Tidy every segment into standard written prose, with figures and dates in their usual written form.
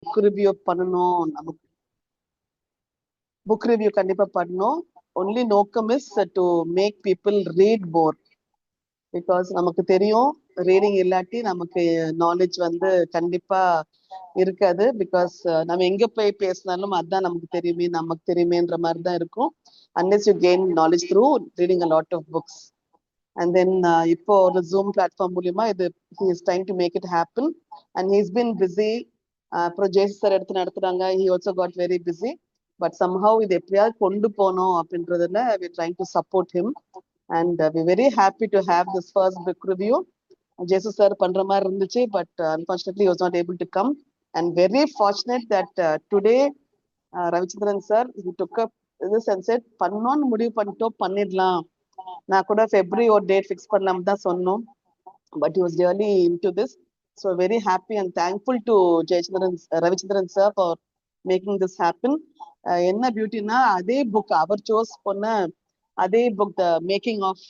Book review பண்ணணும், நமக்கு book review கண்டிப்பா பண்ணணும். ஒன்லி நோக்கம் is to make people read more. Because நமக்கு தெரியும் ரீடிங் இல்லாட்டி நமக்கு நாலேஜ் வந்து கண்டிப்பா இருக்காது. பிகாஸ் நம்ம எங்க போய் பேசினாலும் அதுதான் நமக்கு தெரியுமேன்ற மாதிரி தான் இருக்கும். unless you gain knowledge through reading a lot of books. And then இப்போ ஒரு ஜூம் பிளாட்ஃபார்ம் மூலியமா இது he is trying to make it happen and he's been busy. அப்புறம் ஜேசி சார் எடுத்து நடத்துறாங்க. he also got very busy, but somehow இது எப்படியாவது கொண்டு போனோம் அப்படின்றதுல we are trying to support him and we very happy to have this first book review. Jesu sir பண்ற மாதிரி இருந்துச்சு, but unfortunately he was not able to come, and very fortunate that today Ravichandran sir he took up this and said பண்ணோம்னு முடிவு பண்ணிட்டோம், பண்ணிடலாம். நான் கூட February ஒரு டேட் ஃபிக்ஸ் பண்ணலாம் தான் சொன்னோம், but he was really into this. So very happy and thankful to Ravichandran sir for making this happen. என்ன பியூட்டினா அதே புக் அவர் சோஸ் பண்ண அதே book, the making of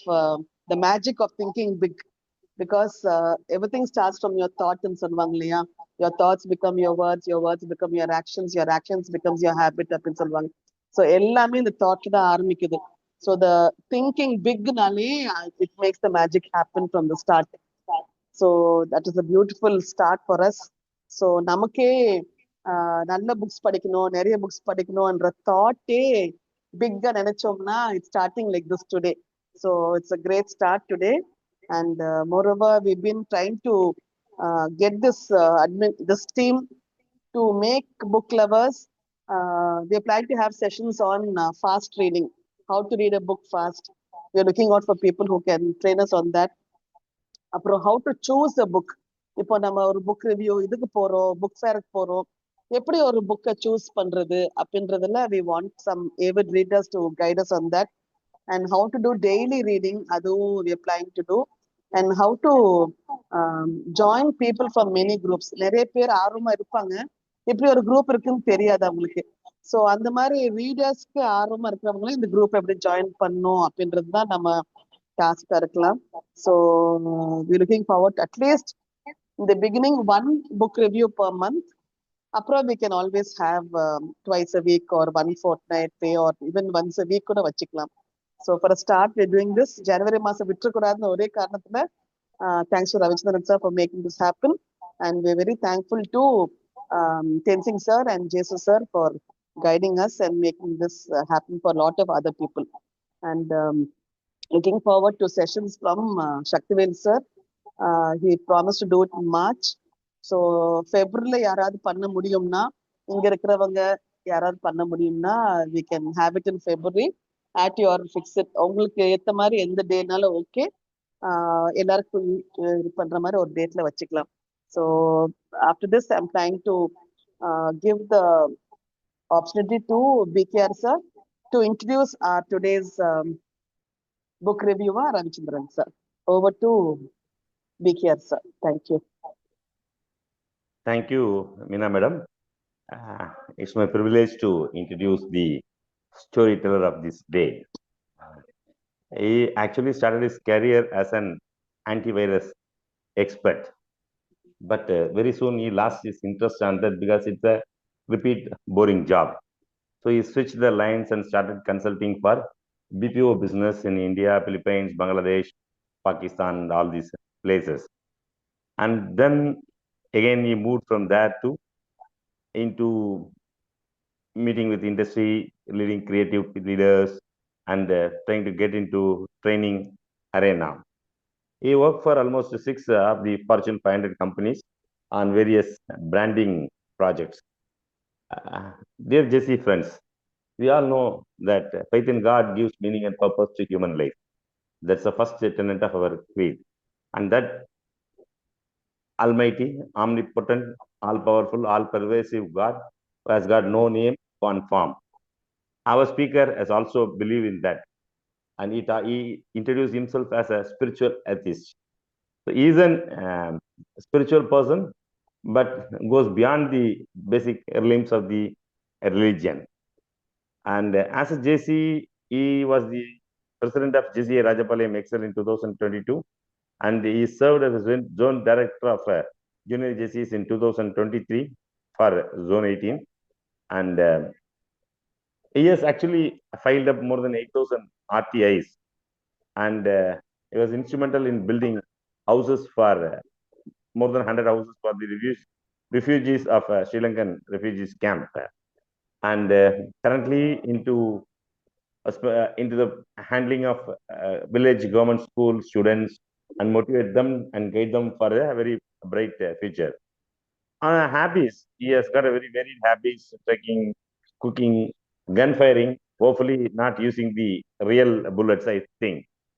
the magic of thinking big. Because everything starts from your தாட்னு சொல்லுவாங்க இல்லையா? your thoughts become your words become your actions becomes your habit அப்படின்னு சொல்லுவாங்க. So எல்லாமே இந்த தாட்ல தான் ஆரம்பிக்குது. ஸோ த திங்கிங் பிக்னாலே it makes the magic happen from the start. So that is a beautiful start for us. So நமக்கே நல்ல புக்ஸ் படிக்கணும், நிறைய புக்ஸ் படிக்கணும்ன்ற தாட்டே பிக்கா நினைச்சோம்னா it's starting like this today. So it's a great start today. And moreover, we've been trying to get this team to make book lovers. We are planning to have sessions on fast reading, how to read a book fast. We are looking out for people who can train us on that. அப்புறம் how to choose a book. இப்போ நம்ம ஒரு book review இதுக்கு போறோம், book ஃபேருக்கு போறோம், எப்படி ஒரு புக்கை சூஸ் பண்றது அப்படின்றதுல we want some avid readers to guide us on that. And how to do daily reading, அதுவும் we are planning to do. And how to join people from many groups. நிறைய பேர் ஆர்வமா இருப்பாங்க, எப்படி ஒரு குரூப் இருக்குன்னு தெரியாது அவங்களுக்கு. ஸோ அந்த மாதிரி ரீடர்ஸ்க்கு ஆர்வமா இருக்கிறவங்களும் இந்த குரூப் எப்படி ஜாயின் பண்ணும் அப்படின்றது தான் நம்ம டாஸ்கா இருக்கலாம். So we looking forward to at least in the beginning one book review per month. அப்புறம் we can always have twice a week or one fortnightly or even once a week கூட வச்சுக்கலாம். So for a start we're doing this. ஜனவரி மாசம் விட்டுறக்கூடாதுன்னு ஒரே காரணத்துல thanks to Ravichandran sir for making this happen, and we're very thankful to Tenzing sir and Jesu sir for guiding us and making this happen for a lot of other people. And looking forward to sessions from Shaktivel sir. He promised to do it in March. So February யாராவது பண்ண முடியும்னா, இங்க இருக்கிறவங்க யாராவது பண்ண முடியும்னா we can have it in February at your fixed, உங்களுக்கு ஏத்த மாதிரி எந்த டேனாலும் ஓகே. எல்லாருக்கும் இது பண்ற மாதிரி ஒரு டேட்ல வச்சுக்கலாம். So after this I'm trying to give the opportunity to PKR sir to introduce today's book ரிவ்யூவா Ravichandran sir. Over to PKR sir. Thank you. Thank you, Meena madam. It's my privilege to introduce the storyteller of this day. He actually started his career as an antivirus expert, but very soon he lost his interest on that because it's a repeat boring job. So he switched the lines and started consulting for BPO business in India, Philippines, Bangladesh, Pakistan, and all these places. And then again he moved from there to into meeting with industry, leading creative leaders, and trying to get into training arena. He worked for almost 6 of the Fortune 500 companies on various branding projects. Dear Jesse friends, we all know that faith in God gives meaning and purpose to human life. That's the first tenet of our creed. And that Almighty, omnipotent, all-powerful, all-pervasive God, who has got no name, one form. Our speaker has also believed in that. And he introduced himself as a spiritual atheist. So he is a spiritual person, but goes beyond the basic limbs of the religion. And as a JC, he was the president of JCA Rajapalayam Excel in 2022, and he served as a zone director of junior JCs in 2023, for Zone 18, and he has actually filed up more than 8,000 RTIs, and he was instrumental in building houses for more than 100 houses for the refugees of Sri Lankan refugees camp, and currently into the handling of village government school students and motivate them and guide them for a very bright future. Hobbies, he has got a very varied hobbies: trekking, cooking, gun firing, hopefully not using the real bullets, I think,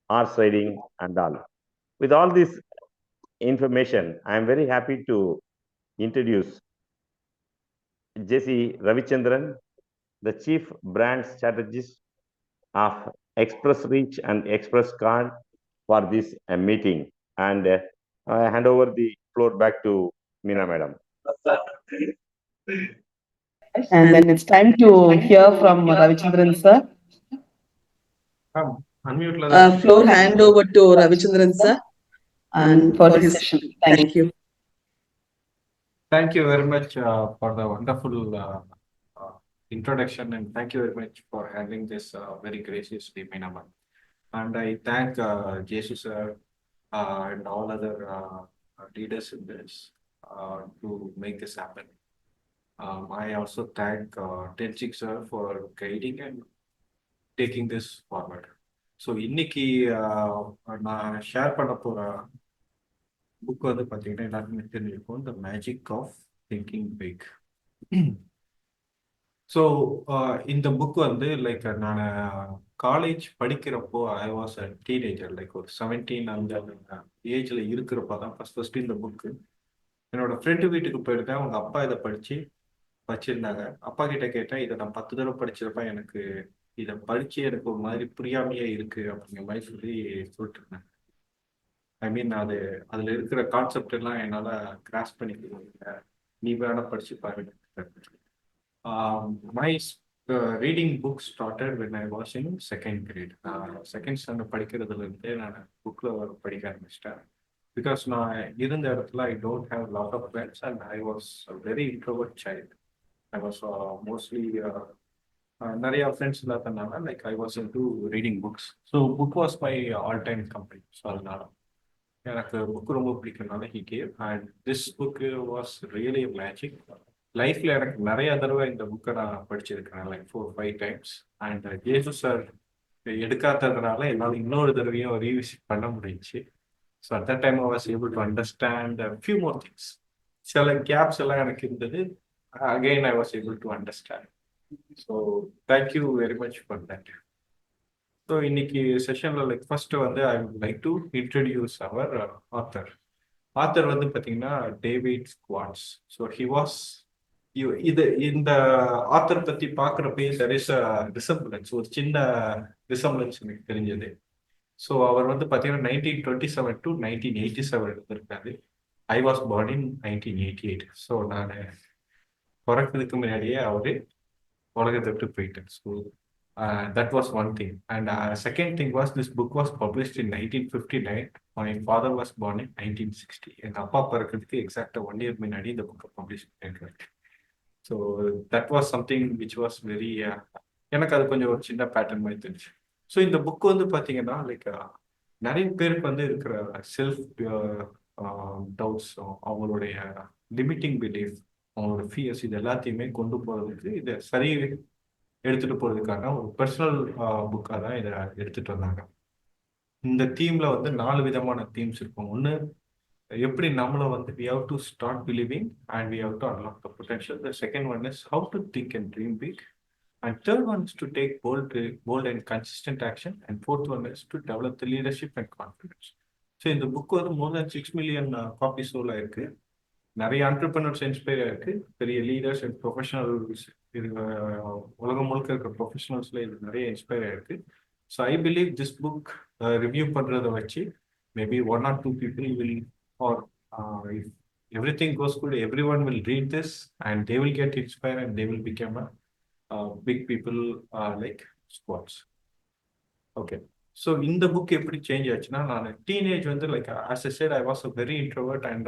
horse riding and all. With all this information, I am very happy to introduce J.C. Ravichandran, the Chief Brand Strategist of Express Reach and Express Card, for this meeting. And I hand over the floor back to Meena Madam. And then it's time to hear from Ravichandran sir. Unmute Floor hand over to Ravichandran sir and for his session. Thank you. Thank you very much for the wonderful introduction, and thank you very much for handling this very graciously, Meena ma'am. And I thank Jesus sir and all other leaders in this to make this happen. I also thank Tenchik sir for guiding and taking this forward. So இன்னைக்கு நான் share பண்ண போற book வந்து பார்த்தீங்கன்னா எல்லாருக்குமே தெரிஞ்சிருக்கும், the magic of thinking big. So இந்த book வந்து லைக் நான் காலேஜ் படிக்கிறப்போ I was a teenager, like ஒரு 17 அந்த ஏஜில் இருக்கிறப்ப தான் ஃபர்ஸ்ட் இந்த புக்கு என்னோட ஃப்ரெண்டு வீட்டுக்கு போயிருக்கேன். அவங்க அப்பா இதை படிச்சிருந்தாங்க. அப்பா கிட்ட கேட்டேன், இதை நான் 10 தடவை படிச்சிருப்பேன், எனக்கு இதை படிச்சு எனக்கு ஒரு மாதிரி புரியாமையே இருக்கு அப்படிங்கிற மாதிரி சொல்லிட்டு இருந்தேன். ஐ மீன் அதுல இருக்கிற கான்செப்ட் எல்லாம் என்னால கிராஸ் பண்ணிக்க முடியல, நீ வேணா படிச்சு பாருங்க. My reading book started when I was in second grade. Second standard படிக்கிறதுல இருந்தே நான் புக்ல படிக்க ஆரம்பிச்சிட்டேன். பிகாஸ் நான் இருந்த இடத்துல I don't have lot of friends and I was very introvert child. I was mostly நிறைய ஃப்ரெண்ட்ஸ் இல்லாதனால like I was into reading books. So book was my all time company. So அதனால எனக்கு book ரொம்ப பிடிக்கிறதுனால he gave, and this book was really magic. லைஃப்ல எனக்கு நிறைய தடவை இந்த புக்கை நான் படிச்சிருக்கிறேன், like 4-5 times. And Jesu sir எடுக்காததுனால என்னால் இன்னொரு தடவையும் ரீவிசிட் பண்ண முடிஞ்சிச்சு. So at that time I was able to understand few more things. சில கேப்ஸ் எல்லாம் எனக்கு இருந்தது, again I was able to understand. So thank you very much for that. So இன்னைக்கு செஷனில் லைக் ஃபர்ஸ்ட் வந்து I would like to introduce our author. Author வந்து பார்த்தீங்கன்னா David Schwartz. So he was இந்த ஆத்தர் பற்றி பார்க்குறப்பே தெர் இஸ் அ ரிசம்பிளன்ஸ், ஒரு சின்ன ரிசம்பிளன்ஸ் எனக்கு தெரிஞ்சது. ஸோ அவர் வந்து பார்த்தீங்கன்னா 1927 to 1987 இருந்திருக்காரு. I was born in 1988. So நான் பிறக்கிறதுக்கு முன்னாடியே அவரு உலகத்தை விட்டு போயிட்டேன். So that was one thing. And second thing was this book was published in 1959. My father was born in 1960. எங்க அப்பா பிறக்கிறதுக்கு எக்ஸாக்டா 1 year முன்னாடி இந்த புக்கை பப்ளிஷ் பண்ணிருக்காரு. So that was something which was very, எனக்கு அது கொஞ்சம் ஒரு சின்ன பேட்டர்ன் மாதிரி தெரிஞ்சு. ஸோ இந்த புக் வந்து பார்த்தீங்கன்னா லைக் நிறைய பேருக்கு வந்து இருக்கிற செல்ஃப் டவுட்ஸ், அவங்களுடைய லிமிட்டிங் பிலீஃப், அவங்களோட ஃபியர்ஸ், இது எல்லாத்தையுமே கொண்டு போகிறதுக்கு இதை சரி எடுத்துட்டு போறதுக்கான ஒரு பர்சனல் புக்காக தான் இதை எடுத்துட்டு வந்தாங்க. இந்த தீம்ல வந்து 4 விதமான தீம்ஸ் இருக்கும். ஒன்று, எப்படி நம்மளை வந்து we have to start believing and we have to unlock the potential. The second one is how to think and dream big, and third one is to take bold and consistent action, and fourth one is to develop the leadership and confidence. So இந்த book வந்து more than 6 million copy sold ஆயிருக்கு. நிறைய entrepreneurs inspire ஆயிருக்கு, பெரிய leaders and professionals, இது உலகம் முழுக்க இருக்கிற ப்ரொஃபஷனல்ஸ்ல இது நிறைய இன்ஸ்பயர் ஆயிருக்கு. So I believe this book review பண்றதை வச்சு maybe 1 or 2 people will, or if everything goes good, everyone will read this and they will get inspired and they will become a big people like Squats. Okay. So இந்த book எப்படி change ஆச்சுன்னா, நான் teenage வந்து like as I set I was a very introvert and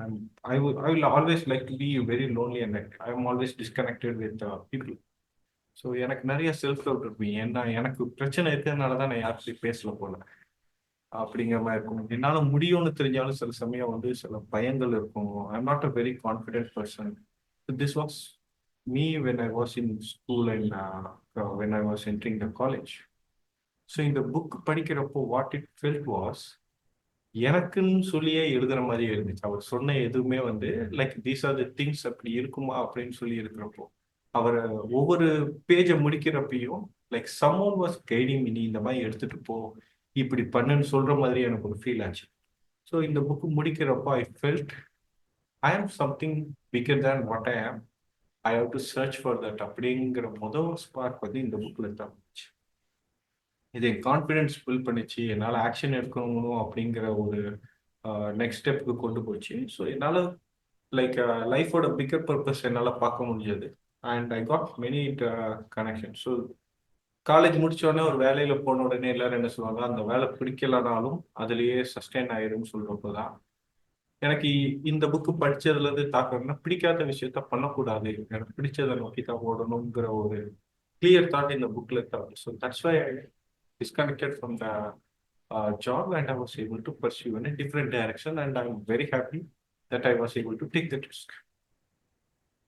And I will always like to be very lonely and like I'm always disconnected with people. So எனக்கு நிறைய self doubt இருக்கும். ஏன்னா எனக்கு பிரச்சனை இருக்கிறதுனால தான் நான் யார்கிட்டயும் பேசல போல அப்படிங்கிற மாதிரி இருக்கும். என்னால் முடியும்னு தெரிஞ்சாலும் சில சமயம் வந்து சில பயங்கள் இருக்கும். I'm not a very confident person. This was me when I was in school and when I was entering the college. So இந்த புக் படிக்கிறப்போ வாட் இட் ஃபெல்ட் வாஸ் எனக்குன்னு சொல்லியே எழுதுற மாதிரியே இருந்துச்சு. அவர் சொன்ன எதுவுமே வந்து like these are the things அப்படி இருக்குமா அப்படின்னு சொல்லி இருக்கிறப்போ அவர் ஒவ்வொரு பேஜை முடிக்கிறப்பையும் like someone was guiding me, இந்த மாதிரி எடுத்துட்டு போ, இப்படி பண்ணுன்னு சொல்ற மாதிரி எனக்கு ஒரு ஃபீல் ஆச்சு. ஸோ இந்த book முடிக்கிறப்போ I felt I am something bigger than what I am, I have to search for that அப்படிங்கிற முதல் ஸ்பார்க் வந்து இந்த புக்கில் தான் இருந்துச்சு. இது என் கான்ஃபிடென்ஸ் பில் பண்ணிச்சு, என்னால் ஆக்ஷன் எடுக்கணும் அப்படிங்கிற ஒரு நெக்ஸ்ட் ஸ்டெப்புக்கு கொண்டு போச்சு. ஸோ என்னால் லைக் லைஃபோட பிக்கர் பர்பஸ் என்னால் பார்க்க முடிஞ்சது. And I got many connection. So college முடிச்சோடனே ஒரு வேலையில் போன உடனே எல்லாரும் என்ன சொல்லுவாங்க, அந்த வேலை பிடிக்கலனாலும் அதுலேயே சஸ்டெயின் ஆயிரும்னு சொல்கிறப்போ தான் எனக்கு இந்த புக்கு படித்ததுலேருந்து தாக்கணும்னா பிடிக்காத விஷயத்த பண்ணக்கூடாது, எனக்கு பிடிச்சதை நோக்கி தான் ஓடணுங்கிற ஒரு கிளியர் தாட் இந்த புக்கில் தான். So that's why I disconnected from the job and I was able to pursue in a different direction and I'm very happy that I was able to take that risk.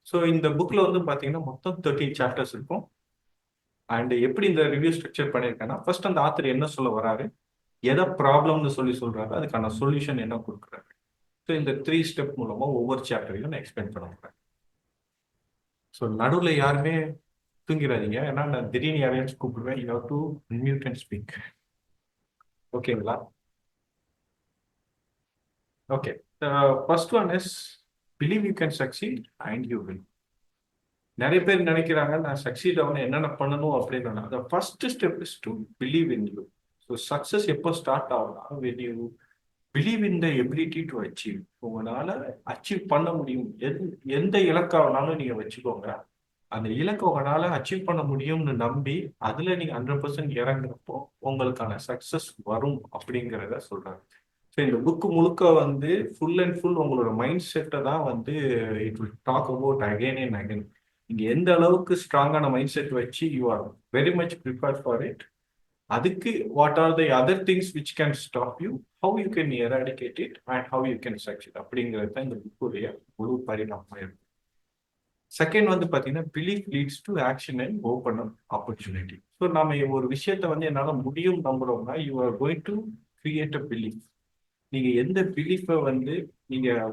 So இந்த புக்ல வந்து பாத்தீங்கன்னா மொத்தம் 13 chapters இருக்கும். And எப்படி இந்த review structure பண்ணியிருக்கேன்னா, first அந்த ஆத்தர் என்ன சொல்ல வராரு, எதை ப்ராப்ளம்னு சொல்றாரு, அதுக்கான சொல்யூஷன் என்ன கொடுக்குறாரு. ஸோ இந்த 3 ஸ்டெப் மூலமா ஒவ்வொரு சாப்டரையும் நான் எக்ஸ்பிளைன் பண்ண போறேன். ஸோ நடுவில் யாருமே தூங்கிடாதீங்க, ஏன்னா நான் திடீர்னு யாரையாச்சும் கூப்பிடுவேன். You have to mute and speak. ஓகேங்களா? Okay. First one is believe you can succeed and you will. நிறைய பேர் நினைக்கிறாங்க நான் சக்சீட் ஆகணும் என்னென்ன பண்ணணும் அப்படின்னு. அந்த first step is to believe in you. So success எப்போ ஸ்டார்ட் ஆகும்னா when you believe in the ability to achieve. உங்களால் அச்சீவ் பண்ண முடியும். எந்த இலக்காகனாலும் நீங்கள் வச்சுக்கோங்க. அந்த இலக்கை உங்களால் அச்சீவ் பண்ண முடியும்னு நம்பி அதில் நீங்கள் 100% இறங்குறப்போ உங்களுக்கான சக்ஸஸ் வரும் அப்படிங்கிறத சொல்கிறாங்க. ஸோ இந்த புக்கு முழுக்க வந்து ஃபுல் அண்ட் ஃபுல் உங்களோட மைண்ட் செட்டை தான் வந்து it will talk about again and again. நீங்கள் எந்த அளவுக்கு ஸ்ட்ராங்கான மைண்ட் செட் வச்சு you are very much prepared for it, அதுக்கு what are the other things which can stop you, how you can eradicate it and how you can succeed அப்படிங்கிறது தான் இந்த புக்குடைய முழு பரிணாமமாக இருக்கும். செகண்ட் வந்து பார்த்தீங்கன்னா belief leads to action and open up opportunity. So நம்ம ஒரு விஷயத்த வந்து என்னால் முடியும் நம்புறோம்னா you are going to create a belief. நீங்கள் எந்த பிலீஃபை வந்து நீங்கள்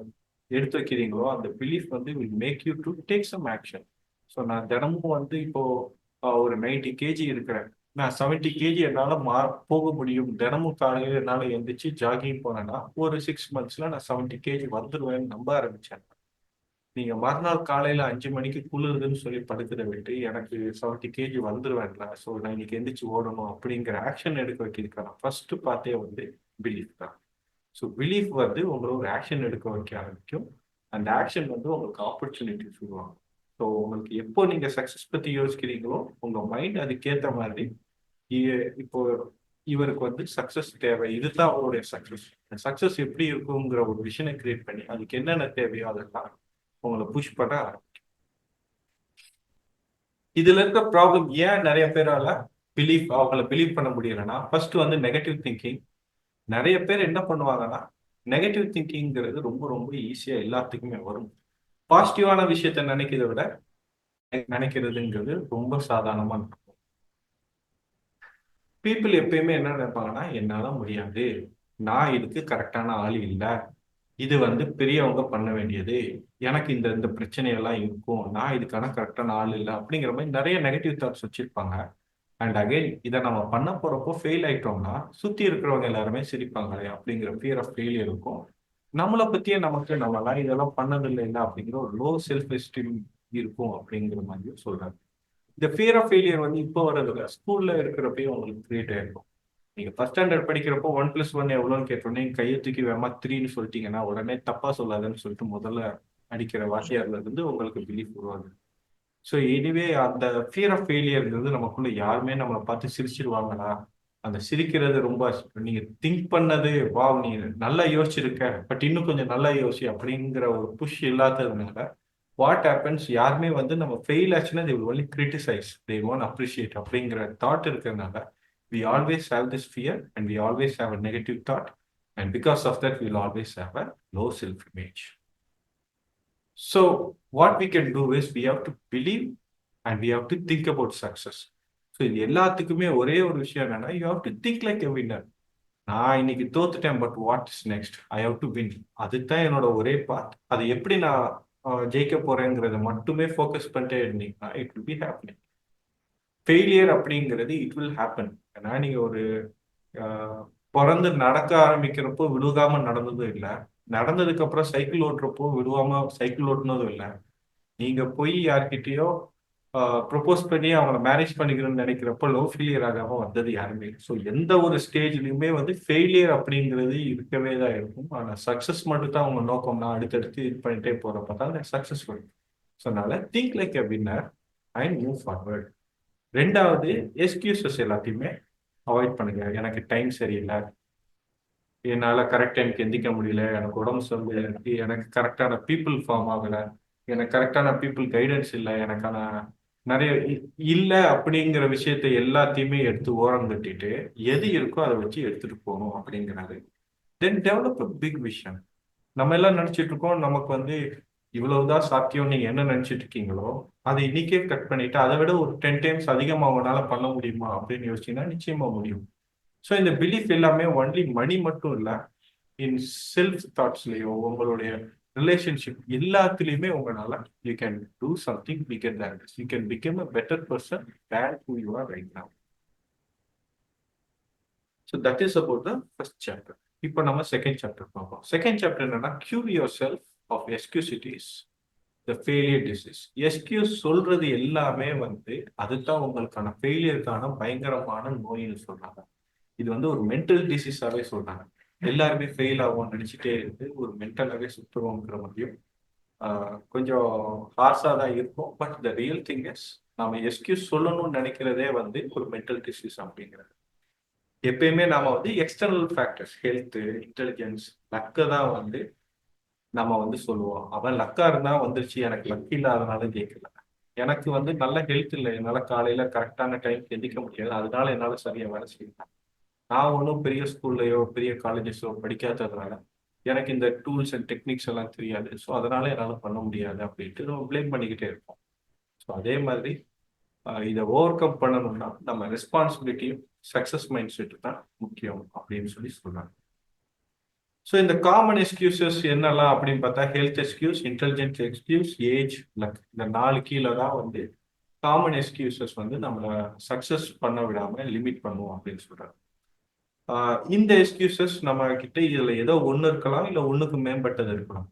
எடுத்து வைக்கிறீங்களோ அந்த பிலீஃப் வந்து will make you to take some action. So நான் தினமும் வந்து இப்போ ஒரு 90 kg இருக்கிறேன், நான் 70 kg என்னால் போக முடியும். தினமும் காலையில் என்னால் எழுந்திரிச்சு ஜாகிங் போனேன்னா ஒரு 6 months நான் 70 kg வந்துடுவேன்னு நம்ப ஆரம்பித்தேன். நீங்க மறுநாள் காலையில 5 மணிக்கு குளிருதுன்னு சொல்லி படுக்கிறத விட்டு எனக்கு 70 kg வந்துருவேன்ல, ஸோ நான் இன்னைக்கு எந்திரிச்சு ஓடணும் அப்படிங்கிற ஆக்ஷன் எடுக்க வைக்கிறதுக்கான ஃபர்ஸ்ட் பார்த்தே வந்து பிலீஃப் தான். ஸோ பிலீஃப் வந்து உங்களை ஒரு ஆக்ஷன் எடுக்க வைக்க ஆரம்பிக்கும். அந்த ஆக்ஷன் வந்து உங்களுக்கு ஆப்பர்ச்சுனிட்டி சொல்லுவாங்க. ஸோ உங்களுக்கு எப்போ நீங்க சக்சஸ் பத்தி யோசிக்கிறீங்களோ உங்க மைண்ட் அதுக்கேற்ற மாதிரி இப்போ இவருக்கு வந்து சக்சஸ் தேவை, இதுதான் அவருடைய சக்சஸ். சக்சஸ் எப்படி இருக்குங்கிற ஒரு விஷனை கிரியேட் பண்ணி அதுக்கு என்னென்ன தேவையோ அதெல்லாம் உங்களை புஷ் பண்ண ஆரம்பிக்கும். இதுல இருக்க ப்ராப்ளம் ஏன் நிறைய பேரால அவங்கள பிலீவ் பண்ண முடியலன்னா, ஃபர்ஸ்ட் வந்து நெகட்டிவ் திங்கிங். நிறைய பேர் என்ன பண்ணுவாங்கன்னா, நெகட்டிவ் திங்கிங்கிறது ரொம்ப ரொம்ப ஈஸியா எல்லாத்துக்குமே வரும். பாசிட்டிவான விஷயத்த நினைக்கிறத விட நினைக்கிறதுங்கிறது ரொம்ப சாதாரணமா இருக்கும். பீப்புள் எப்பயுமே என்ன நினைப்பாங்கன்னா, என்னால முடியாது, நான் இதுக்கு கரெக்டான ஆள் இல்லை, இது வந்து பெரியவங்க பண்ண வேண்டியது, எனக்கு இந்த பிரச்சனையெல்லாம் இருக்கும், நான் இதுக்கான கரெக்டான ஆள் இல்லை அப்படிங்கிற மாதிரி நிறைய நெகட்டிவ் தாட்ஸ் வச்சிருப்பாங்க. அண்ட் அகைன் இதை நம்ம பண்ண போறப்போ ஃபெயில் ஆயிட்டோம்னா சுத்தி இருக்கிறவங்க எல்லாருமே சிரிப்பாங்களே அப்படிங்கிற ஃபியர் ஆஃப் ஃபெயிலியர் இருக்கும். நம்மளை பத்தியே நம்மளாம் இதெல்லாம் பண்ணதில்லை இல்லை அப்படிங்கிற ஒரு லோ செல்ஃப் எஸ்டீம் இருக்கும் அப்படிங்கிற மாதிரியும் சொல்றாங்க. இந்த ஃபியர் ஆஃப் ஃபெயிலியர் வந்து இப்போ வரதில்ல, ஸ்கூல்ல இருக்கிறப்பயும் உங்களுக்கு கிரியேட் ஆயிருக்கும். நீங்க ஃபர்ஸ்ட் ஸ்டாண்டர்ட் படிக்கிறப்போ 1+1 எவ்வளோன்னு கேட்டோன்னே கையை தூக்கி வேமா 3ன்னு சொல்லிட்டீங்கன்னா உடனே தப்பா சொல்லாதுன்னு சொல்லிட்டு முதல்ல அடிக்கிற வாத்தியார்ல இருந்து உங்களுக்கு பிலீஃப் உருவாகுது. ஸோ எனிவே அந்த ஃபியர் ஆஃப் ஃபெயிலியர்ங்கிறது நமக்குள்ள யாருமே நம்மளை பார்த்து சிரிச்சிருவாங்களா, அந்த சிரிக்கிறது ரொம்ப நீங்க திங்க் பண்ணது வாவ் நீ நல்லா யோசிச்சிருக்க பட் இன்னும் கொஞ்சம் நல்லா யோசி அப்படிங்கிற ஒரு புஷ் இல்லாததுனால வாட் ஹேப்பன்ஸ் யாருமே வந்து நம்ம ஃபெயில் ஆச்சுன்னா they will only criticize they won't appreciate அப்படிங்கிற தாட் இருக்கிறதுனால we always have this fear and we always have a negative thought and because of that we will always have a low self image. So what we can do is we have to believe and we have to think about success. So இது எல்லாத்துக்குமே ஒரே ஒரு விஷயம் என்னன்னா you have to think like a winner. நான் இன்னைக்கு தோத்துட்டேன் but what is next I have to win. அதுதான் என்னோட ஒரே பார்ட். அது எப்படி நான் ஜெயிக்க போறேங்கிறத மட்டுமே ஃபோக்கஸ் பண்ணிட்டே இருந்தீங்கன்னா it will be happening. Failure அப்படிங்கிறது இட் வில் ஹேப்பன். ஏன்னா நீங்க ஒரு பிறந்து நடக்க ஆரம்பிக்கிறப்போ விழுகாம நடந்ததும் இல்லை, நடந்ததுக்கு அப்புறம் சைக்கிள் ஓட்டுறப்போ விழுவாம சைக்கிள் ஓட்டுனதும் இல்லை, நீங்க போய் யார்கிட்டயோ ப்ரொபோஸ் பண்ணி அவங்களை மேரேஜ் பண்ணிக்கணும்னு நினைக்கிறப்போ லோ ஃபெயிலியர் ஆகாம வந்தது யாருமே. ஸோ எந்த ஒரு ஸ்டேஜ்லையுமே வந்து ஃபெயிலியர் அப்படிங்கிறது இருக்கவே தான் இருக்கும். ஆனால் சக்ஸஸ் மட்டும் தான் அவங்க நோக்கம்னா அடுத்தடுத்து இது பண்ணிட்டே போறப்ப தான் சக்ஸஸ் வரும். ஸோ அதனால think like a winner and move forward. ரெண்டாவது, எக்ஸ்கியூசஸ் எல்லாத்தையுமே அவாய்ட் பண்ணுங்க. எனக்கு டைம் சரியில்லை, என்னால் கரெக்ட் டைமுக்கு எந்திக்க முடியல, எனக்கு உடம்பு சொல்லு, எனக்கு கரெக்டான பீப்புள் ஃபார்ம் ஆகலை, எனக்கு கரெக்டான பீப்புள் கைடன்ஸ் இல்லை, எனக்கான நிறைய இல்லை அப்படிங்கிற விஷயத்தை எல்லாத்தையுமே எடுத்து ஓரம் கட்டிட்டு எது இருக்கோ அதை வச்சு எடுத்துட்டு போகணும் அப்படிங்கிறாரு. தென் டெவலப் பிக் விஷன். நம்ம எல்லாம் நினைச்சிட்டு இருக்கோம் நமக்கு வந்து இவ்வளவுதான் சாத்தியம், நீங்க என்ன நினைச்சிட்டு இருக்கீங்களோ அதை இன்னைக்கே கட் பண்ணிட்டு அதை விட ஒரு 10 டைம்ஸ் அதிகமாக அவங்களால பண்ண முடியுமா அப்படின்னு யோசிச்சீங்கன்னா நிச்சயமா முடியும். ஸோ இந்த பிலீஃப் எல்லாமே ஒன்லி மணி மட்டும் இல்லை, இன் செல்ஃப் தாட்ஸ்லயோ உங்களுடைய ரிலேஷன்ஷிப் எல்லாத்துலேயுமே உங்களால you can do something bigger than this. You can become a better person than who you are right now. So that is about the first chapter. இப்போ நம்ம second chapter பார்ப்போம். Second chapter என்னன்னா cure yourself of excusitis the failure disease. Excuse சொல்றது எல்லாமே வந்து அதுதான் உங்களுக்கான ஃபெயிலியருக்கான பயங்கரமான நோயின்னு சொல்றாங்க. இது வந்து ஒரு மென்டல் டிசீஸாவே சொல்றாங்க. எல்லாருமே ஃபெயில் ஆகும் நினைச்சிட்டே இருந்து ஒரு மென்டலாகவே சுற்றுவோங்கிற மாதிரியும் கொஞ்சம் ஹார்ஸாக தான் இருக்கும். But the real thing is நாம எக்ஸ்கியூஸ் சொல்லணும்னு நினைக்கிறதே வந்து ஒரு மென்டல் டிசீஸ் அப்படிங்கிறது. எப்பயுமே நாம வந்து எக்ஸ்டர்னல் ஃபேக்டர்ஸ், ஹெல்த், இன்டெலிஜென்ஸ், லக்கை தான் வந்து நம்ம வந்து சொல்லுவோம். அவன் லக்கா இருந்தா வந்துருச்சு, எனக்கு லக் இல்லாதனால ஜெயிக்கல, எனக்கு வந்து நல்ல ஹெல்த் இல்லை, என்னால் காலையில கரெக்டான டைம் எந்திக்க முடியாது, அதனால என்னால் சரியா வேலை செய்யலாம், நான் ஒன்றும் பெரிய ஸ்கூல்லையோ பெரிய காலேஜஸோ படிக்காததுனால எனக்கு இந்த டூல்ஸ் அண்ட் டெக்னிக்ஸ் எல்லாம் தெரியாது, ஸோ அதனால என்னால் பண்ண முடியாது அப்படின்ட்டு நம்ம பிளேம் பண்ணிக்கிட்டே இருப்போம். ஸோ அதே மாதிரி இதை ஓவர் கம் பண்ணணும்னா நம்ம ரெஸ்பான்சிபிலிட்டியும் சக்ஸஸ் மைண்ட் செட்டு தான் முக்கியம் அப்படின்னு சொல்லி சொல்றாங்க. ஸோ இந்த காமன் எக்ஸ்கியூசஸ் என்னெல்லாம் அப்படின்னு பார்த்தா health excuse, intelligence excuse, age, luck, இந்த 4 கீழே தான் வந்து காமன் எக்ஸ்கியூசஸ் வந்து நம்மளை சக்ஸஸ் பண்ண விடாம லிமிட் பண்ணுவோம் அப்படின்னு சொல்றாங்க. இந்த எக்ஸ்கியூசஸ் நம்ம கிட்ட இதுல ஏதோ ஒன்று இருக்கலாம், இல்லை ஒன்றுக்கு மேம்பட்டது இருக்கலாம்.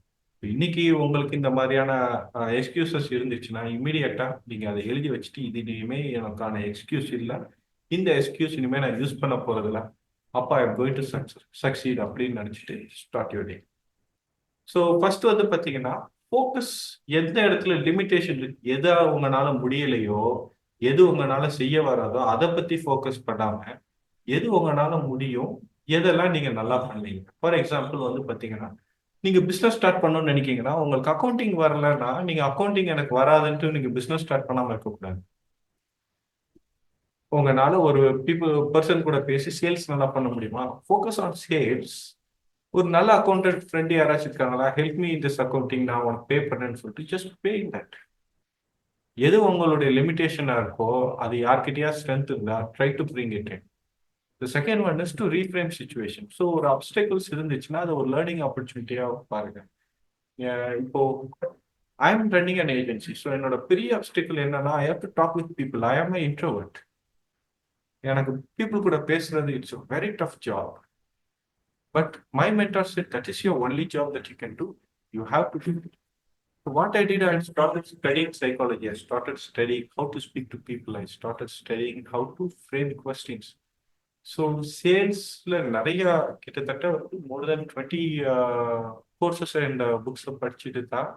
இன்னைக்கு உங்களுக்கு இந்த மாதிரியான எக்ஸ்கியூசஸ் இருந்துச்சுன்னா இமீடியட்டா நீங்க அதை எழுதி வச்சுட்டு இது இனிமே எனக்கான எக்ஸ்கியூஸ் இல்லை, இந்த எக்ஸ்கியூஸ் இனிமே நான் யூஸ் பண்ண போறதில்ல, அப்பா I am going to succeed அப்படின்னு நினைச்சிட்டு start your day. So first வந்து பார்த்தீங்கன்னா ஃபோக்கஸ் எந்த இடத்துல லிமிட்டேஷன் இருக்கு, எதை உங்களால முடியலையோ, எது உங்களால செய்ய வராதோ அதை பத்தி ஃபோக்கஸ் பண்ணாம எது உங்களால முடியும், எதெல்லாம் நீங்க நல்லா பண்ணீங்க. ஃபார் எக்ஸாம்பிள் வந்து பாத்தீங்கன்னா நீங்க பிசினஸ் ஸ்டார்ட் பண்ணணும்னு நினைக்கீங்கன்னா உங்களுக்கு அக்கௌண்டிங் வரலன்னா நீங்க அக்கௌண்டிங் எனக்கு வராதுன்ட்டு நீங்க பிசினஸ் ஸ்டார்ட் பண்ணாம இருக்கக்கூடாது. உங்களால ஒரு பர்சன் கூட பேசி சேல்ஸ் நல்லா பண்ண முடியுமா, ஃபோக்கஸ் ஆன் சேல்ஸ். ஒரு நல்ல அக்கௌண்டன்ட் ஃப்ரெண்ட் யாராச்சும் இருக்காங்களா, help me in this accounting, நான் உனக்கு பே பண்ணேன்னு சொல்லிட்டு ஜஸ்ட் பேயிங் தட். எது உங்களுடைய லிமிடேஷனா இருக்கோ அது யார்கிட்டயா ஸ்ட்ரென்த் இருந்தா try to bring it in. The second one is to reframe situation. So ஒரு obstacles இருந்துச்சுன்னா அது ஒரு லேர்னிங் ஆப்பர்ச்சுனிட்டியா பாருங்க. இப்போ I am running an agency. So என்னோட பெரிய obstacle என்னன்னா I have to talk with people. I am an introvert. எனக்கு பீப்புள் கூட பேசுறது it's a very tough job. But my mentor said that is your only job that you can do. You have to do it. So what I did, I started studying psychology. I started studying how to speak to people. I started studying how to frame questions. So சேல்ஸில் நிறைய கிட்டத்தட்ட வந்து மோர் தென் 20 courses and புக்ஸை படிச்சுட்டு தான்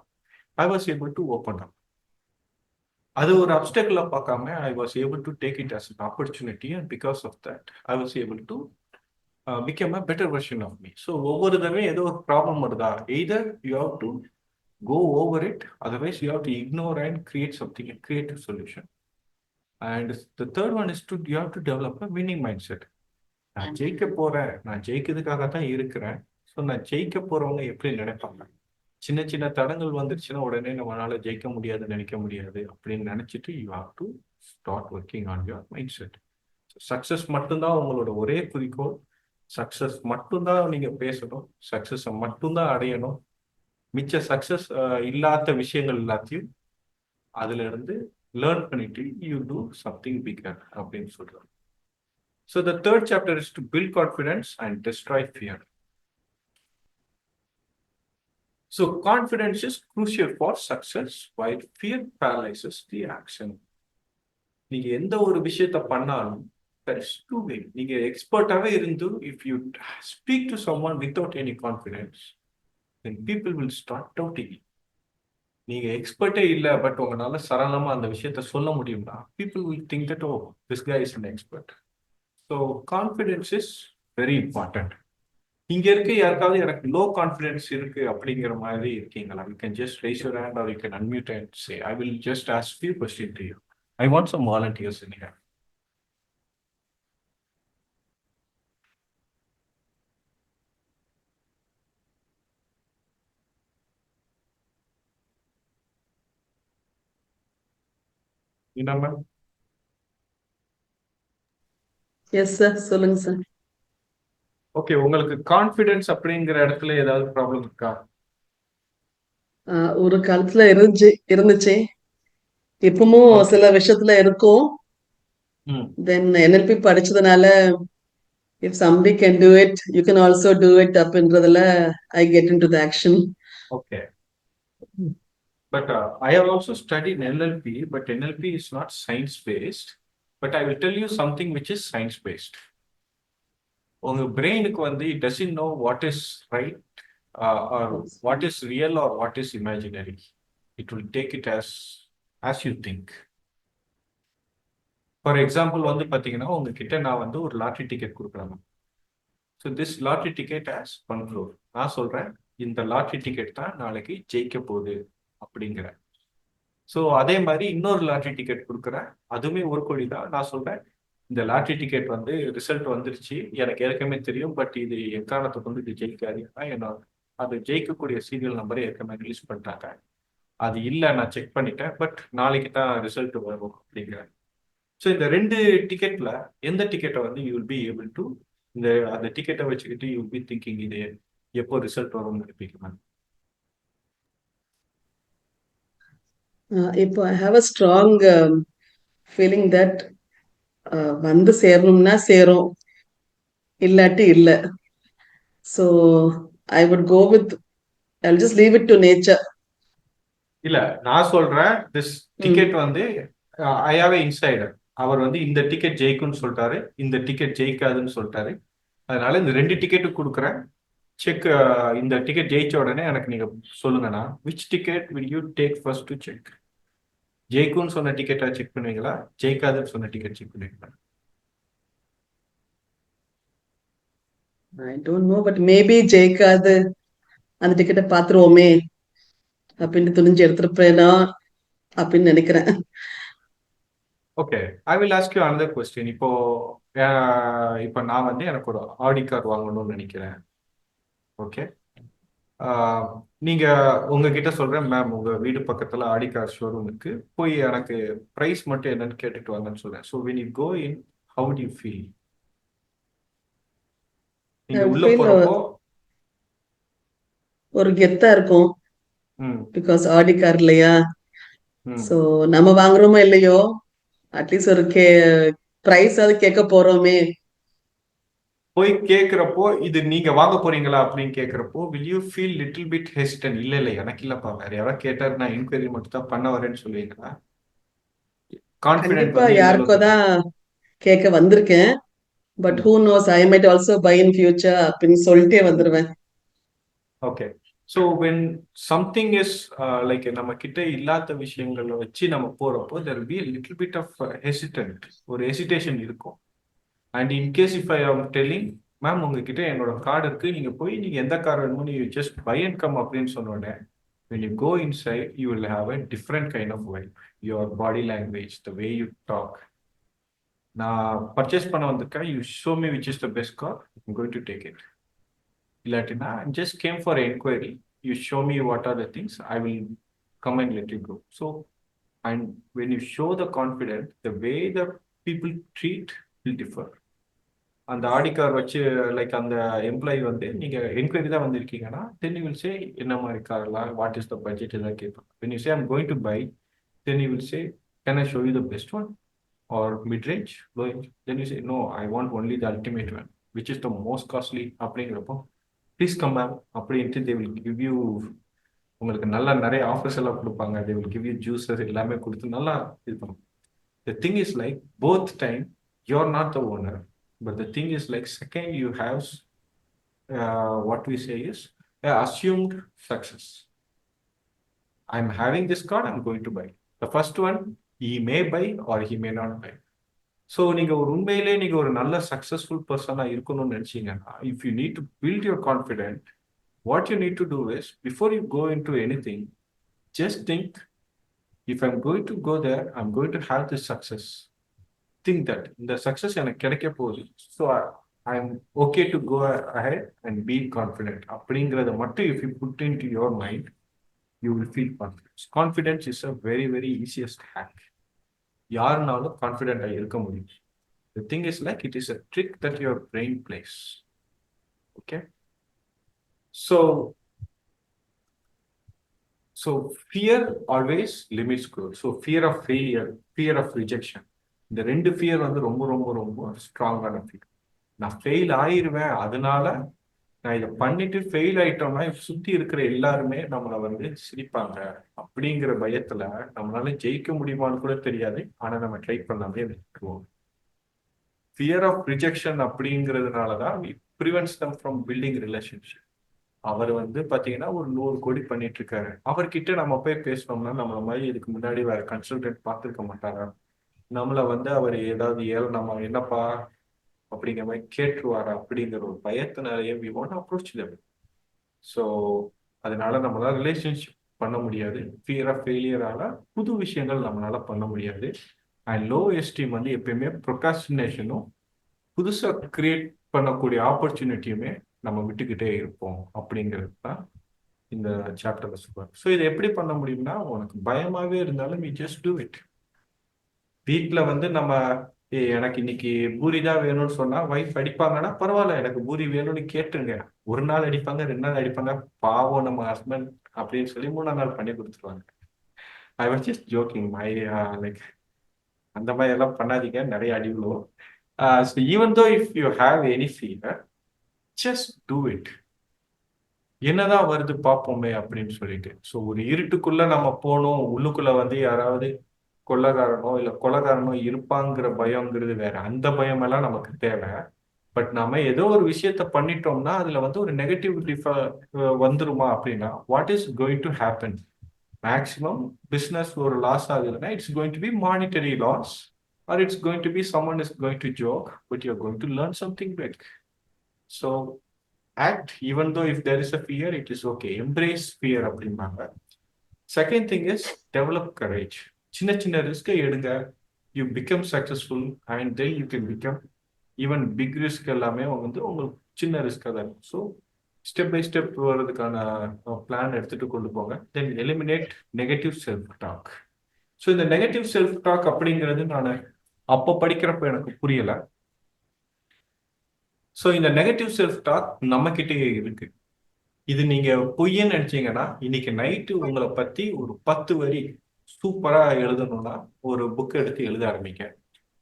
I was able to open up. அது ஒரு அப்டக்கிளா பார்க்காம I was able to take it as an opportunity and because of that I was able to become a better version of me. So ஒவ்வொரு தடவையும் ஏதோ ஒரு ப்ராப்ளம் வருதா, either you have to go over it, otherwise you have to ignore and create something, a creative solution. And the third one is to you have to develop a winning mindset. நான் ஜெயிக்க போறேன், நான் ஜெயிக்கிறதுக்காக தான் இருக்கிறேன். So நான் ஜெயிக்க போறவங்க எப்படி நினைப்பாங்க, சின்ன சின்ன தடங்கள் வந்துருச்சுன்னா உடனே நம்மளால ஜெயிக்க முடியாதுன்னு நினைக்க முடியாது அப்படின்னு நினைச்சிட்டு you have to start working on your mind set. Success மட்டும்தான் உங்களோட ஒரே குறிக்கோள், சக்சஸ் மட்டும்தான் நீங்க பேசணும், சக்சஸை மட்டும்தான் அடையணும். மிச்ச சக்சஸ் இல்லாத விஷயங்கள் எல்லாத்தையும் அதுல இருந்து லேர்ன் பண்ணிட்டு யூ டூ சம்திங் பிகர் அப்படின்னு சொல்றாங்க. So the third chapter is to build confidence and destroy fear. So confidence is crucial for success while fear paralyzes the action. நீங்க எந்த ஒரு விஷயத்த பண்ணாலும் there is two way. நீங்க எக்ஸ்பர்ட்டாவே இருந்து if you speak to someone without any confidence, then people will start doubting you. நீங்க எக்ஸ்பர்ட்டே இல்ல but உங்களால சரளமா அந்த விஷயத்த சொல்ல முடியும்னா people will think that oh this guy is an expert. So confidence is very important. இங்க இருக்க யாருக்காவது எனக்கு லோ கான்ஃபிடன்ஸ் இருக்கு அப்படிங்கிற மாதிரி இருக்கீங்களா? You can just raise your hand or you can unmute and say I will just ask few questions to you. I want some volunteers in here. என்ன ma'am? Yes sir, சொல்லுங்க sir. Okay, உங்களுக்கு confidence அப்படிங்கிற இடத்துல ஏதாவது problem இருக்கா? ஒரு காலத்துல இருந்துச்சு, இப்பவும் Okay. சில விஷயத்துல இருக்கும். ம் தென் NLP படிச்சதுனால if somebody can do it, you can also do it அப்படின்றதுல I get into the action. Okay. But I have also studied NLP, but NLP is not science-based. But I will tell you something which is science-based. உங்க பிரெயினுக்கு வந்து it doesn't know what is right or what is real or what is imaginary. It will take it as you think. For example, வந்து பாத்தீங்கன்னா உங்ககிட்ட நான் வந்து ஒரு lottery ticket கொடுக்குறேன். So this lottery ticket as 1 crore. நான் சொல்றேன் இந்த லாட்டரி டிக்கெட் தான் நாளைக்கு ஜெயிக்க போகுது அப்படிங்கிறேன். ஸோ அதே மாதிரி இன்னொரு லாட்டரி டிக்கெட் கொடுக்குறேன், அதுவுமே 1 கோடி தான். நான் சொல்றேன் இந்த லாட்டரி டிக்கெட் வந்து ரிசல்ட் வந்துருச்சு, எனக்கு ஏற்கனவே தெரியும், பட் இது எக்காரணத்தை கொண்டு இது ஜெயிக்காது. என்னோட அது ஜெயிக்கக்கூடிய சீரியல் நம்பரை ஏற்கனவே ரிலீஸ் பண்ணிட்டாங்க, அது இல்லை நான் செக் பண்ணிட்டேன், பட் நாளைக்கு தான் ரிசல்ட் வரும் அப்படிங்கிறேன். ஸோ இந்த 2 டிக்கெட்ல எந்த டிக்கெட்டை வந்து you will be able to அந்த டிக்கெட்டை வச்சுக்கிட்டு யூ வில் பி திங்கிங் இது எப்போ ரிசல்ட் வரும்னு நினைப்பீங்க? இப்போ I have a strong feeling that வந்து சேரணும்னா சேரும், இல்லாட்டி இல்லை. So I would go with, I'll just leave it to nature. இல்ல நான் சொல்றேன் திஸ் டிக்கெட் வந்து ஐ ஹேவ் எ இன்சைடர், அவர் வந்து இந்த டிக்கெட் ஜெயிக்கும்னு சொல்லிட்டாரு, இந்த டிக்கெட் ஜெயிக்காதுன்னு சொல்லிட்டாரு. அதனால இந்த 2 டிக்கெட்டு கொடுக்குறேன், செக். இந்த டிக்கெட் ஜெயிச்ச உடனே எனக்கு நீங்க சொல்லுங்கண்ணா which ticket will you take first to check? ஜெயிக்கும்னு சொன்ன டிக்கெட்டை செக் பண்ணுவீங்களா, ஜெயிக்காதுன்னு சொன்ன டிக்கெட் செக் பண்ணுவீங்களா? I don't know, but maybe ஜெயிக்காது அந்த டிக்கெட்டை பார்த்துருவோமே அப்படின்னு துணிஞ்சு எடுத்துருப்பேனா அப்படின்னு நினைக்கிறேன். Okay, I will ask you another question. இப்போ நான் வந்து எனக்கு ஒரு ஆடி கார் வாங்கணும்னு நினைக்கிறேன். ஓகே, நீங்க உங்ககிட்ட சொல்றேன் மேம் உங்க வீடு பக்கத்துல ஆடி கார் ஷோரூம் இருக்கு, போய் எனக்கு பிரைஸ் மட்டும் என்னன்னு கேட்டுட்டு வாங்கன்னு சொல்றேன். So when you go in, how do you feel? நீங்க உள்ள போறப்போ ஒரு கெத்தா இருக்கும், ம் பிகாஸ் ஆடி கார் இல்லையா. ம் சோ நம்ம வாங்குறோமோ இல்லையோ, அட்லீஸ்ட் ஒரு பிரைஸ் அது கேட்க போறோமே. போய் கேட்குறப்போ இது நீங்க வாங்க போறீங்களா அப்படின்னு கேட்குறப்போ will you feel little bit hesitant? இல்ல இல்ல எனக்கு இல்லப்பா, வேற யாராவது கேட்டாரு நான் என்கொயரி மட்டும் தான் பண்ண வரேன்னு சொல்லுவீங்களா? கான்ஃபிடென்ட் கண்டிப்பா வந்து யாருக்கோ தான் கேட்க வந்திருக்கேன், but who knows, I might also buy in future அப்படின்னு சொல்லிட்டே வந்துருவேன். Okay, so when something is like நம்ம கிட்ட இல்லாத விஷயங்களை வச்சு நம்ம போறப்போ there be little bit of hesitant, ஒரு ஹெசிடேஷன் இருக்கும். And in case if I am telling ma'am உங்ககிட்ட என்னோட கார்டு இருக்கு, நீங்க போய் நீங்க எந்த கார் வேணுமோ நீ ஜஸ்ட் பை அண்ட் கம் அப்படின்னு சொன்னோடனே when you go inside you will have a different kind of vibe, your body language, the way you talk. நான் பர்ச்சேஸ் பண்ண வந்திருக்கேன், you show me which is the best car, I'm going to take it. இல்லாட்டினா just came for enquiry, you show me what are the things, I will come and let you go. So and when you show the confident, the way the people treat will differ. அந்த Audi car வச்சு like அந்த employee வந்து நீங்க enquiry தான் வந்திருக்கீங்கன்னா தென் you will சே என்ன மாதிரி கார்லாம், what is the budget, இதான் கேட்பாங்க. When you say I'm going to buy, then you will say can I show you the best one or mid-range, low range? Then you say, no, I want only the ultimate one, which is the most costly. அப்படிங்கிறப்போ please come ma'am அப்படின்ட்டு they will give you, உங்களுக்கு நல்லா நிறைய offers எல்லாம் கொடுப்பாங்க, they will give you juices எல்லாமே கொடுத்து நல்லா இது பண்ணும். The thing is like both time you're not the owner, but the thing is like second you have what we say is assumed success. I'm having this card, I'm going to buy. The first one he may buy or he may not buy. So நீங்க ஒரு உண்மையிலே நீங்க ஒரு நல்ல successful பர்சனா இருக்கணும்னு நினைச்சீங்கன்னா, if you need to build your confident, what you need to do is before you go into anything, just think if I'm going to go there, I'm going to have this success. Think that இந்த success எனக்கு கிடைக்க போகுது, so I am okay to go ahead and be confident அப்படிங்கிறத மட்டும் if you put into your mind, you will feel confidence. Confidence is a very, very easiest hack. யாருனாலும் confident இருக்க முடியும். The thing is like it is a trick that your brain plays. Okay? So fear always limits growth. So fear of failure, fear of rejection. இந்த ரெண்டு fear வந்து ரொம்ப ரொம்ப ரொம்ப ஸ்ட்ராங்கான ஃபியர். நான் ஃபெயில் ஆயிருவேன், அதனால நான் இதை பண்ணிட்டு ஃபெயில் ஆயிட்டோம்னா சுத்தி இருக்கிற எல்லாருமே நம்மளை வந்து சிரிப்பாங்க அப்படிங்கிற பயத்துல நம்மளால ஜெயிக்க முடியுமான்னு கூட தெரியாது, ஆனா நம்ம ட்ரை பண்ணாமே விட்டுருவோம். ஃபியர் ஆஃப் ரிஜெக்ஷன் அப்படிங்கிறதுனாலதான் prevents them from building relationship. அவர் வந்து பாத்தீங்கன்னா ஒரு 100 கோடி பண்ணிட்டு இருக்காரு, அவர்கிட்ட நம்ம போய் பேசணும்னா நம்மள மாதிரி இதுக்கு முன்னாடி வேற கன்சல்டன்ட் பார்த்துருக்க மாட்டாரா, நம்மள வந்து அவர் ஏதாவது நம்ம என்னப்பா அப்படிங்கிற மாதிரி கேட்டுருவாரா அப்படிங்கிற ஒரு பயத்தினாலேயே we won't approach them. So அதனால நம்மளால ரிலேஷன்ஷிப் பண்ண முடியாது. ஃபியர் ஆஃப் ஃபெயிலியரால புது விஷயங்கள் நம்மளால பண்ண முடியாது. அண்ட் லோ எஸ்டீம் வந்து எப்பயுமே ப்ரொகாஸ்டினேஷனும் புதுசாக கிரியேட் பண்ணக்கூடிய ஆப்பர்ச்சுனிட்டியுமே நம்ம விட்டுக்கிட்டே இருப்போம் அப்படிங்கிறது தான் இந்த சாப்டர்ல சொல்லுவாங்க. ஸோ இதை எப்படி பண்ண முடியும்னா, உனக்கு பயமாவே இருந்தாலும் you just do it. வீட்டில் வந்து நம்ம எனக்கு இன்னைக்கு பூரி தான் வேணும்னு சொன்னா வைஃப் அடிப்பாங்கன்னா பரவாயில்ல, எனக்கு பூரி வேணும்னு கேட்டுருங்க. ஒரு நாள் அடிப்பாங்க, 2 நாள் அடிப்பாங்க, பாவம் நம்ம ஹஸ்பண்ட் அப்படின்னு சொல்லி 3ஆம் நாள் பண்ணி கொடுத்துருவாங்க. I was just joking, like அந்த மாதிரி எல்லாம் பண்ணாதீங்க, நிறைய அடி விழுவோம். So even though if you have any fever, just do it. என்னதான் வருது பார்ப்போமே அப்படின்னு சொல்லிட்டு. ஸோ ஒரு இருட்டுக்குள்ள நம்ம போனோம், உள்ளுக்குள்ள வந்து யாராவது கொள்ளக்காரனோ இல்லை கொலைகாரனோ இருப்பாங்கிற பயங்கிறது வேற. அந்த பயம் எல்லாம் நமக்கு தேவை. பட் நம்ம ஏதோ ஒரு விஷயத்த பண்ணிட்டோம்னா அதுல வந்து ஒரு நெகட்டிவிட்டி வந்துருமா அப்படின்னா, what is going to happen? Maximum business ஒரு லாஸ் ஆகுதுன்னா it's going to be monetary loss, or it's going to be someone is going to joke, but you are going to learn something big. So act even though if there is a fear, it is okay. Embrace fear அப்படிம்பாங்க. Second thing is develop courage. சின்ன சின்ன ரிஸ்கை எடுங்க, you become successful and then you can become even big risk. எல்லாமே வந்து உங்களுக்கு சின்ன ரிஸ்காக தான் இருக்கும். ஸோ ஸ்டெப் பை ஸ்டெப் வர்றதுக்கான பிளான் எடுத்துட்டு கொண்டு போங்க. Then eliminate negative self talk. So இந்த நெகட்டிவ் செல்ஃப் டாக் அப்படிங்கிறது நான் அப்போ படிக்கிறப்ப எனக்கு புரியலை. ஸோ இந்த நெகட்டிவ் செல்ஃப் டாக் நம்ம கிட்டே இருக்கு. இது நீங்க பொய்யன்னு நினைச்சீங்கன்னா, இன்னைக்கு நைட்டு உங்களை பத்தி ஒரு 10 வரி சூப்பரா எழுதணும்னா ஒரு புக் எடுத்து எழுத ஆரம்பிங்க.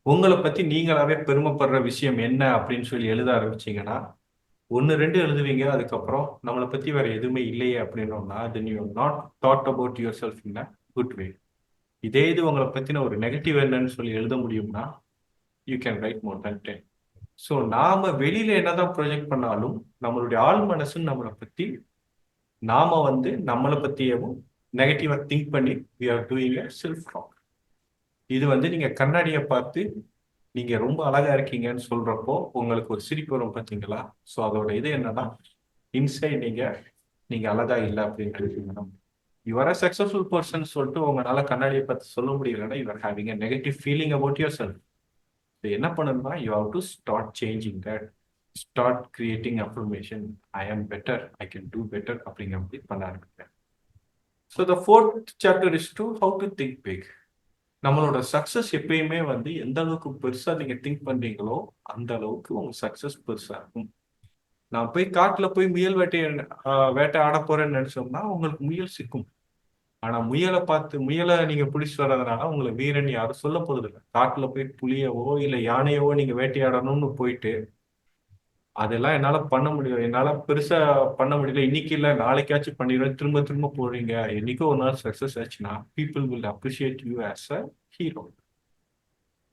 உங்களை பத்தி நீங்களாவே பெருமைப்படுற விஷயம் என்ன அப்படின்னு சொல்லி எழுத ஆரம்பிச்சீங்கன்னா 1-2 எழுதுவீங்க. அதுக்கப்புறம் நம்மளை பத்தி வேற எதுவுமே இல்லையே அப்படின்னோம்னா, then you not thought about yourself in a good way. இதே இது உங்களை பத்தின ஒரு நெகட்டிவ் என்னன்னு சொல்லி எழுத முடியும்னா you can write more then 10. So நாம வெளியில என்னதான் ப்ரொஜெக்ட் பண்ணாலும் நம்மளுடைய ஆள் மனசுன்னு நம்மளை பத்தி நாம வந்து நம்மளை பத்தியவும் நெகட்டிவா திங்க் பண்ணி we are doing a self talk. இது வந்து நீங்க கண்ணாடியை பார்த்து நீங்க ரொம்ப அழகா இருக்கீங்கன்னு சொல்றப்போ உங்களுக்கு ஒரு சிரிப்பு வரும் பார்த்தீங்களா? ஸோ அதோட இது என்னன்னா, இன்சைட் நீங்க அழகா இல்லை அப்படின்னு நினைக்கிறீங்க. யுவர் அ சக்சஸ்ஃபுல் பர்சன் சொல்லிட்டு உங்களால கண்ணாடியை பார்த்து சொல்ல முடியலன்னா you're having a negative feeling about yourself. என்ன பண்ணணும்னா you have to start changing that, start creating affirmation. I am better, I can do better அப்படிங்கிற மாதிரி பண்ண ஆரம்பிக்கிறேன். So the fourth chapter is to how to think big. நம்மளோட success எப்பயுமே வந்து எந்த அளவுக்கு பெருசா நீங்க திங்க் பண்றீங்களோ அந்த அளவுக்கு உங்க சக்சஸ் பெருசா இருக்கும். நான் போய் காட்டுல போய் முயல் வேட்டை ஆட போறேன்னு நினைச்சோம்னா உங்களுக்கு முயல் சிக்கும். ஆனா முயலை நீங்க பிடிச்சிட்டு வர்றதுனால உங்களை வீரன் யாரும் சொல்ல போறது இல்லை. காட்டுல போய் புலியவோ இல்ல யானையவோ நீங்க வேட்டையாடணும்னு போயிட்டு அதெல்லாம் என்னால பண்ண முடியும், என்னால பெருசா பண்ண முடியல, இன்னைக்கு இல்ல நாளைக்காச்சும் பண்ணிடுவேன், திரும்ப திரும்ப போறீங்க. என்னைக்கோ ஒரு நாள் சக்சஸ் ஆச்சுன்னா people will appreciate you as a hero.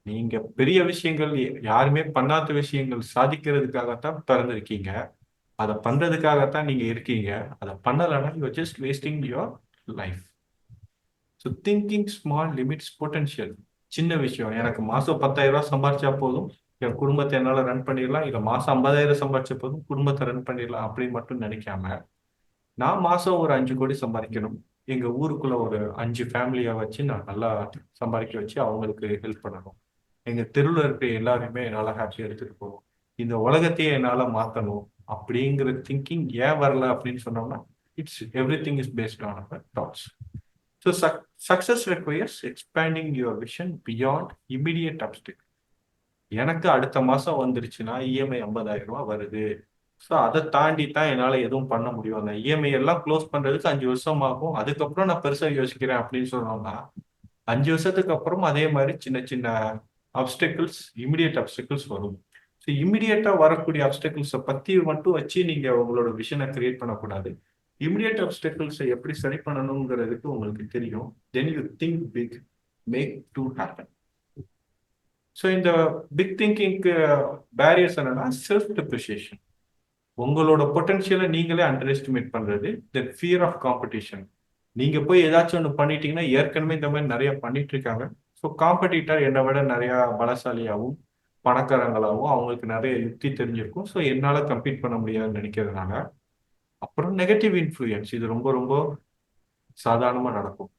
நீங்க பெரிய விஷயங்கள் யாருமே பண்ணாத விஷயங்கள் சாதிக்கிறதுக்காகத்தான் பிறந்திருக்கீங்க. அதை பண்றதுக்காகத்தான் நீங்க இருக்கீங்க. அதை பண்ணலைன்னா you're just wasting your life. So thinking small limits potential. சின்ன விஷயம், எனக்கு மாசம் 10,000 ரூபாய் சம்பாரிச்சா போதும் என் குடும்பத்தை என்னால ரன் பண்ணிடலாம், இல்ல மாசம் 50,000 சம்பாரிச்ச போதும் குடும்பத்தை ரன் பண்ணிடலாம் அப்படின்னு மட்டும் நினைக்காம, நான் மாசம் ஒரு 5 கோடி சம்பாதிக்கணும், எங்க ஊருக்குள்ள ஒரு 5 ஃபேமிலியை வச்சு நான் நல்லா சம்பாதிக்க வச்சு அவங்களுக்கு ஹெல்ப் பண்ணணும், எங்க தெருவில் இருக்கிற எல்லாருமே என்னால ஹாப்பியா எடுத்துட்டு போகணும், இந்த உலகத்தையே என்னால மாத்தணும் அப்படிங்கிற திங்கிங் ஏன் வரல அப்படின்னு சொன்னோம்னா it's everything is based on our thoughts. So success requires expanding your vision beyond immediate uptick. எனக்கு அடுத்த மாசம் வந்துருச்சுன்னா இஎம்ஐ 50,000 ரூபாய் வருது, ஸோ அதை தாண்டி தான் என்னால் எதுவும் பண்ண முடியும். அந்த இஎம்ஐ எல்லாம் க்ளோஸ் பண்றதுக்கு 5 வருஷம் ஆகும், அதுக்கப்புறம் நான் பெருசா யோசிக்கிறேன் அப்படின்னு சொன்னோம்னா 5 வருஷத்துக்கு அப்புறம் அதே மாதிரி சின்ன சின்ன அப்டிக்கிள்ஸ், இமிடியட் அப்டிக்கிள்ஸ் வரும். ஸோ இமிடியட்டா வரக்கூடிய அப்டிக்கிள்ஸை பத்தி மட்டும் வச்சு நீங்க உங்களோட விஷனை கிரியேட் பண்ணக்கூடாது. இமிடியட் அப்டிக்கிள்ஸை எப்படி சரி பண்ணணுங்கிறதுக்கு உங்களுக்கு தெரியும். Then you think big, make to happen. So இந்த பிக் திங்கிங்க்கு பேரியர்ஸ் என்னன்னா செல்ஃப் டெப்ரிசியேஷன், உங்களோட பொட்டன்ஷியலை நீங்களே அண்டர் எஸ்டிமேட் பண்றது, தென் ஃபியர் ஆஃப் காம்படிஷன். நீங்க போய் ஏதாச்சும் ஒன்று பண்ணிட்டீங்கன்னா, ஏற்கனவே இந்த மாதிரி நிறைய பண்ணிட்டு இருக்காங்க, ஸோ காம்படிட்டர் என்னை விட நிறைய பலசாலியாகவும் பணக்காரங்களாகவும் அவங்களுக்கு நிறைய யுக்தி தெரிஞ்சிருக்கும், ஸோ என்னால கம்பீட் பண்ண முடியாதுன்னு நினைக்கிறதுனால. அப்புறம் நெகட்டிவ் இன்ஃப்ளூயன்ஸ், இது ரொம்ப ரொம்ப சாதாரணமா நடக்கும்.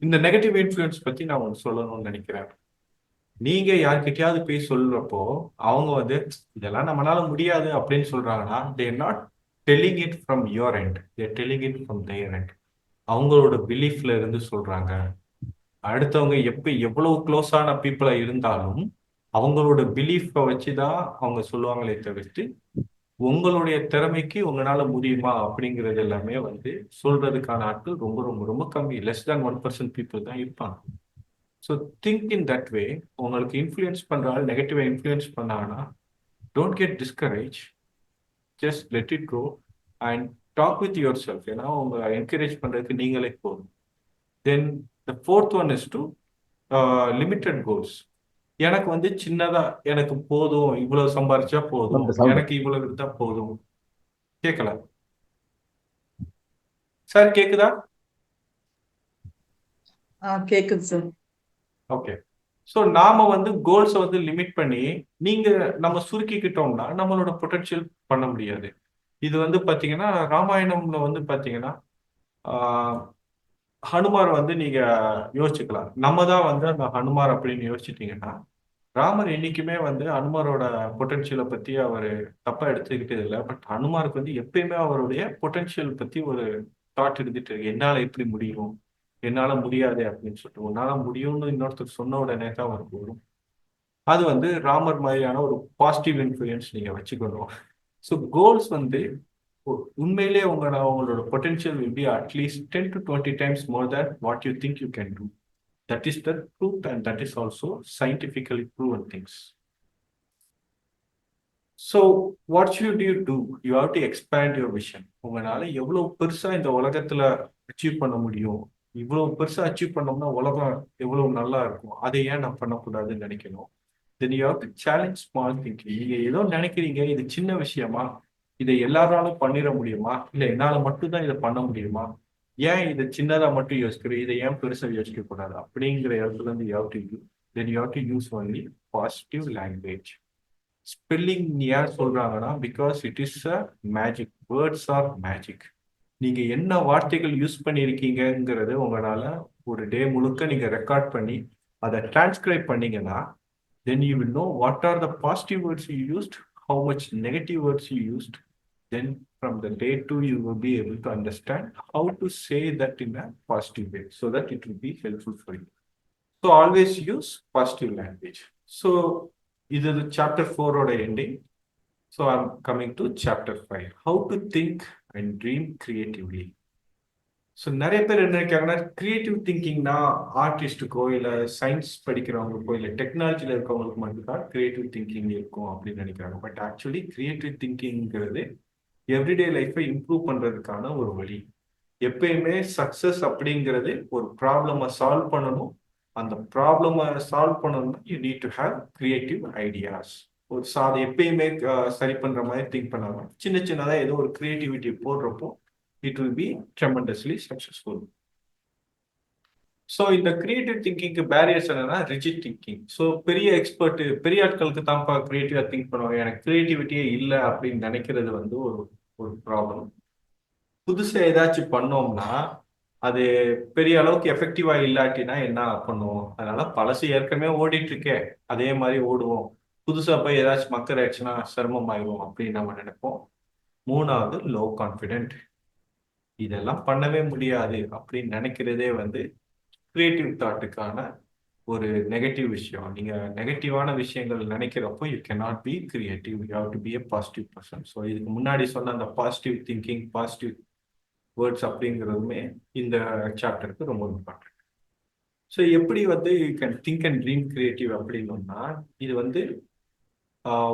இந்த நெகட்டிவ் இன்ஃப்ளூயன்ஸ் பத்தி நான் ஒன்று சொல்லணும்னு நினைக்கிறேன். நீங்க யார்கிட்டயாவது போய் சொல்றப்போ அவங்க வந்து இதெல்லாம் நம்மளால முடியாது அப்படின்னு சொல்றாங்கன்னா, they're not telling it from your end, they're telling it from their end. அவங்களோட பிலீஃப்ல இருந்து சொல்றாங்க. அடுத்தவங்க எவ்வளவு க்ளோஸான பீப்புளா இருந்தாலும் அவங்களோட பிலீஃபை வச்சுதான் அவங்க சொல்லுவாங்களே தவிர்த்து உங்களுடைய திறமைக்கு உங்களால முடியுமா அப்படிங்கிறது எல்லாமே வந்து சொல்றதுக்கான ஆட்கள் ரொம்ப ரொம்ப ரொம்ப கம்மி. லெஸ் தேன் 1% பீப்புள் தான் இருப்பாங்க. So think in that way. உங்களுக்கு இன்ஃப்ளூயன்ஸ் பண்றாங்க, நெகட்டிவா இன்ஃப்ளூயன்ஸ் பண்ணாங்கன்னா don't get discourage, just let it go and talk with yourself. ஏன்னா உங்க என்கரேஜ் பண்றதுக்கு நீங்களே போதும். Then the fourth one is to limited goals. எனக்கு வந்து சின்னதா எனக்கு போதும், இவ்வளவு சம்பாரிச்சா போதும், எனக்கு இவ்வளவு இருந்தா போதும். கேட்கல சார்? கேக்குதா? கேக்குது சார். ஓகே. ஸோ நாம வந்து கோல்ஸை வந்து லிமிட் பண்ணி நம்ம சுருக்கிக்கிட்டோம்னா நம்மளோட பொட்டன்ஷியல் பண்ண முடியாது. இது வந்து பாத்தீங்கன்னா ராமாயணம்ல வந்து பாத்தீங்கன்னா ஹனுமார் வந்து நீங்க யோசிச்சுக்கலாம். நம்ம தான் வந்து அந்த ஹனுமார் அப்படின்னு யோசிச்சிட்டீங்கன்னா, ராமர் என்னைக்குமே வந்து ஹனுமாரோட பொட்டன்ஷியலை பத்தி அவர் தப்பா எடுத்துக்கிட்டது இல்லை. பட் ஹனுமாருக்கு வந்து எப்பயுமே அவருடைய பொட்டன்ஷியல் பத்தி ஒரு தாட் இருந்துட்டு இருக்கு. என்னால எப்படி முடியும், என்னால முடியாது அப்படின்னு சொல்லிட்டு. உன்னால முடியும்னு இன்னொருத்தர் சொன்ன உடனே தான் அவருக்கு வரும். அது வந்து ராமர் மாதிரியான ஒரு பாசிட்டிவ் இன்ஃப்ளூயன்ஸ் நீங்க வச்சுக்கணும். ஸோ கோல்ஸ் வந்து உண்மையிலே உங்களோட potential will be at least 10 to 20 times more than what you think you can do. That is the truth and that is also scientifically proven things. So what should you do? You have to expand your vision. உங்களால எவ்வளவு பெருசா இந்த உலகத்துல achieve பண்ண முடியும், இவ்வளவு பெருசா achieve பண்ணோம்னா உலகம் எவ்வளவு நல்லா இருக்கும், அதை ஏன் நான் பண்ணக்கூடாதுன்னு நினைக்கணும். Then you have to challenge small thinking. நீங்க ஏதோ நினைக்கிறீங்க, இது சின்ன விஷயமா, இதை எல்லாராலும் பண்ணிட முடியுமா, இல்ல என்னால மட்டும்தான் இதை பண்ண முடியுமா, ஏன் இதை சின்னதா மட்டும் யோசிக்கிறேன், இதை ஏன் பெருசா யோசிக்க கூடாது அப்படிங்கிற இடத்துல இருந்து you have to use only positive language. Spelling ஏன் சொல்றாங்கன்னா, because it is a magic. Words R magic. நீங்க என்ன வார்த்தைகள் யூஸ் பண்ணியிருக்கீங்கிறது உங்களால ஒரு டே முழுக்க நீங்க ரெக்கார்ட் பண்ணி அதை டிரான்ஸ்கிரைப் பண்ணீங்கன்னா, then you will know what are the positive words you used, how much negative words you used. Then from the day two, you will be able to understand how to say that in a positive way, so that it will be helpful for you. So always use positive language. So this is chapter 4 oda ending. So I'm coming to chapter 5. How to think and dream creatively. So நிறைய பேர் என்ன நினைக்கிறாங்கன்னா, creative திங்கிங்னா ஆர்டிஸ்ட்டுக்கோ இல்லை science படிக்கிறவங்களுக்கோ இல்லை டெக்னாலஜியில் இருக்கவங்களுக்கு மட்டும்தான் creative thinking இருக்கும் அப்படின்னு நினைக்கிறாங்க. பட் ஆக்சுவலி கிரியேட்டிவ் திங்கிங்கிறது எவ்ரிடே லைஃப்பை இம்ப்ரூவ் பண்ணுறதுக்கான ஒரு வழி. எப்பயுமே சக்ஸஸ் அப்படிங்கிறது ஒரு ப்ராப்ளமை சால்வ் பண்ணணும். அந்த ப்ராப்ளமை சால்வ் பண்ணணும்னா you need to have creative ideas. ஒரு எப்பயுமே சரி பண்ணுற மாதிரி திங்க் பண்ணாமல் சின்ன சின்னதாக ஏதோ ஒரு கிரியேட்டிவிட்டி போடுறப்போ it will be tremendously successful. So இந்த கிரியேட்டிவ் திங்கிங்க்கு பேரியர்ஸ் என்னன்னா, ரிஜிட் திங்கிங். ஸோ பெரிய எக்ஸ்பர்ட், பெரிய ஆட்களுக்கு தான்ப்பா கிரியேட்டிவா திங்க் பண்ணுவாங்க, எனக்கு கிரியேட்டிவிட்டியே இல்லை அப்படின்னு நினைக்கிறது வந்து ஒரு ப்ராப்ளம். புதுசாக ஏதாச்சும் பண்ணோம்னா அது பெரிய அளவுக்கு எஃபெக்டிவா இல்லாட்டினா என்ன பண்ணுவோம்? அதனால பழசு ஏற்கனவே ஓடிட்டு இருக்கே, அதே மாதிரி ஓடுவோம். புதுசா போய் ஏதாச்சும் மக்கள் ஆயிடுச்சுன்னா சிரமம் ஆயிடும் அப்படின்னு நம்ம நினைப்போம். மூணாவது, லோ கான்ஃபிடென்ட். இதெல்லாம் பண்ணவே முடியாது அப்படின்னு நினைக்கிறதே வந்து கிரியேட்டிவ் தாட்டுக்கான ஒரு நெகட்டிவ் விஷயம். நீங்க நெகட்டிவான விஷயங்கள் நினைக்கிறப்போ you cannot be creative. You have to be a positive person. So இதுக்கு முன்னாடி சொன்ன அந்த பாசிட்டிவ் திங்கிங், பாசிட்டிவ் வேர்ட்ஸ் அப்படிங்கிறதுமே இந்த சாப்டருக்கு ரொம்ப இம்பார்ட்டன்ட். ஸோ எப்படி வந்து you can think and dream creative அப்படின்னோம்னா, இது வந்து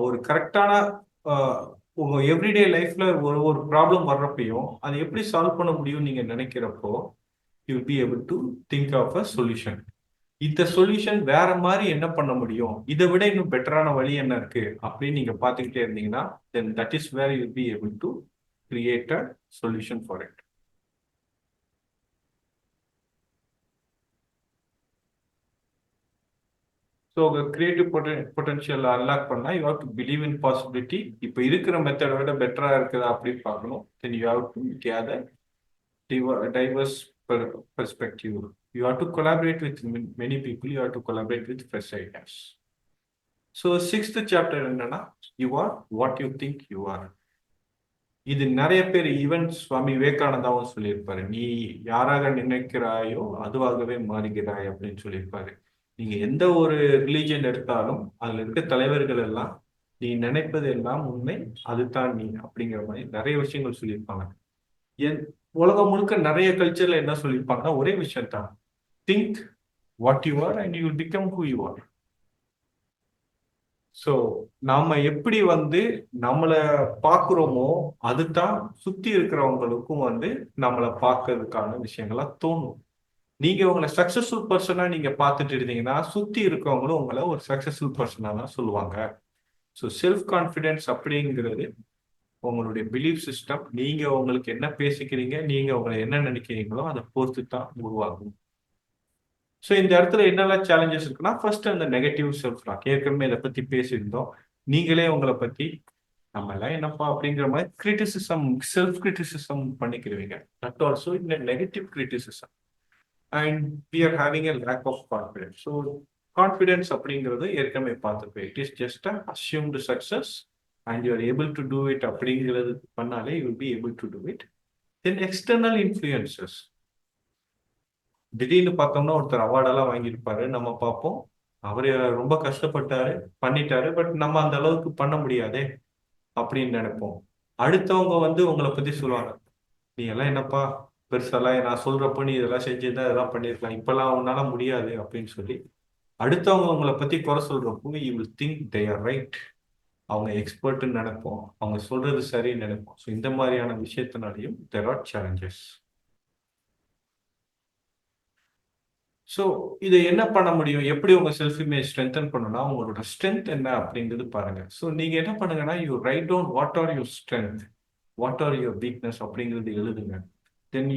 ஒரு கரெக்டான உங்க எவ்ரிடே லைஃப்ல ஒரு ப்ராப்ளம் வர்றப்பையும் அதை எப்படி சால்வ் பண்ண முடியும் நீங்க நினைக்கிறப்போ you be able to think of a solution. இந்த சொல்யூஷன் வேற மாதிரி என்ன பண்ண முடியும், இதை விட இன்னும் பெட்டரான வழி என்ன இருக்கு அப்படின்னு நீங்க பார்த்துக்கிட்டே இருந்தீங்கன்னா, then that is where you will be able to create a solution for it. So creative potential unlock பண்ணா you have to believe in possibility. இப்போ இருக்கிற மெத்தடை விட பெட்டரா இருக்குதா அப்படின்னு பார்க்கணும். Then you have to gather diverse perspective. You have to collaborate with many people. You have to collaborate with fresh ideas. So 6th chapter என்னன்னா, you are what you think you are. இது நிறைய பேர், even சுவாமி விவேகானந்தாவும் சொல்லியிருப்பாரு, நீ யாராக நினைக்கிறாயோ அதுவாகவே மாறுகிறாய் அப்படின்னு சொல்லியிருப்பாரு. நீங்க எந்த ஒரு ரிலீஜன் எடுத்தாலும் அதுல இருக்க தலைவர்கள் எல்லாம் நீ நினைப்பது எல்லாம் உண்மை, அதுதான் நீ அப்படிங்கிற மாதிரி நிறைய விஷயங்கள் சொல்லியிருப்பாங்க. உலகம் முழுக்க நிறைய கல்ச்சர்ல என்ன சொல்லியிருப்பாங்கன்னா, ஒரே விஷயம் தான், think what you R and you become who you R. So நாம எப்படி வந்து நம்மளை பார்க்குறோமோ அதுதான் சுத்தி இருக்கிறவங்களுக்கும் வந்து நம்மளை பார்க்கறதுக்கான விஷயங்களா தோணும். நீங்க உங்களை சக்சஸ்ஃபுல் பர்சனா நீங்க பார்த்துட்டு இருந்தீங்கன்னா சுத்தி இருக்கவங்களும் உங்களை ஒரு சக்சஸ்ஃபுல் பர்சனா தான் சொல்லுவாங்க. ஸோ செல்ஃப் கான்ஃபிடென்ஸ் அப்படிங்கிறது உங்களுடைய பிலீஃப் சிஸ்டம். நீங்க உங்களுக்கு என்ன பேசிக்கிறீங்க, நீங்க உங்களை என்ன நினைக்கிறீங்களோ அதை பொறுத்து தான் உருவாகும். ஸோ இந்த இடத்துல என்னெல்லாம் சேலஞ்சஸ் இருக்குன்னா, ஃபர்ஸ்ட் அந்த நெகட்டிவ் செல்ஃப் டாக், ஏற்கனவே இதை பத்தி பேசியிருந்தோம். நீங்களே உங்களை பத்தி நம்ம எல்லாம் என்னப்பா அப்படிங்கிற மாதிரி கிரிட்டிசிசம், செல்ஃப் கிரிட்டிசிசம் பண்ணிக்கிறீங்க. தட் ஆல்சோ இந்த negative criticism. And we are having a lack of confidence. So confidence அப்படிங்கிறது ஏற்கனவே பார்த்துப்போம். It is just a assumed success and you are able to do it அப்படிங்கிறது பண்ணாலே you will be able to do it. Then external influences. திடீர்னு பார்த்தோம்னா ஒருத்தர் அவார்டெல்லாம் வாங்கியிருப்பாரு, நம்ம பார்ப்போம் அவரு ரொம்ப கஷ்டப்பட்டாரு பண்ணிட்டாரு, பட் நம்ம அந்த அளவுக்கு பண்ண முடியாதே அப்படின்னு நினைப்போம். அடுத்தவங்க வந்து உங்களை பத்தி சொல்லுவாங்க, நீ எல்லாம் என்னப்பா பெருசெல்லாம், நான் சொல்றப்போ நீ இதெல்லாம் செஞ்சிருந்தா இதெல்லாம் பண்ணிருக்கலாம், இப்பெல்லாம் உன்னால முடியாது அப்படின்னு சொல்லி அடுத்தவங்க உங்களை பத்தி குறை சொல்றப்போ you will think they are right, அவங்க எக்ஸ்பர்ட்னு நினைப்போம், அவங்க சொல்றது சரின்னு நினைப்போம். ஸோ இந்த மாதிரியான விஷயத்தினாலையும் தேர் ஆர் சேலஞ்சஸ். ஸோ இதை என்ன பண்ண முடியும், எப்படி உங்க செல்ஃப் இமேஜ் ஸ்ட்ரென்தன் பண்ணணும்னா, உங்களோட ஸ்ட்ரென்த் என்ன அப்படிங்கிறது பாருங்க. ஸோ நீங்க என்ன பண்ணுங்கன்னா, you write down what are your strength. What are your weakness அப்படிங்கிறது எழுதுங்க. தென்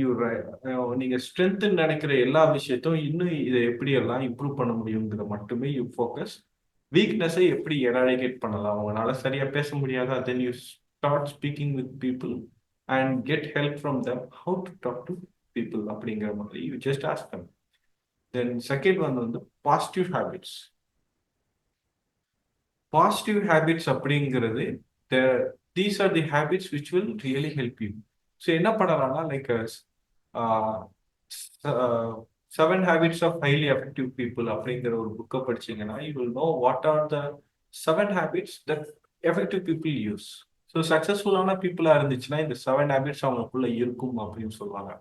நீங்க ஸ்ட்ரென்த் நினைக்கிற எல்லா விஷயத்தையும் இன்னும் இதை எப்படி எல்லாம் இம்ப்ரூவ் பண்ண முடியுங்கிறத மட்டுமே யூ ஃபோக்கஸ். வீக்னஸை எப்படி எராடிகேட் பண்ணலாம், அவங்களால சரியா பேச முடியாதா, then you start speaking with people and get help from them how to talk to people அப்படிங்கிற மாதிரி you just ask them. Then second வந்து பாசிட்டிவ் ஹேபிட்ஸ். பாசிட்டிவ் ஹேபிட்ஸ் அப்படிங்கிறது these are the habits which will really help you. So என்ன பண்ணலாம்னா like 7 Habits of Highly Effective People அப்படிங்கிற ஒரு புக்கை படிச்சீங்கன்னா you will know what are the 7 habits that effective people use. So சக்ஸஸ்ஃபுல்லான பீப்புளாக இருந்துச்சுன்னா இந்த 7 habits அவங்களுக்குள்ள இருக்கும் அப்படின்னு சொல்லுவாங்க.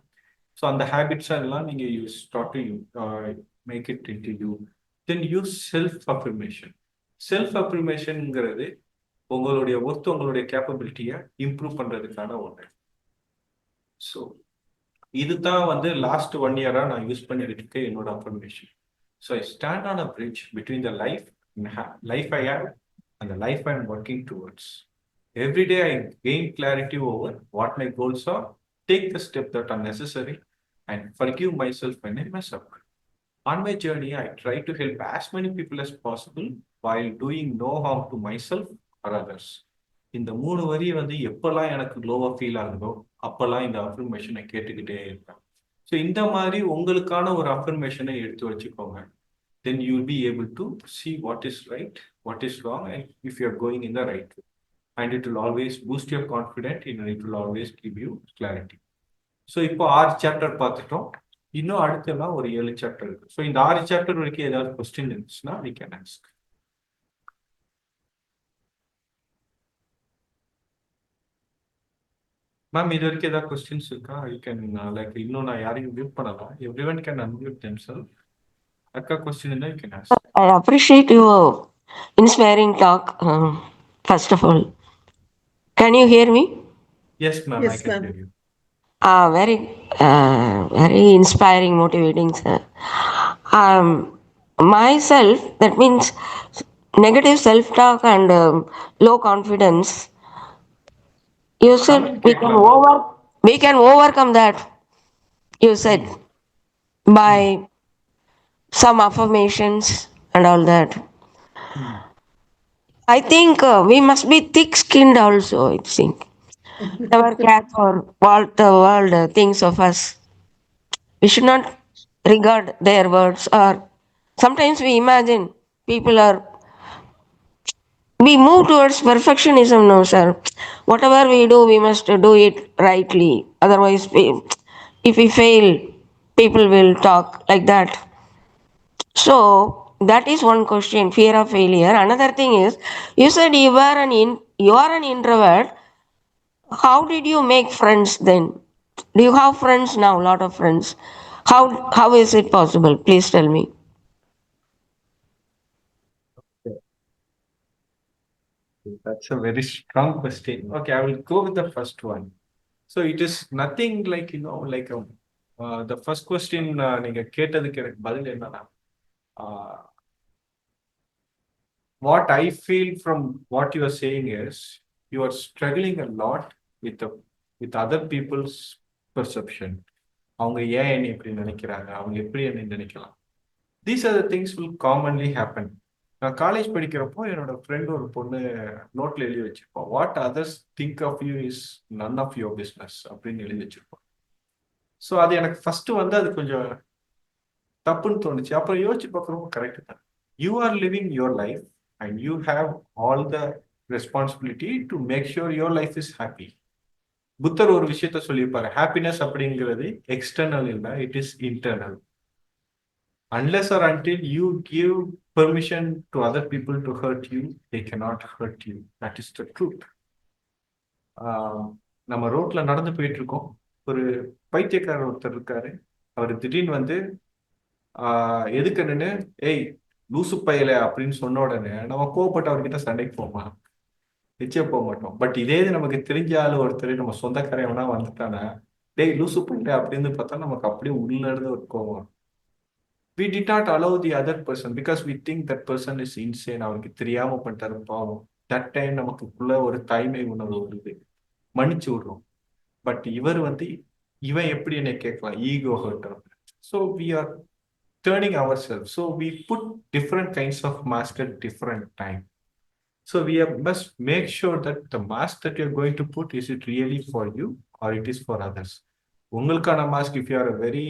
ஸோ அந்த ஹேபிட்ஸ் எல்லாம் நீங்கள் use start to make it into you. Then use self affirmation. Self அஃபர்மேஷன்ங்கிறது உங்களுடைய உங்களுடைய கேப்பபிலிட்டியை இம்ப்ரூவ் பண்ணுறதுக்கான ஒன்று. ஸோ இதுதான் வந்து லாஸ்ட் 1 year நான் யூஸ் பண்ணிட்டு இருக்கேன் என்னோட affirmation. So I stand on a bridge between the life I have and the life I am working towards. Every day I gain clarity over what my goals are, take the step that are necessary and forgive myself when I mess up. On my journey, I try to help as many people as possible while doing no harm to myself or others. இந்த 3 வரி வந்து எப்பெல்லாம் எனக்கு லோவா feel ஆகுதோ அப்பெல்லாம் இந்த அஃபர்மேஷனை கேட்டுக்கிட்டே இருப்பேன். ஸோ இந்த மாதிரி உங்களுக்கான ஒரு அஃபர்மேஷனை எடுத்து வச்சுக்கோங்க. தென் you will be able to see what is right, what is wrong, and if you are going in the right way. And it will always boost your confidence and it will always give you clarity. So இப்போ 6 chapter பார்த்துட்டோம். இன்னும் அடுத்தெல்லாம் ஒரு 7 chapter இருக்கு. So இந்த 6 chapter வரைக்கும் ஏதாவது question இருந்துச்சுன்னா we can ask. Ma'am இது வரைக்கும் ஏதாவது கொஸ்டின்ஸ் இருக்கா? யூ கேன் லைக் இன்னும் நான் யாரையும் மியூட் பண்ணலாம். Everyone can unmute themself. அக்கா கொஸ்டின் இருந்தா you can ask. I appreciate your inspiring talk, first of all. Can you hear me? Yes ma'am, I Yes, can ma'am. Here you. Very inspiring, motivating, sir. Myself, that means negative self-talk and low confidence. You said we can overcome that. You said by some affirmations and all that. I think we must be thick-skinned also, I think. Never care for what the world thinks of us. We should not regard their words, or sometimes we imagine people are. We move towards perfectionism now, sir. Whatever we do, we must do it rightly. Otherwise, if we fail, people will talk like that. So that is one question, fear of failure. Another thing is, you said you are an introvert. How did you make friends then? Do you have friends now? A lot of friends. How is it possible? Please tell me. That's a very strong question. Okay, I will go with the first one. So it is nothing like, like the first question நீங்க கேட்டதுக்கு எனக்கு பதில் என்னன்னா, what I feel from what you are saying is you are struggling a lot with other people's perception. அவங்க ஏன் என்னை இப்படி நினைக்கிறாங்க, அவங்க எப்படி என்னை நினைக்கலாம். These are the things will commonly happen. நான் காலேஜ் படிக்கிறப்போ என்னோட ஃப்ரெண்ட் ஒரு பொண்ணு நோட்ல எழுதி வச்சிருப்போம், what others think of you is none of your business அப்படின்னு எழுதி வச்சிருப்போம். ஸோ அது எனக்கு ஃபர்ஸ்ட் வந்து அது கொஞ்சம் தப்புன்னு தோணுச்சு. அப்புறம் யோசிச்சு பார்க்குறப்போ கரெக்ட் தான். You are living your life and you have all the responsibility to make sure your life is happy. புத்தர் ஒரு விஷயத்த சொல்லியிருப்பாரு, ஹாப்பினஸ் அப்படிங்கிறது எக்ஸ்டர்னல் இல்லை, it is internal. Unless or until you give permission to other people to hurt you, they cannot hurt you. That is the truth. நம்ம ரோட்ல நடந்து போயிட்டு இருக்கோம், ஒரு பைத்தியக்காரர் ஒருத்தர் இருக்காரு. அவர் திடீர்னு வந்து எதுக்குன்னு ஏய் லூசு பையல அப்படின்னு சொன்ன உடனே நம்ம கோவப்பட்டு அவர்கிட்ட சண்டைக்கு போமா? நிச்சயம் போக மாட்டோம். பட் இதே நமக்கு தெரிஞ்ச ஆளு ஒருத்தர் நம்ம சொந்தக்காரவனா வந்துட்டானா, டேய் லூசு பையல அப்படின்னு பார்த்தா நமக்கு அப்படியே உள்ள இருந்து ஒரு கோவம். We did not allow the other person because we think that person is insane. அவருக்கு தெரியாம பண்ணிட்டாரு பாவம். That time நமக்குள்ள ஒரு தாய்மை உணர்வு வருது. மன்னிச்சு விடுறோம். பட் இவர் வந்து இவன் எப்படி என்னை கேட்கலாம், ego hurt. So we are turning ourselves. So we put different kinds of mask at different time. So must make sure that the mask that you're going to put, is it really for you or it is for others? உங்களுக்கான mask, if you are a very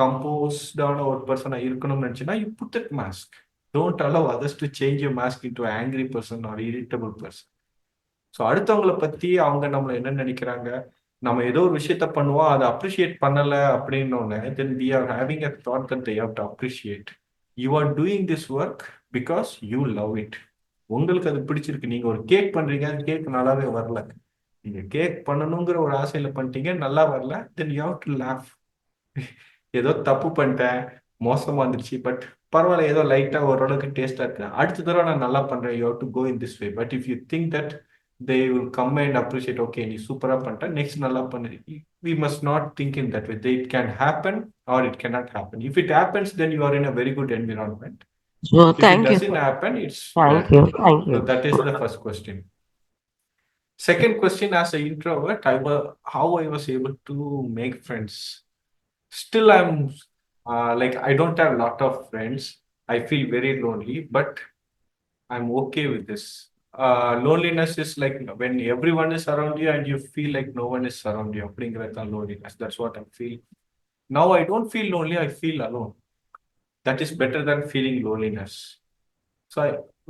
composed ஆன ஒரு பர்சனா இருக்கணும்னு நினைச்சுன்னா, you put that mask. Don't allow others to change your mask into an angry person or irritable person. So அடுத்தவங்களை பத்தி அவங்க நம்மளை என்ன நினைக்கிறாங்க, நம்ம ஏதோ ஒரு விஷயத்த பண்ணுவோம், அதை அப்ரிஷியேட் பண்ணல அப்படின்னோடனே, then we are having a thought that they have to appreciate. You are doing this work because you love it. உங்களுக்கு அது பிடிச்சிருக்கு. நீங்க ஒரு கேக் பண்றீங்க, அது கேக் நல்லாவே வரல, நீங்க கேக் பண்ணணுங்கிற ஒரு ஆசையில பண்ணிட்டீங்க, நல்லா வரல, then you have to laugh. ஏதோ தப்பு பண்ணிட்டேன், மோசமா வந்துருச்சு, பட் பரவாயில்ல, ஏதோ லைட்டா ஓரளவுக்கு டேஸ்டா இருக்கு, அடுத்த தடவை நான் நல்லா பண்றேன், you have to go in this way. But if you think that they will come and appreciate, okay, நீ சூப்பரா பண்ணிட்ட, நெக்ஸ்ட் நல்லா பண்ணு, we must not think in that way. It can happen or it cannot happen. If it happens, then you are in a very good environment. So If it thank you. doesn't happen, it's Thank bad. you. Thank So you. that is the first question. Second question, as an introvert, how I was able to make friends. Still, I'm like, I don't have a lot of friends. I feel very lonely, but I'm okay with this. Loneliness is like when everyone is around you and you feel like no one is around you. Loneliness. That's what I feel. Now I don't feel lonely, I feel alone. That is better than feeling loneliness. So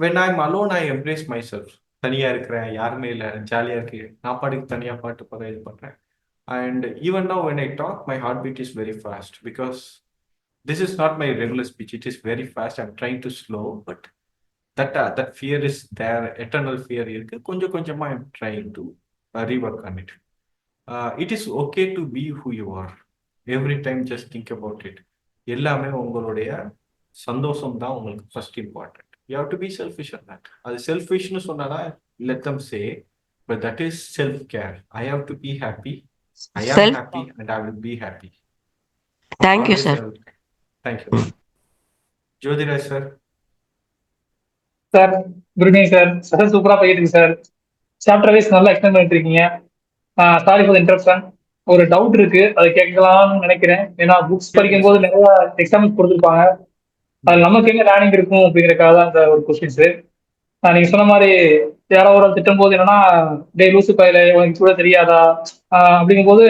when I'm alone, I embrace myself. தனியா இருக்கிறேன், யாருமே இல்லை, ஜாலியா இருக்கு, நான் பாட்டுக்கு தனியா பாட்டு பாட இது பண்றேன். And even now when I talk, my heartbeat is very fast because this is not my regular speech. It is very fast. I'm trying to slow, but that fear is there. Eternal fear இருக்கு. கொஞ்சம் கொஞ்சமா I'm trying to rework on it. It is okay to be who you are. Every time just think about it. எல்லாமே உங்களுடைய சந்தோஷம் தான் உங்களுக்கு first important. You have to be selfish on that. அது செல்ஃபிஷ்னு சொன்னா let them say, but that is self care. I have to be happy. I am Self. happy and I will be happy. Thank you, Always sir. Thank you. Jyotiraj sir. Sir, good evening sir. Sir சூப்பரா போயிட்டு இருக்கு sir. Chapter wise நல்லா explain பண்ணிட்டு இருக்கீங்க. Sorry for interruption. ஒரு doubt இருக்கு, அதை கேட்கலாம்னு நினைக்கிறேன். ஏன்னா புக்ஸ் படிக்கும் போது நிறைய எக்ஸாம்பிள்ஸ் கொடுத்துருப்பாங்க, அது நமக்கு எங்க லேர்னிங் இருக்கும் அப்படிங்கறக்காக தான் இந்த ஒரு கொஸ்டின்ஸ். நீங்க சொன்ன மாதிரி யாரோ ஒரு திட்டும் போது என்னன்னா, டே லூசு பயில உனக்கு கூட தெரியாதா அப்படிங்கும் போது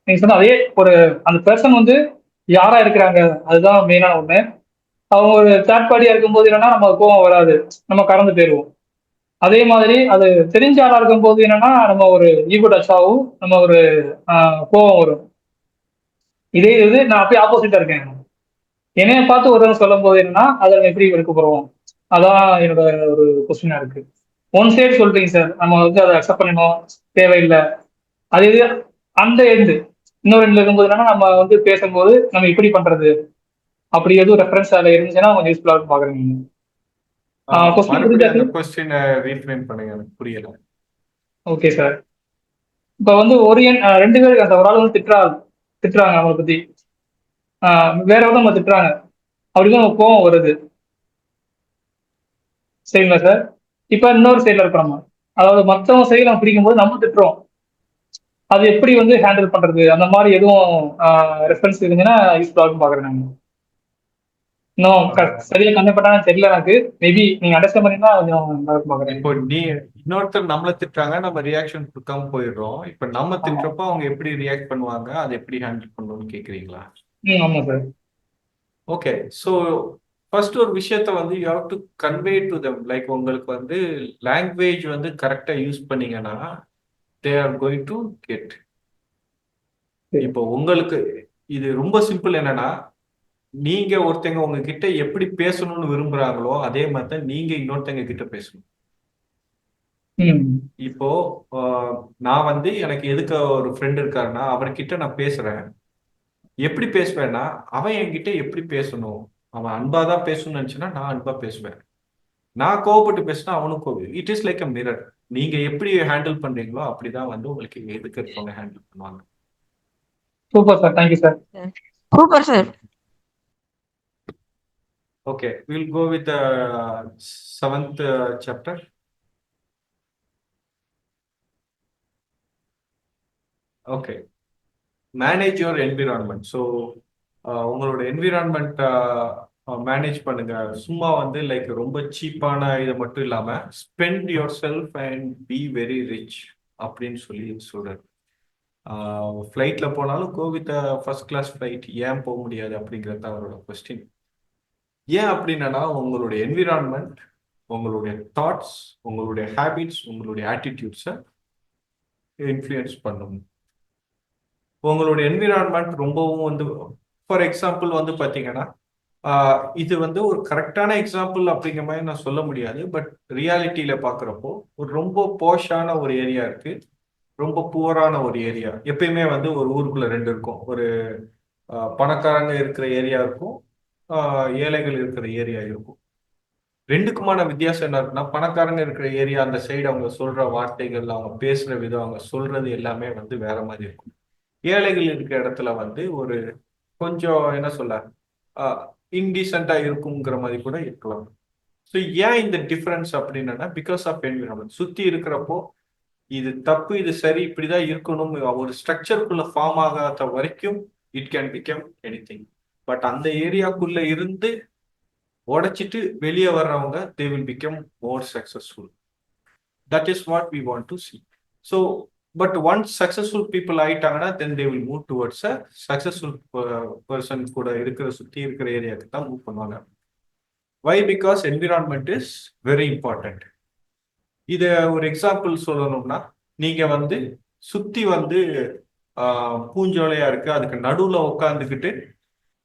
நீங்க சொன்ன அதே ஒரு அந்த பர்சன் வந்து யாரா இருக்கிறாங்க, அதுதான் மெயினான ஒண்ணு. அவங்க ஒரு தேர்ட் பார்ட்டியா இருக்கும்போது என்னன்னா நம்ம கோவம் வராது, நம்ம கறந்து போயிடுவோம். அதே மாதிரி அது தெரிஞ்ச ஆளா இருக்கும் போது என்னன்னா நம்ம ஒரு ஈகோ டச் ஆகும், நம்ம ஒரு கோவம் வரும். இதே இது நான் அப்படியே ஆப்போசிட்டா இருக்கேன். என்னைய பார்த்து ஒருத்தவங்க சொல்லும் போது என்னன்னா அதை நம்ம எப்படி எடுக்க போறோம், அதான் என்னோட ஒரு கொஸ்டினா இருக்கு. ஒன் சைடு சொல்றீங்க சார், நம்ம வந்து அதை அக்செப்ட் பண்ணணும், தேவையில்லை. அது இது அந்த எண்டு இன்னொரு எண்ட்ல இருக்கும்போது என்னன்னா நம்ம வந்து பேசும்போது நம்ம இப்படி பண்றது, அப்படி எதுவும் ரெஃபரன்ஸ் அதில் இருந்துச்சுன்னா கொஞ்சம் யூஸ்ஃபுல்லா பாக்குறீங்க. புரியல. Okay sir. இப்ப வந்து ஒரு ரெண்டு பேர் அந்த ஒரு ஆள் வந்து திட்டுறாங்க அவங்களை பத்தி, வேற நம்ம திட்டுறாங்க, அப்படிதான் நம்ம கோவம் வருது, சரிங்களா சார்? இப்ப இன்னொரு சைட்ல இருக்கிறோம், அதாவது மற்றவங்க சைடு நம்ம பிடிக்கும் போது நம்ம திட்டுறோம், அது எப்படி வந்து ஹேண்டில் பண்றது, அந்த மாதிரி எதுவும் ரெஃபரன்ஸ் இருந்துச்சுன்னா யூஸ்ஃபுல்லா பாக்குறேன் நாங்க. இன்னும் சரியா கண்டுபட்டாலும் தெரியல எனக்கு, மேபி நீங்க அண்டர்ஸ்டாண்ட் பண்ணினா கொஞ்சம் பாக்குறேன். இப்போ நீ இன்னொருத்தர் நம்மள திட்டுறாங்க, நம்ம ரியாக்ஷன் கொடுக்காம போயிடுறோம். இப்ப நம்ம திட்டுறப்போ அவங்க எப்படி ரியாக்ட் பண்ணுவாங்க, அதை எப்படி ஹேண்டில் பண்ணணும்னு கேக்குறீங்களா? ஆமா சார். ஓகே, ஸோ ஃபர்ஸ்ட் ஒரு விஷயத்த வந்து you have to convey to them. Like உங்களுக்கு வந்து லாங்குவேஜ் வந்து கரெக்டா யூஸ் பண்ணீங்கன்னா they are going to get. இப்போ உங்களுக்கு இது ரொம்ப சிம்பிள். என்னன்னா, நீங்க ஒருத்தங்க உங்ககிட்ட எப்படி பேசணும்னு விரும்புறாங்களோ அதே மாதிரி தான் நீங்க இன்னொருத்தங்க கிட்ட பேசணும். இப்போ நான் வந்து எனக்கு எதுக்கு ஒரு ஃப்ரெண்ட் இருக்காருன்னா அவர்கிட்ட நான் பேசுறேன், எப்படி பேசுவேன்னா அவன் என்கிட்ட எப்படி பேசணும், அவன் அன்பா தான் பேசணும்னு நினைச்சுன்னா நான் அன்பா பேசுவேன், நான் கோவப்பட்டு பேசினா அவனும் கோவம். It is like a mirror. நீங்க எப்படி ஹேண்டில் பண்றீங்களோ அப்படிதான் வந்து உங்களுக்கு எதுக்கு இருக்கவங்க ஹேண்டில் பண்ணுவாங்க. Super sir, thank you sir. Super sir. Okay, we'll go with the 7th chapter. Okay, manage your environment. So உங்களோட என்விரான்மெண்ட் மேனேஜ் பண்ணுங்க. சும்மா வந்து லைக் ரொம்ப சீப்பான இதை மட்டும் இல்லாம spend yourself and be very rich அப்படின்னு சொல்லி சொல்றாரு. ஃப்ளைட்ல போனாலும் go with first class flight, ஏன் போக முடியாது அப்படிங்கிறது தான் அவரோட கொஸ்டின். ஏன் அப்படின்னா உங்களுடைய என்விரான்மெண்ட், உங்களுடைய தாட்ஸ், உங்களுடைய ஹேபிட்ஸ், உங்களுடைய ஆட்டிடியூட்ஸை இன்ஃப்ளூயன்ஸ் பண்ணும். உங்களுடைய என்விரான்மெண்ட் ரொம்பவும் வந்து, ஃபார் எக்ஸாம்பிள் வந்து பார்த்தீங்கன்னா, இது வந்து ஒரு கரெக்டான எக்ஸாம்பிள் அப்படிங்கிற மாதிரி நான் சொல்ல முடியாது. பட் ரியாலிட்டியில பார்க்குறப்போ ஒரு ரொம்ப போஷான ஒரு ஏரியா இருக்கு, ரொம்ப புவரான ஒரு ஏரியா. எப்பயுமே வந்து ஒரு ஊருக்குள்ள ரெண்டு இருக்கும். ஒரு பணக்காரங்க இருக்கிற ஏரியா இருக்கும், ஏழைகள் இருக்கிற ஏரியா இருக்கும். ரெண்டுக்குமான வித்தியாசம் என்ன இருக்குன்னா, பணக்காரங்க இருக்கிற ஏரியா அந்த சைடு அவங்க சொல்ற வார்த்தைகள், அவங்க பேசுற விதம், அவங்க சொல்றது எல்லாமே வந்து வேற மாதிரி இருக்கும். ஏழைகள் இருக்கிற இடத்துல வந்து ஒரு கொஞ்சம் என்ன சொல்ல இன்டீசெண்டா இருக்குங்கிற மாதிரி கூட இருக்கலாம். ஸோ ஏன் இந்த டிஃபரன்ஸ் அப்படின்னா, பிகாஸ் ஆஃப் என்விரான்மெண்ட். சுத்தி இருக்கிறப்போ இது தப்பு, இது சரி, இப்படிதான் இருக்கணும் ஒரு ஸ்ட்ரக்சருக்குள்ள ஃபார்ம் ஆகாத வரைக்கும் it can become anything. But அந்த ஏரியாக்குள்ள இருந்து உடைச்சிட்டு வெளியே வர்றவங்க they will become more successful. That is what we want to see. So but once successful people ஆயிட்டாங்கன்னா then they will move towards a successful person கூட இருக்கிற சுற்றி இருக்கிற ஏரியாவுக்கு தான் மூவ் பண்ணுவாங்க. Why? Because environment is very important. இதை ஒரு எக்ஸாம்பிள் சொல்லணும்னா, நீங்க வந்து சுத்தி வந்து பூஞ்சோலையா இருக்கு, அதுக்கு நடுவுல உட்காந்துக்கிட்டு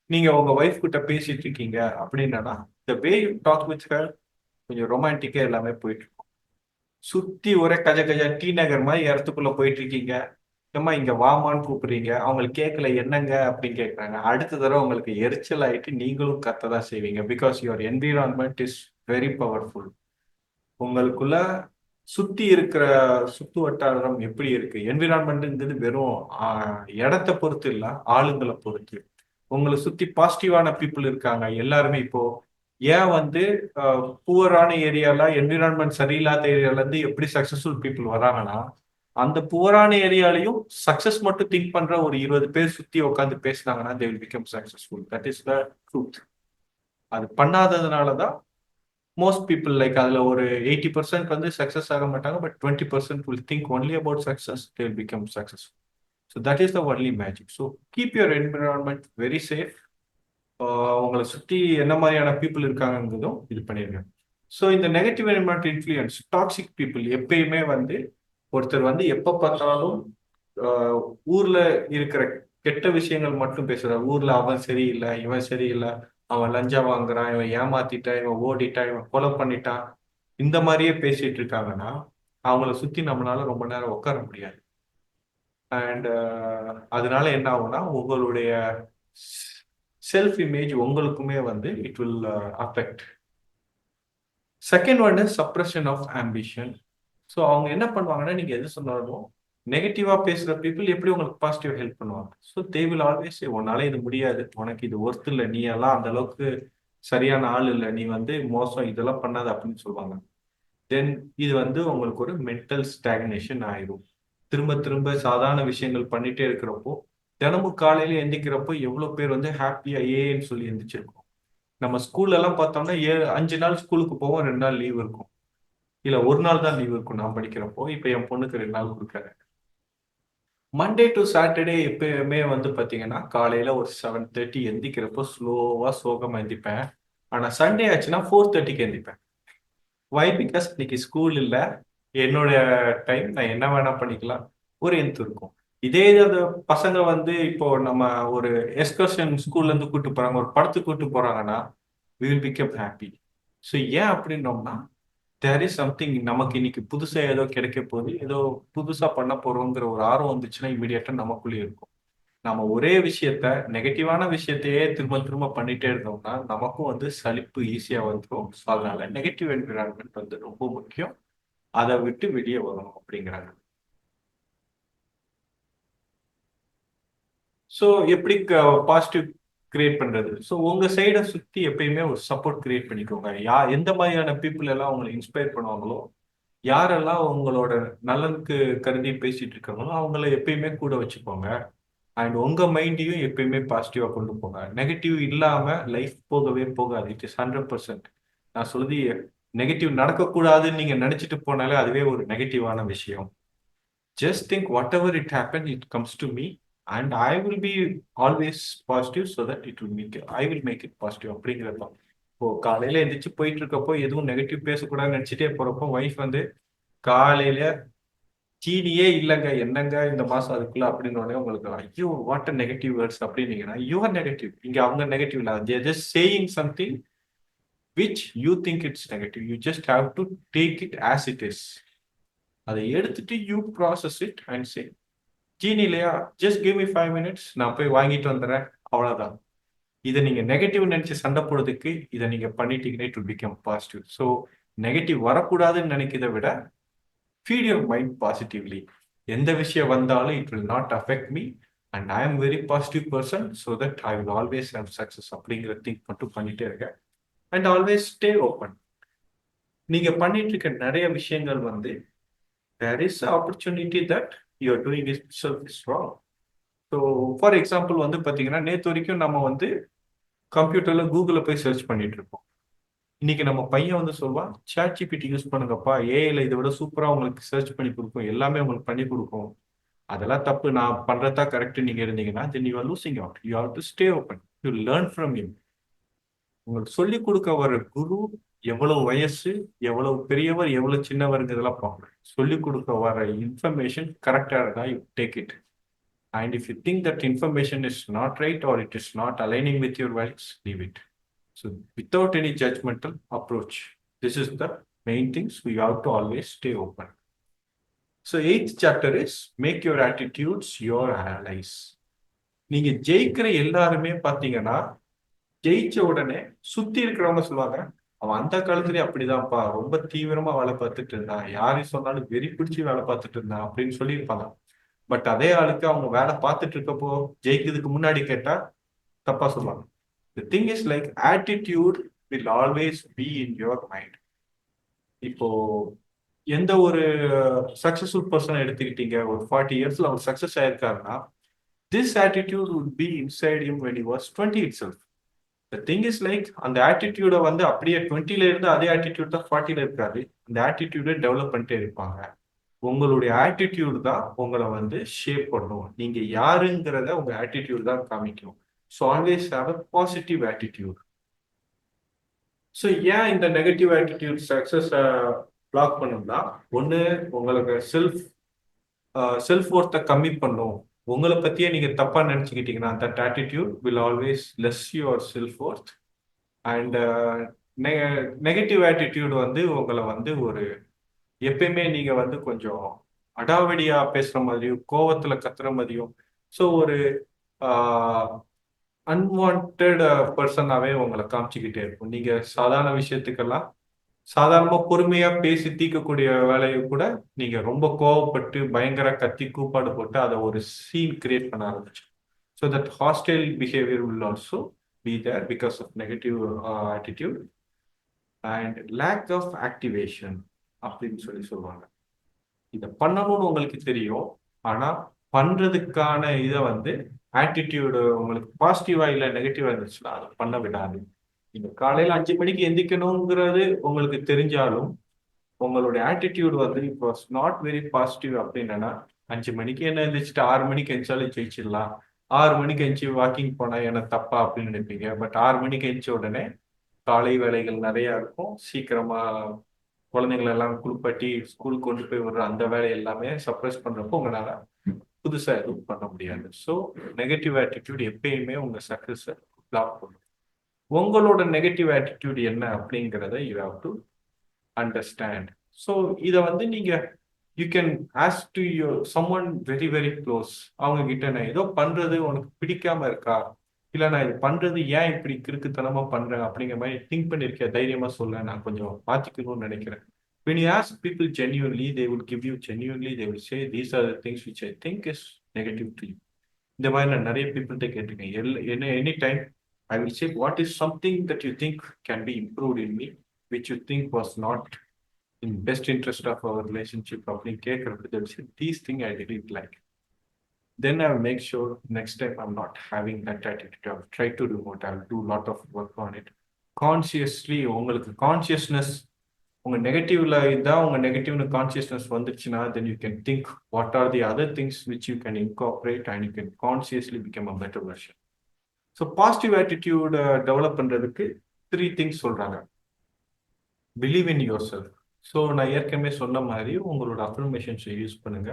நீங்க உங்க ஒய்ஃப் கிட்ட பேசிட்டு இருக்கீங்க அப்படின்னா, the way you talk with her கொஞ்சம் ரொமான்டிக்கா எல்லாமே போயிட்டு இருக்கும். சுத்தி ஒரே கஜ கஜ டி நகர் மாதிரி இடத்துக்குள்ள போயிட்டு இருக்கீங்க, ஏமா இங்க வாமான்னு கூப்பிடுறீங்க, அவங்களுக்கு கேட்கல என்னங்க அப்படின்னு கேட்குறாங்க. அடுத்த தடவை உங்களுக்கு எரிச்சல் ஆயிட்டு நீங்களும் கத்ததான் செய்வீங்க. Because your environment is very powerful. உங்களுக்குள்ள சுத்தி இருக்கிற சுத்து வட்டாரம் எப்படி இருக்கு, என்விரான்மெண்ட்ங்கிறது வெறும் இடத்தை பொறுத்து இல்ல, ஆளுங்களை பொறுத்து. உங்களை சுத்தி பாசிட்டிவான பீப்புள் இருக்காங்க எல்லாருமே. இப்போ ஏன் வந்து புவரான ஏரியால என்விரான்மெண்ட் சரியில்லாத ஏரியால இருந்து எப்படி சக்சஸ்ஃபுல் பீப்புள் வராங்கன்னா, அந்த புவரான ஏரியாலையும் சக்சஸ் மட்டும் திங்க் பண்ற ஒரு 20 பேர் சுத்தி உட்காந்து பேசினாங்கன்னா they will become successful. That is the truth. அது பண்ணாததுனாலதான் மோஸ்ட் பீப்புள் லைக் அதுல ஒரு 80% வந்து சக்சஸ் ஆக மாட்டாங்க. But 20% will think only about success, they will become successful. So that is the only magic. So keep your environment very safe. உங்களை சுற்றி என்ன மாதிரியான பீப்புள் இருக்காங்கிறதும் இது பண்ணிருங்க. ஸோ இந்த negative environment influence, toxic people எப்பயுமே வந்து ஒருத்தர் வந்து எப்போ பார்த்தாலும் ஊர்ல இருக்கிற கெட்ட விஷயங்கள் மட்டும் பேசுறாரு. ஊர்ல அவன் சரியில்லை, இவன் சரியில்லை, அவன் லஞ்சம் வாங்குறான், இவன் ஏமாத்திட்டான், இவன் ஓடிட்டான், இவன் கொலை பண்ணிட்டான், இந்த மாதிரியே பேசிட்டு இருக்காங்கன்னா அவங்கள சுத்தி நம்மளால ரொம்ப நேரம் உட்கார முடியாது. அண்ட் அதனால என்ன ஆகும்னா, உங்களுடைய செல்ஃப் இமேஜ் உங்களுக்குமே வந்து it will affect. Second one is suppression of ambition. So அவங்க என்ன பண்ணுவாங்கன்னா, நீங்க எது சொன்னாலும் நெகட்டிவா பேசுற பீப்புள் எப்படி உங்களுக்கு பாசிட்டிவ் ஹெல்ப் பண்ணுவாங்க. ஸோ தே வில் ஆல்வேஸ் உன்னால இது முடியாது, உனக்கு இது ஒர்த் இல்லை, நீ எல்லாம் அந்த அளவுக்கு சரியான ஆள் இல்லை, நீ வந்து மோசம், இதெல்லாம் பண்ணாத அப்படின்னு சொல்லுவாங்க. தென் இது வந்து உங்களுக்கு ஒரு மென்டல் ஸ்டாக்னேஷன் ஆயிரும். திரும்ப திரும்ப சாதாரண விஷயங்கள் பண்ணிட்டே இருக்கிறப்போ, தினமும் காலையில எந்திக்கிறப்போ எவ்வளவு பேர் வந்து ஹாப்பியா ஏன்னு சொல்லி எந்திரிச்சிருக்கோம். நம்ம ஸ்கூல்ல எல்லாம் பார்த்தோம்னா 5 நாள் ஸ்கூலுக்கு போவோம், 2 நாள் லீவ் இருக்கும், இல்ல 1 நாள் தான் லீவ் இருக்கும் நான் படிக்கிறப்போ. இப்ப என் பொண்ணுக்கு 2 நாள் கொடுக்குறாங்க. மண்டே டு சாட்டர்டே எப்பயுமே வந்து பாத்தீங்கன்னா காலையில ஒரு 7:30 எந்திக்கிறப்போ ஸ்லோவா சோகமா எந்திப்பேன். ஆனா சண்டே ஆச்சுன்னா 4:30க்கு எந்திப்பேன். வை? பிகாஸ் இன்னைக்கு ஸ்கூல் இல்ல, என்னோட டைம், நான் என்ன வேணா பண்ணிக்கலாம், ஒரு எந்த் இருக்கும். இதே பசங்க வந்து இப்போ நம்ம ஒரு எக்ஸ்கர்ஷன் ஸ்கூல்ல இருந்து கூட்டு போறாங்க, ஒரு படத்துக்கு கூட்டு போறாங்கன்னா we will become happy. So ஏன் அப்படின்னோம்னா, தேர் இஸ் சம்திங், நமக்கு இன்னைக்கு புதுசா ஏதோ கிடைக்க போகுது, ஏதோ புதுசா பண்ண போறோங்கிற ஒரு ஆர்வம் வந்துச்சுன்னா இமீடியட்டா நமக்குள்ளேயே இருக்கும். நம்ம ஒரே விஷயத்த, நெகட்டிவான விஷயத்தையே திரும்ப திரும்ப பண்ணிட்டே இருந்தோம்னா நமக்கும் வந்து சலிப்பு ஈஸியா வந்துடும். ஸோ அதனால நெகட்டிவ் என்விரான்மெண்ட் வந்து ரொம்ப முக்கியம், அதை விட்டு வெளியே வரணும் அப்படிங்கிறாங்க. ஸோ எப்படி பாசிட்டிவ் கிரியேட் பண்றது? ஸோ உங்க சைடை சுத்தி எப்பயுமே ஒரு சப்போர்ட் கிரியேட் பண்ணிக்கோங்க. எந்த மாதிரியான பீப்புள் எல்லாம் உங்களை இன்ஸ்பயர் பண்ணுவாங்களோ யாரெல்லாம் உங்களோட நலனுக்கு கருதி பேசிட்டு இருக்காங்களோ அவங்கள எப்பயுமே கூட வச்சுக்கோங்க. அண்ட் உங்க மைண்டையும் எப்பயுமே பாசிட்டிவா கொண்டு போங்க. நெகட்டிவ் இல்லாம லைஃப் போகவே போகாது. It is 100%. நான் சொல்றது நெகட்டிவ் நடக்கக்கூடாதுன்னு நீங்க நினைச்சிட்டு போனாலே அதுவே ஒரு நெகட்டிவான விஷயம். Just think whatever it happen it comes to me and I will be always positive so that it will make I will make it positive அப்படிங்கிறது தான். இப்போ காலையில எந்திரிச்சு போயிட்டு இருக்கப்போ எதுவும் நெகட்டிவ் பேசக்கூடாதுன்னு நினைச்சிட்டே போறப்போ ஒய்ஃப் வந்து காலையில சீனியே இல்லைங்க என்னங்க இந்த மாசம் அதுக்குள்ள அப்படின்னு உடனே உங்களுக்கு ஐயோ வாட் நெகட்டிவ் வேர்ட்ஸ் அப்படின்னீங்கன்னா யூஆர் நெகட்டிவ். இங்க அவங்க நெகட்டிவ் இல்லை, they're just saying something which you think it's negative. You just have to take it as it is. அதை எடுத்துட்டு you process it and say சீனி இல்லையா, ஜஸ்ட் கிவ் மீ 5 minutes, நான் போய் வாங்கிட்டு வந்துடுறேன், அவ்வளவுதான். இதை நீங்க நெகட்டிவ் நினைச்சு சண்டை போடுறதுக்கு இதை நீங்க பண்ணிட்டீங்கன்னா it will become positive. So negative வரக்கூடாதுன்னு நினைக்கிறத விட feed your mind positively. எந்த விஷயம் வந்தாலும் it will not affect me and I am very positive person so that I will always have success அப்படிங்கிற திங்க் மட்டும் பண்ணிட்டே இருக்கேன். and always stay open. நீங்க பண்ணிட்டு இருக்க நிறைய விஷயங்கள் வந்து there is an opportunity that you are doing itself is wrong. so for example வந்து பாத்தீங்கன்னா நேத்து வரைக்கும் நம்ம வந்து கம்ப்யூட்டர்ல கூகுள்ல போய் சர்ச் பண்ணிட்டு இருப்போம். இன்னைக்கு நம்ம பையன் வந்து சொல்லுவான் ChatGPT யூஸ் பண்ணுங்கப்பா, ஏஐல இதை விட சூப்பரா உங்களுக்கு சர்ச் பண்ணி கொடுக்கும், எல்லாமே உங்களுக்கு பண்ணி கொடுக்கும். அதெல்லாம் தப்பு, நான் பண்றதா கரெக்ட் நீங்க இருந்தீங்கன்னா then you are losing out. You have to stay open. You learn from him. உங்களுக்கு சொல்லி கொடுக்க வர குரு எவ்வளவு வயசு, எவ்வளவு பெரியவர், எவ்வளவு சின்னவருங்கிறதெல்லாம் பார்க்கணும். சொல்லி கொடுக்க வர இன்ஃபர்மேஷன் கரெக்டா இருக்கா, you take it. And if you think that information is not right or it is not aligning with your values, leave it. So without any judgmental approach, this is the main things we have to always stay open. So 8th chapter is make your attitudes your allies. நீங்க ஜெயிக்கிற எல்லாருமே பாத்தீங்கன்னா ஜெயிச்ச உடனே சுத்தி இருக்கிறவங்க சொல்லுவாங்க அவன் அந்த காலத்துலயே அப்படிதான்ப்பா, ரொம்ப தீவிரமா வேலை பார்த்துட்டு இருந்தான், யாரையும் சொன்னாலும் வெறி பிடிச்சி வேலை பார்த்துட்டு இருந்தான் அப்படின்னு சொல்லியிருப்பாங்க. பட் அதே ஆளுக்கு அவங்க வேலை பார்த்துட்டு இருக்கப்போ ஜெயிக்கிறதுக்கு முன்னாடி கேட்டா தப்பா சொல்லுவாங்க. The thing is like attitude will always be in your mind. இப்போ எந்த ஒரு சக்சஸ்ஃபுல் பர்சன் எடுத்துக்கிட்டீங்க, ஒரு 40 yearsல அவர் success ஆயிருக்காருன்னா this attitude would be inside him when he was 20 itself. The thing is like அந்த ஆட்டிடியூட வந்து அப்படியே 20ல இருந்து அதே ஆட்டிடியூட் தான் 40ல இருக்காது. அந்த ஆட்டிடியூட டெவலப் பண்ணிட்டே இருப்பாங்க. உங்களுடைய ஆட்டிடியூட் தான் உங்களை வந்து ஷேப் பண்ணும். நீங்க யாருங்கிறத உங்க ஆட்டிடியூட் தான் காமிக்கும். So always have a positive attitude. So ஏன் இந்த நெகட்டிவ் ஆட்டிடியூட் சக்சஸ் பிளாக் பண்ணும்னா, ஒன்று உங்களுக்கு செல்ஃப் ஒர்த்தை கம்மி பண்ணும். உங்களை பத்தியே நீங்க தப்பா நினைச்சுக்கிட்டீங்கன்னா that attitude will always less yourself worth. And negative attitude வந்து உங்களை வந்து ஒரு எப்பயுமே நீங்க வந்து கொஞ்சம் அடாவடியா பேசுற மாதிரியும் கோவத்துல கத்துற மாதிரியும், ஸோ ஒரு அன்வான்ட் பர்சனாவே உங்களை காமிச்சுக்கிட்டே இருக்கும். நீங்க சாதாரண விஷயத்துக்கெல்லாம் சாதாரணமா பொறுமையா பேசி தீர்க்கக்கூடிய வேலையை கூட நீங்க ரொம்ப கோவப்பட்டு பயங்கர கத்தி கூப்பாடு போட்டு அதை ஒரு சீன் கிரியேட் பண்ண ஆரம்பிச்சு. So that hostile behaviour will also be there because of negative attitude and lack of activation அப்படின்னு சொல்லுவாங்க. இதை பண்ணணும்னு உங்களுக்கு தெரியும், ஆனா பண்றதுக்கான இதை வந்து ஆட்டிடியூடு உங்களுக்கு பாசிட்டிவா இல்லை நெகட்டிவா இருந்துச்சுன்னா அதை பண்ண விடாது. நீங்க காலையில 5 மணிக்கு எந்திக்கணுங்கிறது உங்களுக்கு தெரிஞ்சாலும் உங்களுடைய ஆட்டிடியூட் வந்து இப்போ நாட் வெரி பாசிட்டிவ். அப்படின்னா 5 மணிக்கு என்ன எழுந்திரிச்சிட்டு 6 மணிக்கு எழுந்தாலும் ஜெயிச்சிடலாம், 6 மணிக்கு எழுந்துச்சு வாக்கிங் போனா என்ன தப்பா அப்படின்னு நினைப்பீங்க. பட் 6 மணிக்கு எழுந்த உடனே காலை வேலைகள் நிறைய இருக்கும், சீக்கிரமா குழந்தைங்களை எல்லாம் குளிப்பாட்டி ஸ்கூல் கொண்டு போய் விடுற அந்த வேலை எல்லாமே சப்ரஸ் பண்றப்போ உங்களால புதுசா எதுவும் பண்ண முடியாது. ஸோ நெகட்டிவ் ஆட்டிடியூட் எப்பயுமே உங்க சக்சஸை பிளாக் பண்ணும். உங்களோட நெகட்டிவ் ஆட்டிடியூட் என்ன அப்படிங்கிறத you have to understand. So இதை வந்து நீங்க you can ask to your someone very very close. அவங்க கிட்ட நான் ஏதோ பண்றது உனக்கு பிடிக்காம இருக்கா, இல்லை நான் இது பண்றது ஏன் இப்படி கிறுக்குத்தனமா பண்றேன் அப்படிங்கிற மாதிரி திங்க் பண்ணிருக்கேன், தைரியமா சொல்ல நான் கொஞ்சம் மாத்திக்கணும்னு நினைக்கிறேன். When you ask people genuinely, they will give you genuinely, they will say these are the things which I think is negative to you. இந்த மாதிரி நான் நிறைய பீப்புள்கிட்ட கேட்டிருக்கேன். Any time I will say what is something that you think can be improved in me which you think was not in best interest of our relationship அப்படின்னு கேட்கறது, they will say these things I didn't like. Then I will make sure next time I'm not having that attitude. I'll try to remote. I'll do a lot of work on it. Consciously, உங்களுக்கு consciousness உங்க நெகட்டிவ்ல இதான் உங்க நெகட்டிவ்னு consciousness வந்துச்சுன்னா, then you can think what are the other things which you can incorporate and you can consciously become a better version. So positive attitude develop பண்றதுக்கு 3 things சொல்றாங்க. Believe in yourself. So நான் ஏற்கனவே சொன்ன மாதிரி உங்களோட அஃபர்மேஷன்ஸை use பண்ணுங்க.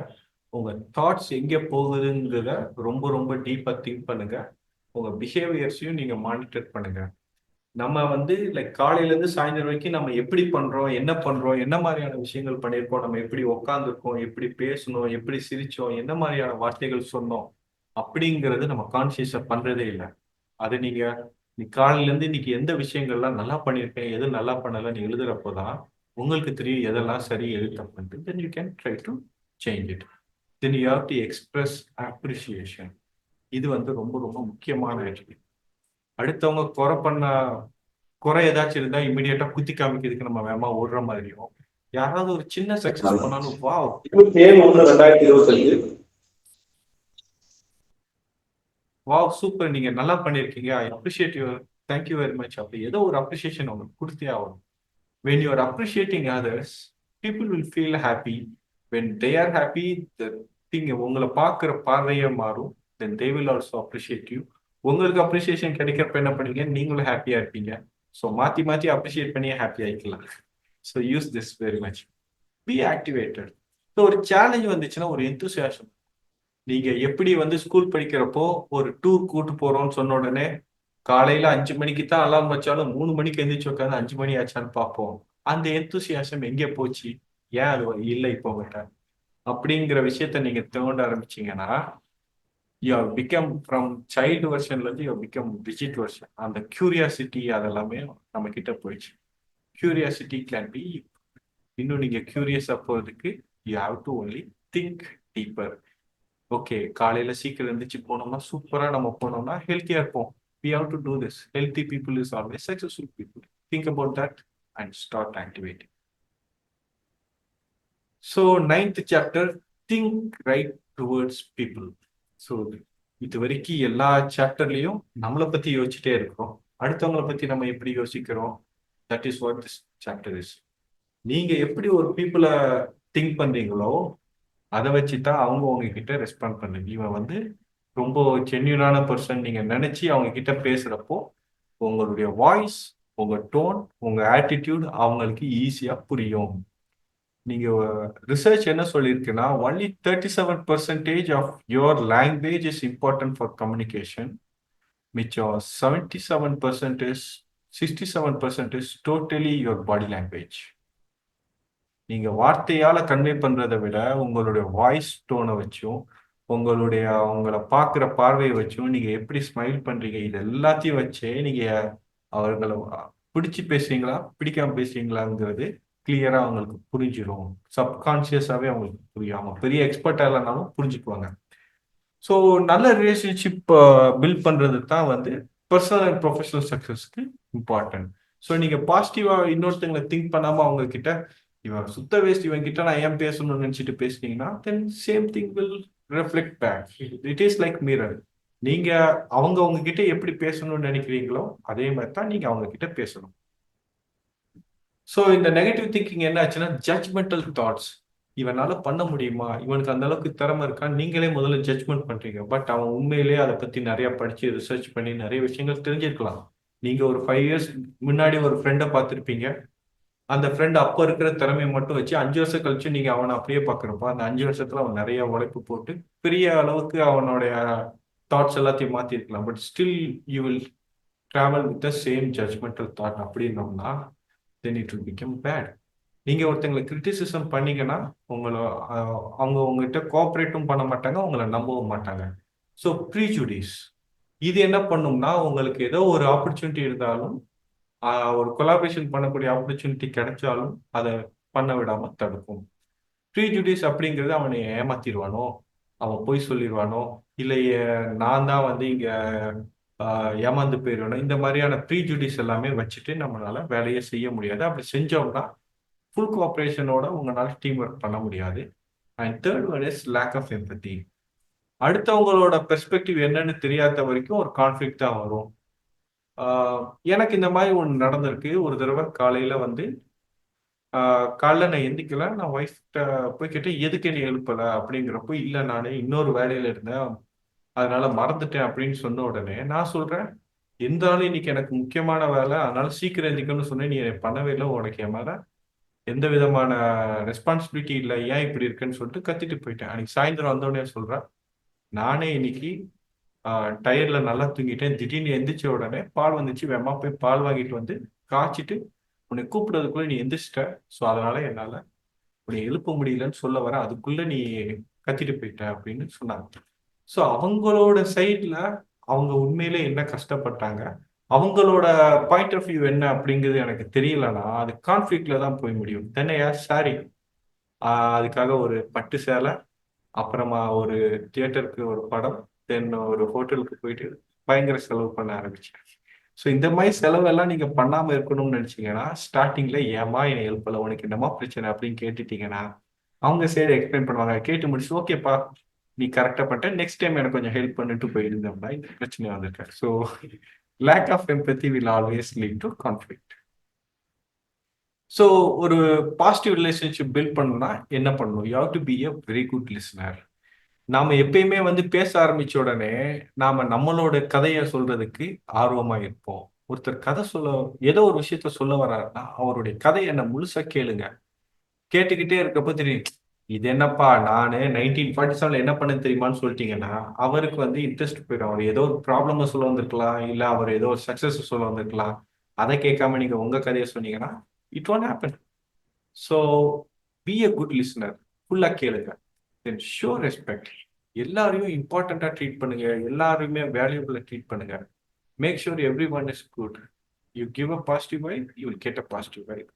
உங்க thoughts எங்கே போகுதுங்கிறத ரொம்ப ரொம்ப டீப்பாக திங்க் பண்ணுங்க. உங்க பிஹேவியர்ஸையும் நீங்க மானிட்டர் பண்ணுங்க. நம்ம வந்து லைக் காலையிலேருந்து சாயந்தரம் வரைக்கும் நம்ம எப்படி பண்றோம், என்ன மாதிரியான விஷயங்கள் பண்ணியிருக்கோம், நம்ம எப்படி உட்காந்துருக்கோம், எப்படி பேசணும், எப்படி சிரிச்சோம், என்ன மாதிரியான வார்த்தைகள் சொன்னோம் அப்படிங்கிறது நம்ம கான்சியஸா பண்றதே இல்லை. அது நீ காலையிலேருந்து இன்னைக்கு எந்த விஷயங்கள்லாம் நல்லா பண்ணியிருக்கேன், எது நல்லா பண்ணலன்னு எழுதுறப்போதான் உங்களுக்கு தெரியும் எதெல்லாம் சரி, எது தப்புன்ட்டு. Then you can try to change it. Then you have to express appreciation. இது வந்து ரொம்ப ரொம்ப முக்கியமான விஷயம். அடுத்தவங்க குறை ஏதாச்சும் இருந்தா இமீடியட்டா குத்தி காமிக்கிறதுக்கு நம்ம வேகமா ஓடுற மாதிரியும், யாராவது ஒரு சின்ன சக்சஸ் பண்ணாலும் வாவ் 27/1/2025 வாவ் சூப்பர், நீங்க நல்லா பண்ணிருக்கீங்க, I appreciate you, thank you very much, அப்படி ஏதோ ஒரு அப்ரிசியேஷன் உங்களுக்கு கொடுத்தே ஆகும். when you are appreciating others, people will feel happy. When they are happy, the thing உங்களை பார்க்குற பார்வையே மாறும். then they will also appreciate you. உங்களுக்கு அப்ரிசியேஷன் கிடைக்கிறப்ப என்ன பண்ணுவீங்க, நீங்களும் ஹாப்பியா இருப்பீங்க. ஸோ மாற்றி மாற்றி அப்ரிஷியேட் பண்ணியே ஹாப்பி ஆகிக்கலாம். So use this very much. Be activated. So ஒரு சேலஞ்ச் வந்துச்சுன்னா ஒரு எந்தூசியாசம். நீங்க எப்படி வந்து ஸ்கூல் படிக்கிறப்போ ஒரு டூர் கூட்டு போறோம்னு சொன்ன உடனே காலையில 5 மணிக்கு தான் அலாரம் வச்சாலும் 3 மணிக்கு எந்திரிச்சு உட்காந்து 5 மணி ஆச்சான்னு பார்ப்போம். அந்த எந்தூசியாசம் எங்கே போச்சு, ஏன் அது இல்லை இப்போ மாட்டேன் அப்படிங்கிற விஷயத்த நீங்க தோண்ட ஆரம்பிச்சீங்கன்னா, you have become from child வெர்ஷன்ல இருந்து யூ பிகம் டிஜிட் வெர்ஷன். அந்த கியூரியாசிட்டி அதெல்லாமே நம்ம கிட்ட போயிடுச்சு. Curiosity can be. இன்னும் நீங்க கியூரியஸா போறதுக்கு you have to only think deeper. Okay, காலையில சீக்கிரம் இருந்துச்சு போனோம்னா சூப்பரா நம்ம போனோம்னா ஹெல்த்தியா இருப்போம். We have to do this. Healthy people is always successful people. Think about that and start activating. So 9th chapter, think right towards people. So இது வரைக்கும் எல்லா சாப்டர்லயும் நம்மளை பத்தி யோசிச்சுட்டே இருக்கிறோம். அடுத்தவங்களை பத்தி நம்ம எப்படி யோசிக்கிறோம், that is what this chapter is. நீங்க எப்படி ஒரு பீப்புளை திங்க் பண்றீங்களோ அதை வச்சுதான் அவங்க உங்ககிட்ட ரெஸ்பாண்ட் பண்ணுங்க. இவன் வந்து ரொம்ப ஜென்யூனான பர்சன் நீங்க நினைச்சு அவங்க கிட்ட பேசுறப்போ உங்களுடைய வாய்ஸ், உங்க டோன், உங்க ஆட்டிடியூட் அவங்களுக்கு ஈஸியா புரியும். நீங்க ரிசர்ச் என்ன சொல்லியிருக்குன்னா, only 37% of your language is important for communication. மிச்சம் 67% is totally your body language. நீங்க வார்த்தையால கன்வே பண்றதை விட உங்களுடைய வாய்ஸ் டோனை வச்சும் உங்களை பார்க்குற பார்வையை வச்சும் நீங்க எப்படி ஸ்மைல் பண்றீங்க, இது எல்லாத்தையும் வச்சே நீங்க அவர்களை பிடிச்சி பேசுறீங்களா பிடிக்காம பேசுறீங்களாங்கிறது கிளியரா அவங்களுக்கு புரிஞ்சிடும். சப்கான்சியஸாவே அவங்களுக்கு புரியும். அவங்க பெரிய எக்ஸ்பர்ட்டா இல்லைனாலும் புரிஞ்சுக்குவாங்க. ஸோ நல்ல ரிலேஷன்ஷிப் பில்ட் பண்றது தான் வந்து பர்சனல் அண்ட் ப்ரொஃபஷனல் சக்சஸ்க்கு இம்பார்ட்டன்ட். ஸோ நீங்க பாசிட்டிவா இன்னொருத்தங்களை திங்க் பண்ணாம அவங்க கிட்ட இவன் சுத்த வேஸ்ட், இவன் கிட்ட நான் ஏன் பேசணும்னு நினைச்சிட்டு பேசுனீங்கன்னா then same thing will reflect back. It is like mirror. நீங்க அவங்க கிட்ட எப்படி பேசணும்னு நினைக்கிறீங்களோ அதே மாதிரி தான் நீங்க அவங்க கிட்ட பேசணும். ஸோ இந்த நெகட்டிவ் திங்கிங் என்ன ஆச்சுன்னா, ஜட்ஜ்மெண்டல் தாட்ஸ். இவனால பண்ண முடியுமா, இவனுக்கு அந்த அளவுக்கு திறமை இருக்கான்னு நீங்களே முதல்ல ஜட்ஜ்மெண்ட் பண்றீங்க. பட் அவன் உண்மையிலேயே அதை பத்தி நிறைய படிச்சு ரிசர்ச் பண்ணி நிறைய விஷயங்கள் தெரிஞ்சிருக்கலாம். நீங்க ஒரு 5 years முன்னாடி ஒரு ஃப்ரெண்டை பார்த்துருப்பீங்க. அந்த ஃப்ரெண்ட் அப்போ இருக்கிற திறமையை மட்டும் வச்சு 5 வருஷம் கழிச்சு நீங்க அவனை அப்படியே பார்க்குறப்ப அந்த 5 வருஷத்துல அவன் நிறைய உழைப்பு போட்டு பெரிய அளவுக்கு அவனுடைய தாட்ஸ் எல்லாத்தையும் மாத்திருக்கலாம். But still you will travel with the same judgemental thought அப்படின்னோம்னா then it will become bad. நீங்க ஒருத்தங்களை கிரிட்டிசிசம் பண்ணீங்கன்னா அவங்க உங்ககிட்ட கோஆப்ரேட்டும் பண்ண மாட்டாங்க, உங்களை நம்பவும் மாட்டாங்க. ஸோ ப்ரீஜுடிஸ் இது என்ன பண்ணும்னா, உங்களுக்கு ஏதோ ஒரு ஆப்பர்ச்சுனிட்டி இருந்தாலும் ஒரு கொலாபரேஷன் பண்ணக்கூடிய ஆப்பர்ச்சுனிட்டி கிடைச்சாலும் அதை பண்ண விடாம தடுக்கும். ப்ரீஜுடிஸ் அப்படிங்கிறது அவனை ஏமாத்திடுவானோ, அவன் போய் சொல்லிடுவானோ, இல்லை நான் தான் வந்து இங்க ஏமாந்து போயிடுவானோ, இந்த மாதிரியான ப்ரீஜுடிஸ் எல்லாமே வச்சுட்டு நம்மளால வேலையை செய்ய முடியாது. அப்படி செஞ்சோம்னா ஃபுல் கோஆப்ரேஷனோட உங்களால டீம் ஒர்க் பண்ண முடியாது. And third one is lack of empathy. அடுத்தவங்களோட பெர்ஸ்பெக்டிவ் என்னன்னு தெரியாத வரைக்கும் ஒரு கான்ஃப்ளிக்ட் தான் வரும். எனக்கு இந்த மாதிரி ஒன்று நடந்திருக்கு. ஒரு தடவை காலையில் வந்து காலைல நான் எந்திக்கல. நான் ஒய்ஃப்கிட்ட போய் கேட்டேன், எதுக்கு நீ எழுப்பலை அப்படிங்கிறப்போ, இல்லை நான் இன்னொரு வேலையில் இருந்தேன், அதனால மறந்துட்டேன் அப்படின்னு சொன்ன உடனே நான் சொல்கிறேன், இருந்தாலும் இன்னைக்கு எனக்கு முக்கியமான வேலை, அதனால சீக்கிரம் எந்திக்கணும்னு சொன்னேன், நீ பண்ணவே இல்லை, உனக்கு என் மேலே எந்த விதமான ரெஸ்பான்சிபிலிட்டி இல்லை, ஏன் இப்படி இருக்குன்னு சொல்லிட்டு கத்திட்டு போயிட்டேன். அன்னைக்கு சாயந்தரம் வந்தோடனே சொல்கிறேன், நானே இன்னைக்கு டயர்ல நல்லா தூங்கிட்டேன், திடீர்னு எந்திரிச்ச உடனே பால் வந்துச்சு, வேமா போய் பால் வாங்கிட்டு வந்து காய்ச்சிட்டு உன்னை கூப்பிடுறதுக்குள்ள நீ எந்திரிச்சிட்ட, ஸோ அதனால என்னால் உன்னை எழுப்ப முடியலன்னு சொல்ல வர, அதுக்குள்ள நீ கத்திட்டு போயிட்ட அப்படின்னு சொன்னாங்க. ஸோ அவங்களோட சைட்ல அவங்க உண்மையிலே என்ன கஷ்டப்பட்டாங்க, அவங்களோட பாயிண்ட் ஆஃப் வியூ என்ன அப்படிங்கிறது எனக்கு தெரியலன்னா அது கான்ஃப்ளிக்ட்ல தான் போய் முடியும். தென்னையா சாரி, அதுக்காக ஒரு பட்டு சேலை, அப்புறமா ஒரு தியேட்டருக்கு ஒரு படம், தென் ஒரு ஹோட்டலுக்கு போயிட்டு பயங்கர செலவு பண்ண ஆரம்பிச்சேன். ஸோ இந்த மாதிரி செலவெல்லாம் நீங்க பண்ணாம இருக்கணும்னு நினைச்சீங்கன்னா ஸ்டார்டிங்ல ஏமா என்னை எழுப்பல, உனக்கு என்னமா பிரச்சனை அப்படின்னு கேட்டுட்டீங்கன்னா அவங்க சைடு எக்ஸ்பிளைன் பண்ணுவாங்க. கேட்டு முடிச்சு ஓகேப்பா நீ கரெக்டா பண்ணிட்ட, நெக்ஸ்ட் டைம் எனக்கு கொஞ்சம் ஹெல்ப் பண்ணிட்டு போயிருந்தோம்னா இந்த பிரச்சனை வந்திருக்கேன். So lack of empathy will always lead to conflict. So ஒரு பாசிட்டிவ் ரிலேஷன்ஷிப் பில்ட் பண்ணணும்னா என்ன பண்ணணும்? You have to be a very good listener. நாம எப்பயுமே வந்து பேச ஆரம்பிச்ச உடனே நாம நம்மளோட கதையை சொல்றதுக்கு ஆர்வமா இருப்போம். ஒருத்தர் கதை சொல்ல, ஏதோ ஒரு விஷயத்த சொல்ல வர்றாருன்னா அவருடைய கதையை என்ன முழுசா கேளுங்க. கேட்டுக்கிட்டே இருக்கப்போ தெரியும், இது என்னப்பா நானு 1947 என்ன பண்ண தெரியுமான்னு சொல்லிட்டீங்கன்னா அவருக்கு வந்து இன்ட்ரெஸ்ட் போயிடும். அவர் ஏதோ ஒரு ப்ராப்ளம் சொல்ல வந்திருக்கலாம், இல்ல அவர் ஏதோ ஒரு சக்சஸ் சொல்ல வந்திருக்கலாம். அதை கேட்காம நீங்க உங்க கதையை சொன்னீங்கன்னா it won't happen. So B a good listener, ஃபுல்லா கேளுங்க, தென் ஷோ ரெஸ்பெக்ட். எல்லாரையும் இம்பார்ட்டண்டா ட்ரீட் பண்ணுங்க, எல்லாருமே வேல்யூபிளா ட்ரீட் பண்ணுங்க. Make sure everyone is good. You give a positive vibe, you will get a positive vibe.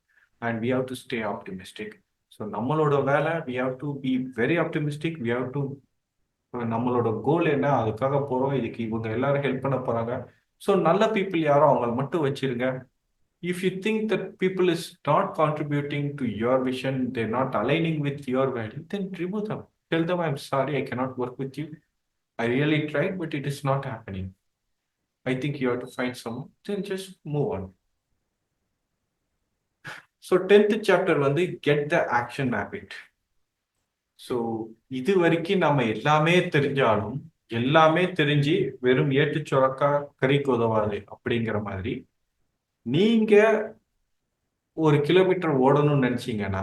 And we have to stay optimistic. So நம்மளோட வேலை, we have to be very optimistic. We have to, நம்மளோட goal என்ன, அதுக்காக போறோம், இதுக்கு இவங்க எல்லாரும் help பண்ண போறாங்க. ஸோ நல்ல பீப்புள் யாரோ அவங்களை மட்டும் வச்சிருங்க. If you think that people is not contributing to your vision, they're not aligning with your value, then remove them. Tell them, I'm sorry, I cannot work with you. I really tried, but it is not happening. I think you have to find someone, then just move on. So 10th chapter வந்து get the action habit. So இது வரைக்கும் நம்ம எல்லாமே தெரிஞ்சாலும், எல்லாமே தெரிஞ்சு வெறும் ஏட்டு சுரக்கா கறிக்கு உதவாது அப்படிங்கிற மாதிரி, நீங்க 1 கிலோமீட்டர் ஓடணும்னு நினைச்சீங்கன்னா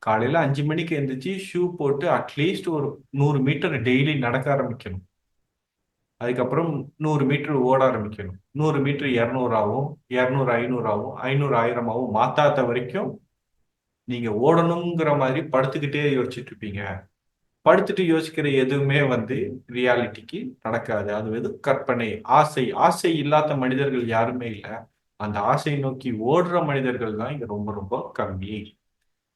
காலையில 5 மணிக்கு எந்திரிச்சு ஷூ போட்டு அட்லீஸ்ட் ஒரு 100 மீட்டர் டெய்லி நடக்க ஆரம்பிக்கணும். அதுக்கப்புறம் 100 மீட்டர் ஓட ஆரம்பிக்கணும். 100 மீட்டர் 200 ஆகும், 200 500 ஆகும், 500 1000 ஆகும். மாத்தாத வரைக்கும் நீங்க ஓடணுங்கிற மாதிரி படுத்துக்கிட்டே யோசிச்சுட்டு இருப்பீங்க. படுத்துட்டு யோசிக்கிற எதுவுமே வந்து ரியாலிட்டிக்கு நடக்காது. அது எது கற்பனை, ஆசை. ஆசை இல்லாத மனிதர்கள் யாருமே இல்லை. அந்த ஆசையை நோக்கி ஓடுற மனிதர்கள் தான் இங்க ரொம்ப ரொம்ப கம்மி.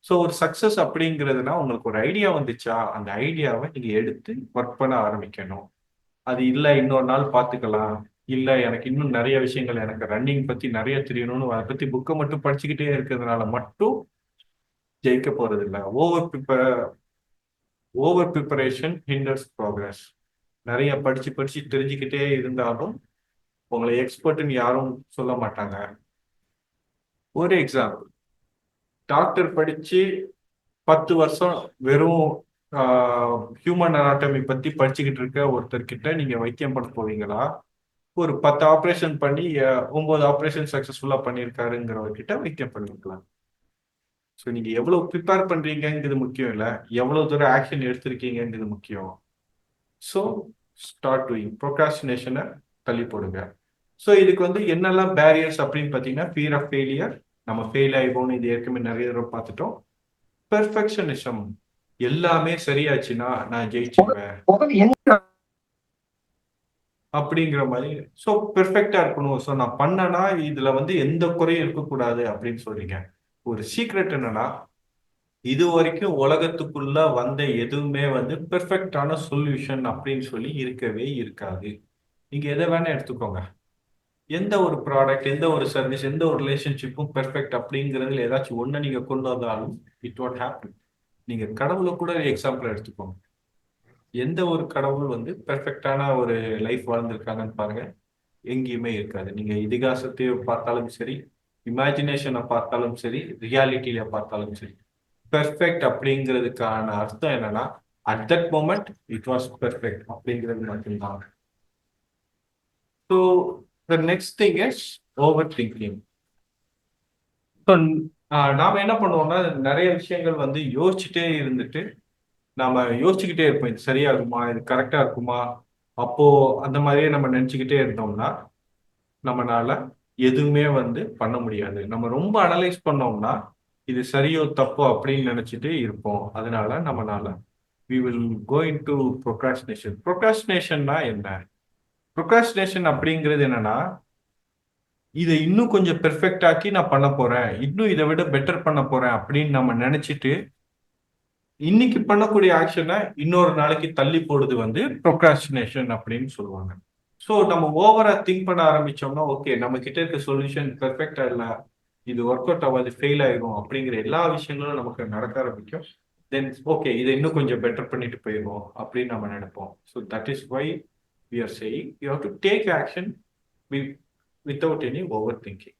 ஸோ ஒரு சக்சஸ் அப்படிங்கிறதுனா உங்களுக்கு ஒரு ஐடியா வந்துச்சா, அந்த ஐடியாவை நீங்க எடுத்து ஒர்க் பண்ண ஆரம்பிக்கணும். அது இல்லை இன்னொரு நாள் பார்த்துக்கலாம், இல்லை எனக்கு இன்னும் நிறைய விஷயங்கள், எனக்கு ரன்னிங் பத்தி நிறைய தெரியணும்னு அதை பத்தி புக்கை மட்டும் படிச்சுக்கிட்டே இருக்கிறதுனால மட்டும் ஜெயிக்க போறது இல்லை. Over preparation hinders progress. நிறைய படிச்சு தெரிஞ்சுக்கிட்டே இருந்தாலும் உங்களை எக்ஸ்பர்ட்னு யாரும் சொல்ல மாட்டாங்க. ஒரு எக்ஸாம்பிள், டாக்டர் படிச்சு 10 வருஷம் வெறும் ஹியூமன் அனாட்டமி பத்தி படிச்சுக்கிட்டு இருக்க ஒருத்தர்கிட்ட நீங்க வைத்தியம் பண்ண போவீங்களா? ஒரு 10 ஆப்ரேஷன் பண்ணி 9 ஆப்ரேஷன் சக்சஸ்ஃபுல்லா பண்ணியிருக்காருங்கிறவர்கிட்ட வைத்தியம் பண்ணிருக்கலாம். ஸோ நீங்க எவ்வளவு ப்ரிப்பேர் பண்றீங்கிறது முக்கியம் இல்லை, எவ்வளவு தூரம் ஆக்ஷன் எடுத்திருக்கீங்கிறது முக்கியம். So start doing. ப்ரோக்ராஸ்டினேஷனை தள்ளி போடுங்க. ஸோ இதுக்கு வந்து என்னெல்லாம் பேரியர்ஸ் அப்படின்னு பார்த்தீங்கன்னா, ஃபியர் ஆஃப் ஃபெயிலியர், நம்ம ஃபெயில் ஆகிப்போம்னு இது ஏற்கனவே நிறைய தடவை பார்த்துட்டோம். பெர்ஃபெக்ஷனிசம், எல்லாமே சரியாச்சுன்னா நான் ஜெயிச்சுக்குவேன் அப்படிங்கிற மாதிரி. ஸோ பெர்ஃபெக்டா இருக்கணும். ஸோ நான் பண்ணனா இதுல வந்து எந்த குறையும் இருக்கக்கூடாது அப்படின்னு சொல்றீங்க. ஒரு சீக்ரெட் என்னன்னா, இது வரைக்கும் உலகத்துக்குள்ள வந்த எதுவுமே வந்து பெர்ஃபெக்டான சொல்யூஷன் அப்படின்னு சொல்லி இருக்கவே இருக்காது. நீங்க எதை வேணா எடுத்துக்கோங்க. எந்த ஒரு ப்ராடக்ட், எந்த ஒரு சர்வீஸ், எந்த ஒரு ரிலேஷன்ஷிப்பும் பெர்ஃபெக்ட் அப்படிங்கிறதுல ஏதாச்சும் ஒண்ணு நீங்க கொண்டு வந்தாலும் இட் வாட் ஹேப்பன். நீங்க கடவுளை கூட எக்ஸாம்பிள் எடுத்துக்கோங்க. எந்த ஒரு கடவுள் வந்து பெர்ஃபெக்டான ஒரு லைஃப் வாழ்ந்திருக்காங்கன்னு பாருங்க, எங்கேயுமே இருக்காது. நீங்க இதிகாசத்தை பார்த்தாலும் சரி, இமேஜினேஷனை பார்த்தாலும் சரி, ரியாலிட்டியில பார்த்தாலும் சரி, பெர்ஃபெக்ட் அப்படிங்கிறதுக்கான அர்த்தம் என்னன்னா at that moment it was perfect அப்படிங்கிறது மட்டும்தான். So the next thing is over thinking. So நாம என்ன பண்ணுவோம்னா நிறைய விஷயங்கள் வந்து யோசிச்சுட்டே இருந்துட்டு நாம யோசிச்சுக்கிட்டே இருப்போம், இது சரியா இருக்குமா, இது கரெக்டா இருக்குமா, அப்போ அந்த மாதிரியே நம்ம நினைச்சுக்கிட்டே இருந்தோம்னா நம்மளால எதுவுமே வந்து பண்ண முடியாது. நம்ம ரொம்ப அனலைஸ் பண்ணோம்னா இது சரியோ தப்போ அப்படின்னு நினைச்சிட்டு இருப்போம். அதனால நம்மளால we will go into procrastination. procrastinationனா என்ன? procrastination அப்படிங்கிறது என்னன்னா, இதை இன்னும் கொஞ்சம் பெர்ஃபெக்ட் ஆக்கி நான் பண்ண போறேன், இன்னும் இதை விட பெட்டர் பண்ண போறேன் அப்படின்னு நம்ம நினைச்சிட்டு இன்னைக்கு பண்ணக்கூடிய ஆக்ஷனை இன்னொரு நாளைக்கு தள்ளி போடுறது வந்து procrastination அப்படின்னு சொல்லுவாங்க. ஸோ நம்ம ஓவரா திங்க் பண்ண ஆரம்பிச்சோம்னா ஓகே நம்ம கிட்ட இருக்க சொல்யூஷன் பெர்ஃபெக்டா இல்லை, இது ஒர்க் அவுட் ஆகாது, ஃபெயில் ஆயிரும் அப்படிங்கிற எல்லா விஷயங்களும் நமக்கு நடக்க ஆரம்பிக்கும். தென் ஓகே இதை இன்னும் கொஞ்சம் பெட்டர் பண்ணிட்டு போயிடுவோம் அப்படின்னு நம்ம நினைப்போம். So that is why we are saying you have to take action without any overthinking.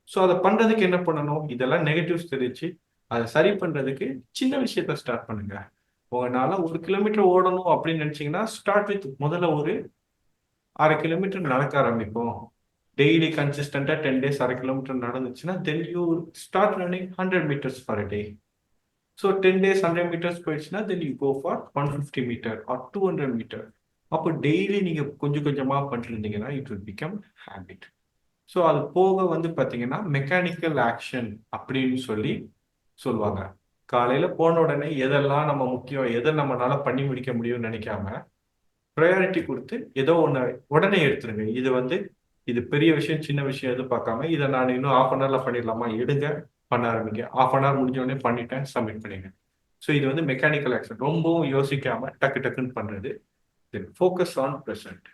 So அதை பண்றதுக்கு என்ன பண்ணணும், இதெல்லாம் நெகட்டிவ்ஸ் தெரிஞ்சு அதை சரி பண்றதுக்கு சின்ன விஷயத்த ஸ்டார்ட் பண்ணுங்க. உங்களால 1 கிலோமீட்டர் ஓடணும் அப்படின்னு நினைச்சீங்கன்னா ஸ்டார்ட் வித் முதல்ல ஒரு 1/2 கிலோமீட்டர் நடக்க ஆரம்பிப்போம். டெய்லி கன்சிஸ்டண்டா 10 days 1/2 கிலோமீட்டர் நடந்துச்சுன்னா then you start running 100 meters for a day. So 10 days 100 meters போயிடுச்சுன்னா then you go for 150 meter or 200 meter. அப்போ டெய்லி நீங்க கொஞ்சம் கொஞ்சமா பண்ணிருந்தீங்கன்னா it will become habit. So அது போக வந்து பார்த்தீங்கன்னா மெக்கானிக்கல் ஆக்ஷன் அப்படின்னு சொல்லி சொல்லுவாங்க. காலையில போன உடனே எதெல்லாம் நம்ம முக்கியம், எதை நம்மளால பண்ணி முடிக்க முடியும்னு நினைக்காம ப்ரையாரிட்டி கொடுத்து ஏதோ ஒன்று உடனே எடுத்துருங்க. இது வந்து இது பெரிய விஷயம் சின்ன விஷயம் எதுவும் பார்க்காம இதை நான் இன்னும் 1/2 hour பண்ணிடலாமா, எடுங்க பண்ண ஆரம்பிங்க. 1/2 hour முடிஞ்ச உடனே பண்ணிட்டேன், சப்மிட் பண்ணிங்க. ஸோ இது வந்து மெக்கானிக்கல் ஆக்ஷன், ரொம்பவும் யோசிக்காம டக்கு டக்குன்னு பண்றது. தென் ஃபோக்கஸ் ஆன் ப்ரெசன்ட்.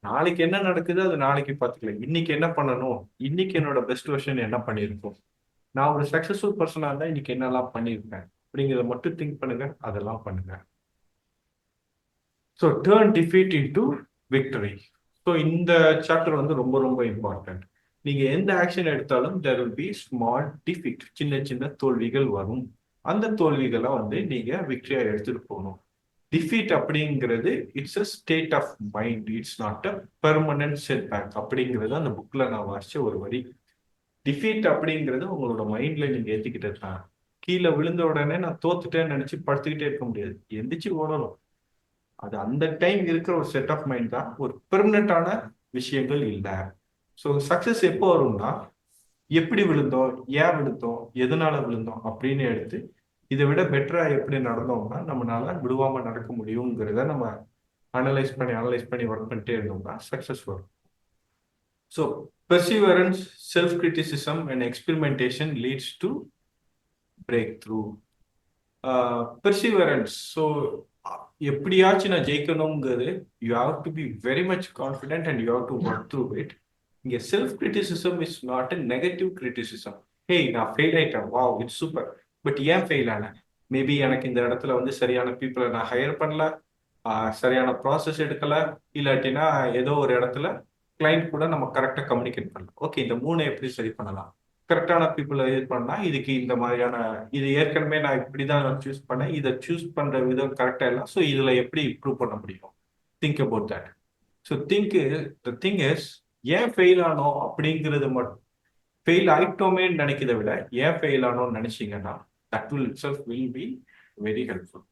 நாளைக்கு என்ன நடக்குது அது நாளைக்கு பார்த்துக்கலாம். இன்னைக்கு என்ன பண்ணணும், இன்னைக்கு என்னோட பெஸ்ட் வெர்ஷன் என்ன பண்ணியிருக்கோம், நான் ஒரு சக்சஸ்ஃபுல் பர்சனாக இருந்தால் இன்னைக்கு என்னெல்லாம் பண்ணியிருப்பேன் அப்படிங்கிறத மட்டும் திங்க் பண்ணுங்க, அதெல்லாம் பண்ணுங்க. So turn defeat into victory. So இந்த சாப்டர் வந்து ரொம்ப ரொம்ப இம்பார்ட்டன்ட். நீங்க எந்த ஆக்ஷன் எடுத்தாலும் there will be small defeat, சின்ன சின்ன தோல்விகள் வரும். அந்த தோல்விகளை வந்து நீங்க விக்டரியா எடுத்துட்டு போகணும். டிஃபீட் அப்படிங்கிறது it's a state of mind, it's not a permanent setback அப்படிங்கிறது அந்த புக்ல நான் வாசிச்ச ஒரு வரி. டிஃபீட் அப்படிங்கிறது உங்களோட மைண்ட்ல நீங்க ஏத்திக்கிட்டது தான். கீழே விழுந்த உடனே நான் தோத்துட்டேன்னு நினைச்சு படுத்துக்கிட்டே இருக்க முடியாது, எந்திரிச்சு ஓடணும். அது அந்த டைம் இருக்கிற ஒரு செட் ஆஃப் மைண்ட் தான், ஒரு பெர்மனண்டான விஷயங்கள் இல்லை. ஸோ சக்சஸ் எப்போ வரும்னா எப்படி விழுந்தோம், ஏன் விழுந்தோம், எதனால விழுந்தோம் அப்படின்னு எடுத்து இதை விட பெட்டரா எப்படி நடந்தோம்னா நம்மளால விடுவாம நடக்க முடியுங்கிறத நம்ம அனலைஸ் பண்ணி ஒர்க் பண்ணிட்டே இருந்தோம்னா சக்சஸ் வரும். So perseverance, self-criticism and experimentation leads to breakthrough. Perseverance. So எப்படியாச்சும் நான் ஜெயிக்கணுங்கிறது you have to be very much confident and you have to work through it. இங்க self criticism is not a negative criticism. Hey நான் fail ஆயிட்டேன், wow it's super, but ஏன் fail ஆனேன், maybe எனக்கு இந்த இடத்துல வந்து சரியான பீப்புளை நான் ஹையர் பண்ணல, சரியான ப்ராசஸ் எடுக்கல, இல்லாட்டினா ஏதோ ஒரு இடத்துல கிளைண்ட் கூட நம்ம கரெக்டாக கம்யூனிகேட் பண்ணலாம். ஓகே இந்த 3 எப்படி சரி பண்ணலாம், கரெக்டான பீப்புளை இது பண்ணா இதுக்கு இந்த மாதிரியான இது ஏற்கனவே நான் இப்படிதான் சூஸ் பண்ணேன், இதை சூஸ் பண்ற விதம் கரெக்டா இல்லை, ஸோ இதுல எப்படி இம்ப்ரூவ் பண்ண முடியும், think about that. So the thing is ஏன் ஃபெயில் ஆனோம் அப்படிங்கிறது மட்டும், ஃபெயில் ஆயிட்டோமேன்னு நினைக்கிறத விட ஏன் ஃபெயில் ஆனோம்னு நினைச்சீங்கன்னா that will itself will be very helpful.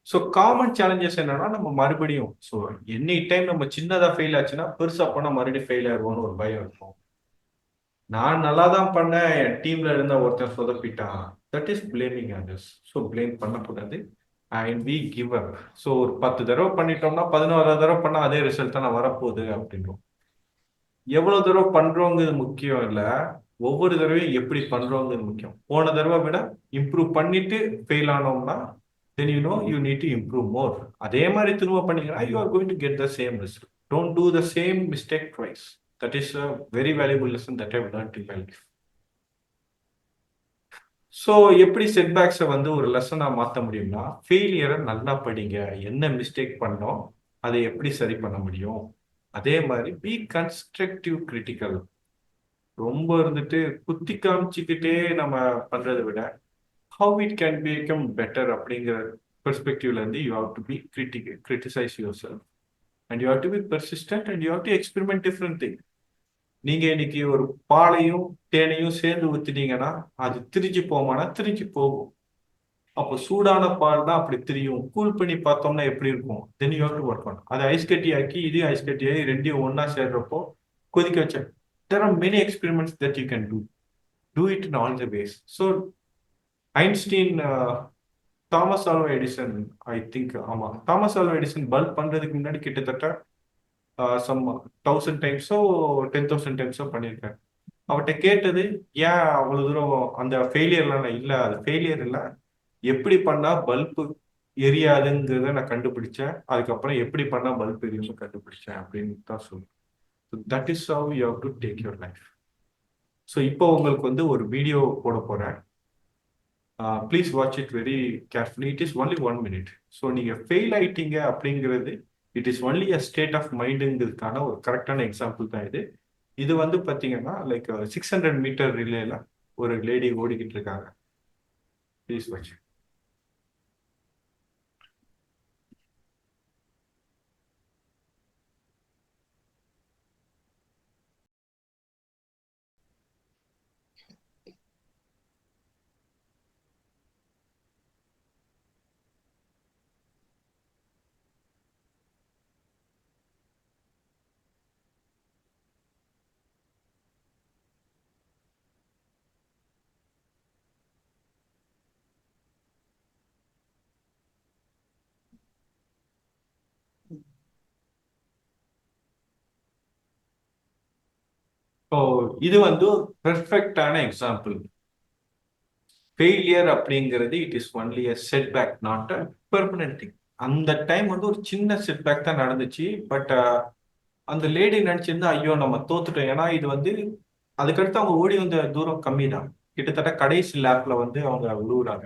So common challenges என்னன்னா நம்ம மறுபடியும் ஸோ எனி டைம் நம்ம சின்னதாக ஃபெயில் ஆச்சுன்னா பெருசா போனால் மறுபடியும் ஃபெயில் ஆயிடுவோம்னு ஒரு பயம் இருக்கும். நான் நல்லா தான் பண்ணேன், என் டீம்ல இருந்த ஒருத்தன் சொதப்பிட்டான், that is blaming others. So blame பண்ணக்கூடாது and we give up. So ஒரு 10 தடவை பண்ணிட்டோம்னா 11ஆவது தடவை பண்ணா அதே ரிசல்ட் தான் வரப்போகுது அப்படின்றோம். எவ்வளவு தடவை பண்றோங்கிறது முக்கியம் இல்லை, ஒவ்வொரு தடவையும் எப்படி பண்றோங்கிறது முக்கியம். போன தடவை விட இம்ப்ரூவ் பண்ணிட்டு fail ஆனோம்னா then you know you need to improve more. அதே மாதிரி திரும்ப பண்ணீங்கன்னா you are going to get the same result. Don't do the same mistake twice. That is a very valuable lesson that I've learned in my life. So எப்படி செட்பேக்ஸை வந்து ஒரு லெசனாக மாற்ற முடியும்னா, ஃபெயிலியரை நல்லா படிங்க. என்ன மிஸ்டேக் பண்ணோம், அதை எப்படி சரி பண்ண முடியும். அதே மாதிரி பி கன்ஸ்ட்ரக்டிவ் கிரிட்டிக்கல். ரொம்ப இருந்துட்டு குத்தி காமிச்சிக்கிட்டே நம்ம பண்றதை விட how it can become better அப்படிங்கிற பெர்ஸ்பெக்டிவ்ல இருந்து you have to be criticize yourself and you have to be persistent and you have to experiment different thing. நீங்க இன்னைக்கு ஒரு பாலையும் தேனையும் சேர்ந்து ஊத்திட்டீங்கன்னா அது திரிஞ்சு போமானா திரிஞ்சு போகும். அப்போ சூடான பால் தான் அப்படி திரியும். கூல் பண்ணி பார்த்தோம்னா எப்படி இருக்கும்? தென் you have to work on. அதை ஐஸ் கட்டி ஆக்கி இதையும் ஐஸ் கட்டி ஆகி ரெண்டையும் ஒன்னா சேர்றப்போ கொதிக்க வச்ச there are many experiments that you can do it in all the ways. So Einstein, Thomas Alva Edison, I think ஆமா, தாமஸ் ஆல்வா எடிசன் பல்ப் பண்றதுக்கு முன்னாடி கிட்டத்தட்ட சம் 1000 டைம்ஸோ 10,000 டைம்ஸோ பண்ணியிருக்காரு. அவர்கிட்ட கேட்டது, ஏன் அவ்வளவு தூரம் அந்த ஃபெயிலியர்லாம் இல்லை, அது ஃபெயிலியர் இல்லை, எப்படி பண்ணா பல்பு எரியாதுங்கிறத நான் கண்டுபிடிச்சேன், அதுக்கப்புறம் எப்படி பண்ணா பல்ப் எரியும் கண்டுபிடிச்சேன் அப்படின்னு தான் சொல்லுவேன். That is how you have to take your life. So இப்போ உங்களுக்கு வந்து ஒரு வீடியோ போட போறேன். Please watch it very carefully. It is only 1 minute. So நீங்க ஃபெயில் ஆயிட்டீங்க அப்படிங்கிறது it is only a state of மைண்டுங்கிறதுக்கான ஒரு கரெக்டான எக்ஸாம்பிள் தான் இது. இது வந்து பார்த்தீங்கன்னா லைக் 600 மீட்டர் ரிலேல ஒரு லேடி ஓடிக்கிட்டு இருக்காங்க. Please watch. ஸோ இது வந்து பெர்ஃபெக்டான எக்ஸாம்பிள். ஃபெயிலியர் அப்படிங்கிறது it is only a setback, not a permanent thing. அந்த டைம் வந்து ஒரு சின்ன செட் பேக் தான் நடந்துச்சு. பட் அந்த லேடி நினைச்சிருந்தா ஐயோ நம்ம தோத்துட்டோம். ஏன்னா இது வந்து அதுக்கடுத்து அவங்க ஓடி வந்த தூரம் கம்மி தான். கிட்டத்தட்ட கடைசி லேப்ல வந்து அவங்க விழுவுறாங்க.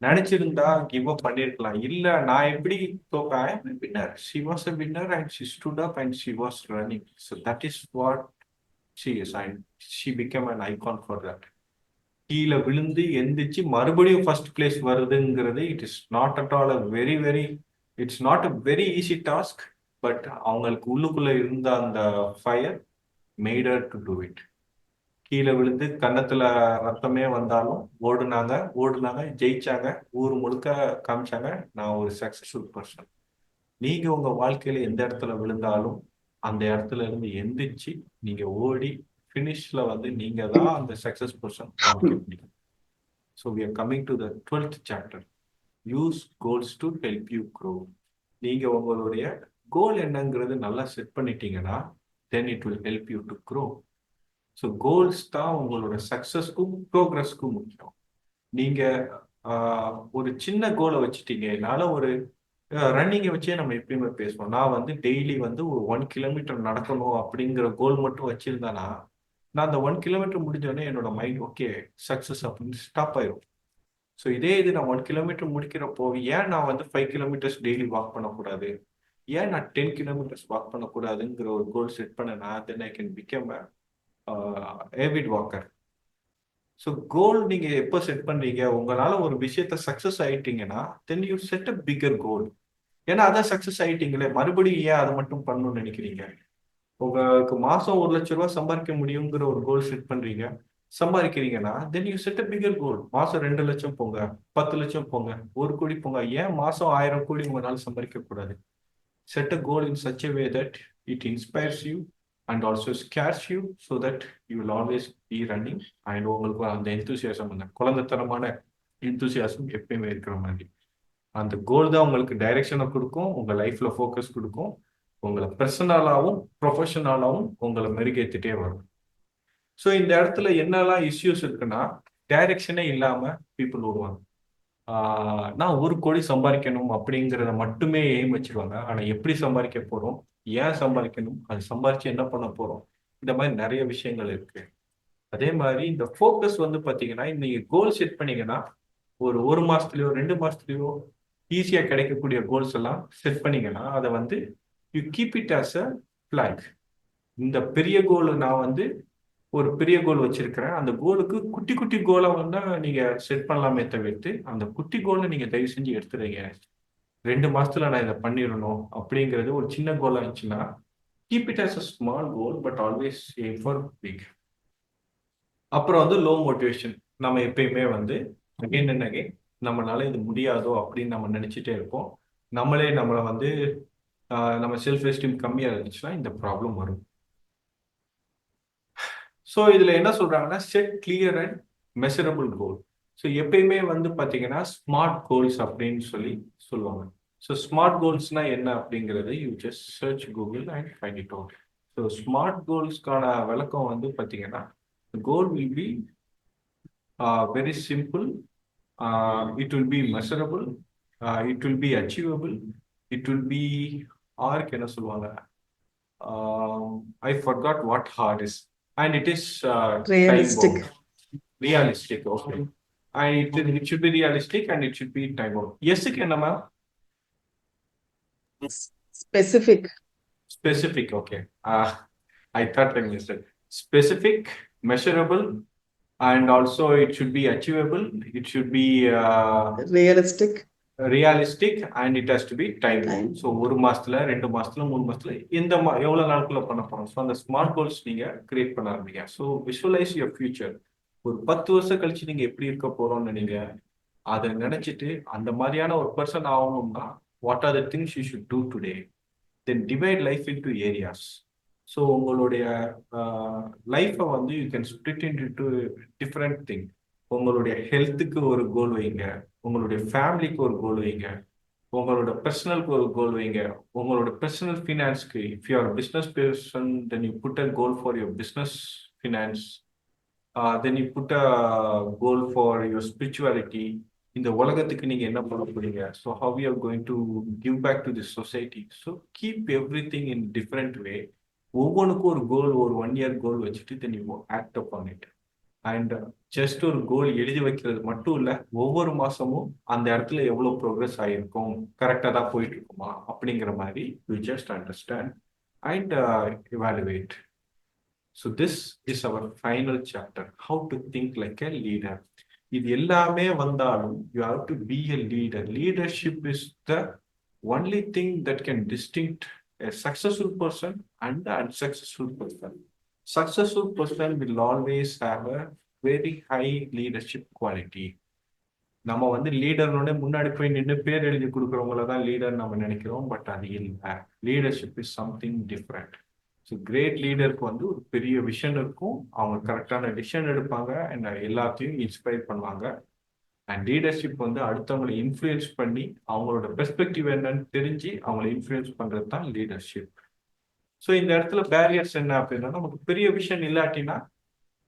நினைச்சிருந்தா கிவ் அப் பண்ணிருக்கலாம். இல்ல நான் எப்படி தோப்பேன், winner. She was a winner and she stood up and she was running. So that is what she is and she become an icon for that. கீழே விழுந்து எந்திரிச்சு மறுபடியும் ஃபர்ஸ்ட் பிளேஸ் வருதுங்கிறது it is not at all a very it's not a very easy task. But அவங்களுக்கு உள்ளுக்குள்ள இருந்த அந்த fire made her to do it. கீழே விழுந்து கன்னத்துல ரத்தமே வந்தாலும் ஓடுனாங்க, ஜெயிச்சாங்க, ஊர் முழுக்க காமிச்சாங்க, நான் ஒரு சக்சஸ்ஃபுல் பர்சன். நீங்க உங்க வாழ்க்கையில எந்த இடத்துல விழுந்தாலும் அந்த இடத்துல இருந்து எந்திரிச்சு நீங்க ஓடி ஃபினிஷ்ல வந்து நீங்க தான் அந்த சக்சஸ் பர்சன் காமிக்க முடியும். So we are coming to the 12th chapter. Use goals to help you grow. நீங்க உங்களுடைய கோல் என்னங்கிறது நல்லா செட் பண்ணிட்டீங்கன்னா தென் it will help you to grow. So goals தான் உங்களோட சக்சஸ்க்கும் ப்ரோக்ரஸ்க்கும் முக்கியம். நீங்க ஒரு சின்ன கோலை வச்சுட்டீங்க. என்னால ஒரு ரன்னிங்கை வச்சே நம்ம எப்பயுமே பேசுவோம். நான் வந்து டெய்லி வந்து ஒரு 1 கிலோமீட்டர் நடக்கணும் அப்படிங்கிற கோல் மட்டும் வச்சிருந்தேன்னா நான் அந்த 1 கிலோமீட்டர் முடிஞ்சோடனே என்னோட மைண்ட் ஓகே சக்சஸ் அப்படின்னு ஸ்டாப் ஆயிரும். ஸோ இதே இது நான் 1 கிலோமீட்டர் முடிக்கிறப்போ ஏன் நான் வந்து 5 கிலோமீட்டர்ஸ் டெய்லி வாக் பண்ணக்கூடாது, ஏன் நான் 10 கிலோமீட்டர்ஸ் வாக் பண்ணக்கூடாதுங்கிற ஒரு கோல் செட் பண்ணனா then I can become avid walker. So goal நீங்க எப்போ செட் பண்றீங்க, உங்களால ஒரு விஷயத்த சக்சஸ் ஆயிட்டீங்கன்னா then you set a bigger goal. ஏன்னா அதான் சக்சஸ் ஆயிட்டீங்களே, மறுபடியும் ஏன் அதை மட்டும் பண்ணணும்னு நினைக்கிறீங்க? உங்களுக்கு மாசம் 1 லட்ச ரூபாய் சம்பாதிக்க முடியுங்கிற ஒரு கோல் செட் பண்றீங்க, சம்பாதிக்கிறீங்கன்னா then you set a bigger goal. மாசம் 2 லட்சம் போங்க, 10 லட்சம் போங்க, 1 கோடி போங்க, ஏன் மாசம் 1000 கோடி உங்களால சம்பாதிக்க கூடாது? Set a goal in such a way that it inspires you and also scares you so that you will always be running. And உங்களுக்கு அந்த enthusiasm, அந்த குழந்தைத்தனமான enthusiasm எப்பயுமே இருக்கிற மாதிரி அந்த கோல் தான் உங்களுக்கு டைரக்ஷனை கொடுக்கும், உங்க லைஃப்ல ஃபோக்கஸ் கொடுக்கும், உங்களை பர்சனலாகவும் ப்ரொஃபஷனலாகவும் உங்களை மெருகேற்றிட்டே வரும். ஸோ இந்த இடத்துல என்னெல்லாம் இஷ்யூஸ் இருக்குன்னா, டைரக்ஷனே இல்லாம பீப்புள் வருவாங்க. நான் 1 கோடி சம்பாதிக்கணும் அப்படிங்கிறத மட்டுமே எய்ம் வச்சிருவாங்க. ஆனா எப்படி சம்பாதிக்க போறோம், ஏன் சம்பாதிக்கணும், அது சம்பாதிச்சு என்ன பண்ண போறோம், இந்த மாதிரி நிறைய விஷயங்கள் இருக்கு. அதே மாதிரி இந்த ஃபோக்கஸ் வந்து பாத்தீங்கன்னா, நீங்க கோல் செட் பண்ணீங்கன்னா ஒரு மாசத்துலயோ 2 மாசத்துலயோ ஈஸியா கிடைக்கக்கூடிய கோல்ஸ் எல்லாம் செட் பண்ணீங்கன்னா அதை வந்து you keep it as a block. இந்த பெரிய கோல் நான் வந்து ஒரு பெரிய கோல் வச்சிருக்கிறேன், அந்த கோலுக்கு குட்டி குட்டி கோலா வந்து நீங்க செட் பண்ணலாமே தவிர்த்து அந்த குட்டி கோலை நீங்க தயவு செஞ்சு எடுத்துறீங்க. 2 மாசத்துல நான் இதை பண்ணிடணும் அப்படிங்கிறது ஒரு சின்ன கோலா இருந்துச்சுன்னா keep it as a small goal but always aim for big. அப்புறம் வந்து லோ மோட்டிவேஷன். நம்ம எப்பயுமே வந்து அகைன் அண்ட் அகைன் நம்மளால இது முடியாதோ அப்படின்னு நம்ம நினைச்சிட்டே இருப்போம். நம்மளை வந்து நம்ம செல்ஃப் எஸ்டீம் கம்மியா இருந்துச்சுன்னா இந்த ப்ராப்ளம் வரும். ஸோ இதுல என்ன சொல்றாங்கன்னா set clear and measurable goal. So எப்பயுமே வந்து பாத்தீங்கன்னா ஸ்மார்ட் கோல்ஸ் அப்படின்னு சொல்லுவாங்க. ஸோ ஸ்மார்ட் கோல்ஸ்னா என்ன அப்படிங்கிறது you just search Google and find it out. So smart கோல்ஸ்க்கான விளக்கம் வந்து பாத்தீங்கன்னா goal will be very simple, it will be measurable, it will be achievable, it will be arc என்ன சொல்லுவாங்க, I forgot what hard is, and it is Realistic. time bound. Realistic, okay. And it should be realistic and it should be time bound. Yes க்கு என்ன ma'am? Specific. Specific, okay. I thought I missed it. Specific, measurable, and also it should be achievable, it should be Realistic. realistic, and it has to be time. Time. So 1 மாசத்துல 2 மாசத்துல 3 மாசத்துல இந்த எவ்வளவு நாட்குள்ள பண்ண போறோம். So அந்த smart goals நீங்க create பண்ண ஆரம்பிங்க. So visualise your future. ஒரு 10 வருஷம் கழிச்சு நீங்க எப்படி இருக்க போறோம்னு நீங்க அதை நினைச்சிட்டு அந்த மாதிரியான ஒரு பர்சன் ஆகணும்னா what are the things you should do today, then divide life into areas. So உங்களுடைய லைஃப்பை வந்து you can split into different thing. உங்களுடைய ஹெல்த்துக்கு ஒரு கோல் வைங்க, உங்களுடைய ஃபேமிலிக்கு ஒரு கோல் வைங்க, உங்களோட பர்சனலுக்கு ஒரு கோல் வைங்க, உங்களோட பர்சனல் ஃபினான்ஸ்க்கு. If you are business person then you put a goal for your business finance, then you put a goal for your spirituality. இந்த உலகத்துக்கு நீங்க என்ன பண்ண போறீங்க, so how you are going to give back to this society. So keep everything in different way. ஒவ்வொன்றுக்கும் ஒரு goal, ஒரு 1 year goal வச்சுட்டு then you act up on it. And just ஒரு கோல் எழுதி வைக்கிறது மட்டும் இல்லை, ஒவ்வொரு மாசமும் அந்த இடத்துல எவ்வளோ ப்ரோக்ரஸ் ஆகிருக்கும், கரெக்டாக தான் போயிட்டு இருக்குமா அப்படிங்கிற மாதிரி you just understand and evaluate. So this is our final chapter, how to think like a leader. இது எல்லாமே வந்தாலும் you have to be a leader. Leadership is the only thing that can distinct a successful person and the unsuccessful person. Successful person will always have a very high leadership quality. நம்ம வந்து லீடர்னோட முன்னாடி போய் நின்று பேர் எழுதி கொடுக்குறவங்கள தான் leader நம்ம நினைக்கிறோம், பட் அது இல்லை. Leadership is something different. So great லீடருக்கு வந்து ஒரு பெரிய விஷன் இருக்கும், அவங்க கரெக்டான டிசிஷன் எடுப்பாங்க அண்ட் எல்லாத்தையும் இன்ஸ்பயர் பண்ணுவாங்க. அண்ட் லீடர்ஷிப் வந்து அடுத்தவங்களை இன்ஃப்ளூயன்ஸ் பண்ணி அவங்களோட பெர்ஸ்பெக்டிவ் என்னன்னு தெரிஞ்சு அவங்களை இன்ஃப்ளூயன்ஸ் பண்றது தான் லீடர்ஷிப். ஸோ இந்த இடத்துல பேரியர்ஸ் என்ன அப்படின்னா, நமக்கு பெரிய விஷன் இல்லாட்டினா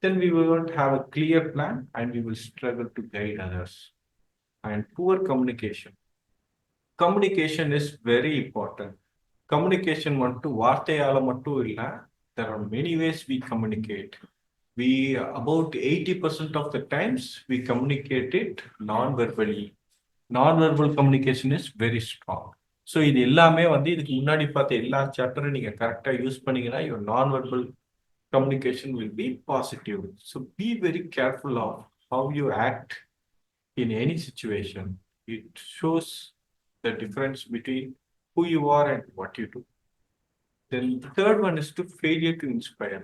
then we won't have a clear plan and we will struggle to guide others. And poor communication. Communication is very important. Communication மட்டும் வார்த்தையால மட்டும் இல்லை, there are many ways we communicate. We about 80% of the times we communicate it non-verbally. Non-verbal communication is very strong. So இது எல்லாமே வந்து இதுக்கு முன்னாடி பார்த்த எல்லா சாப்டரும் நீங்க கரெக்டா யூஸ் பண்ணீங்கன்னா your non-verbal communication will be positive. So be very careful of how you act in any situation. It shows the difference between who you are and what you do. Then the third one is to failure to inspire.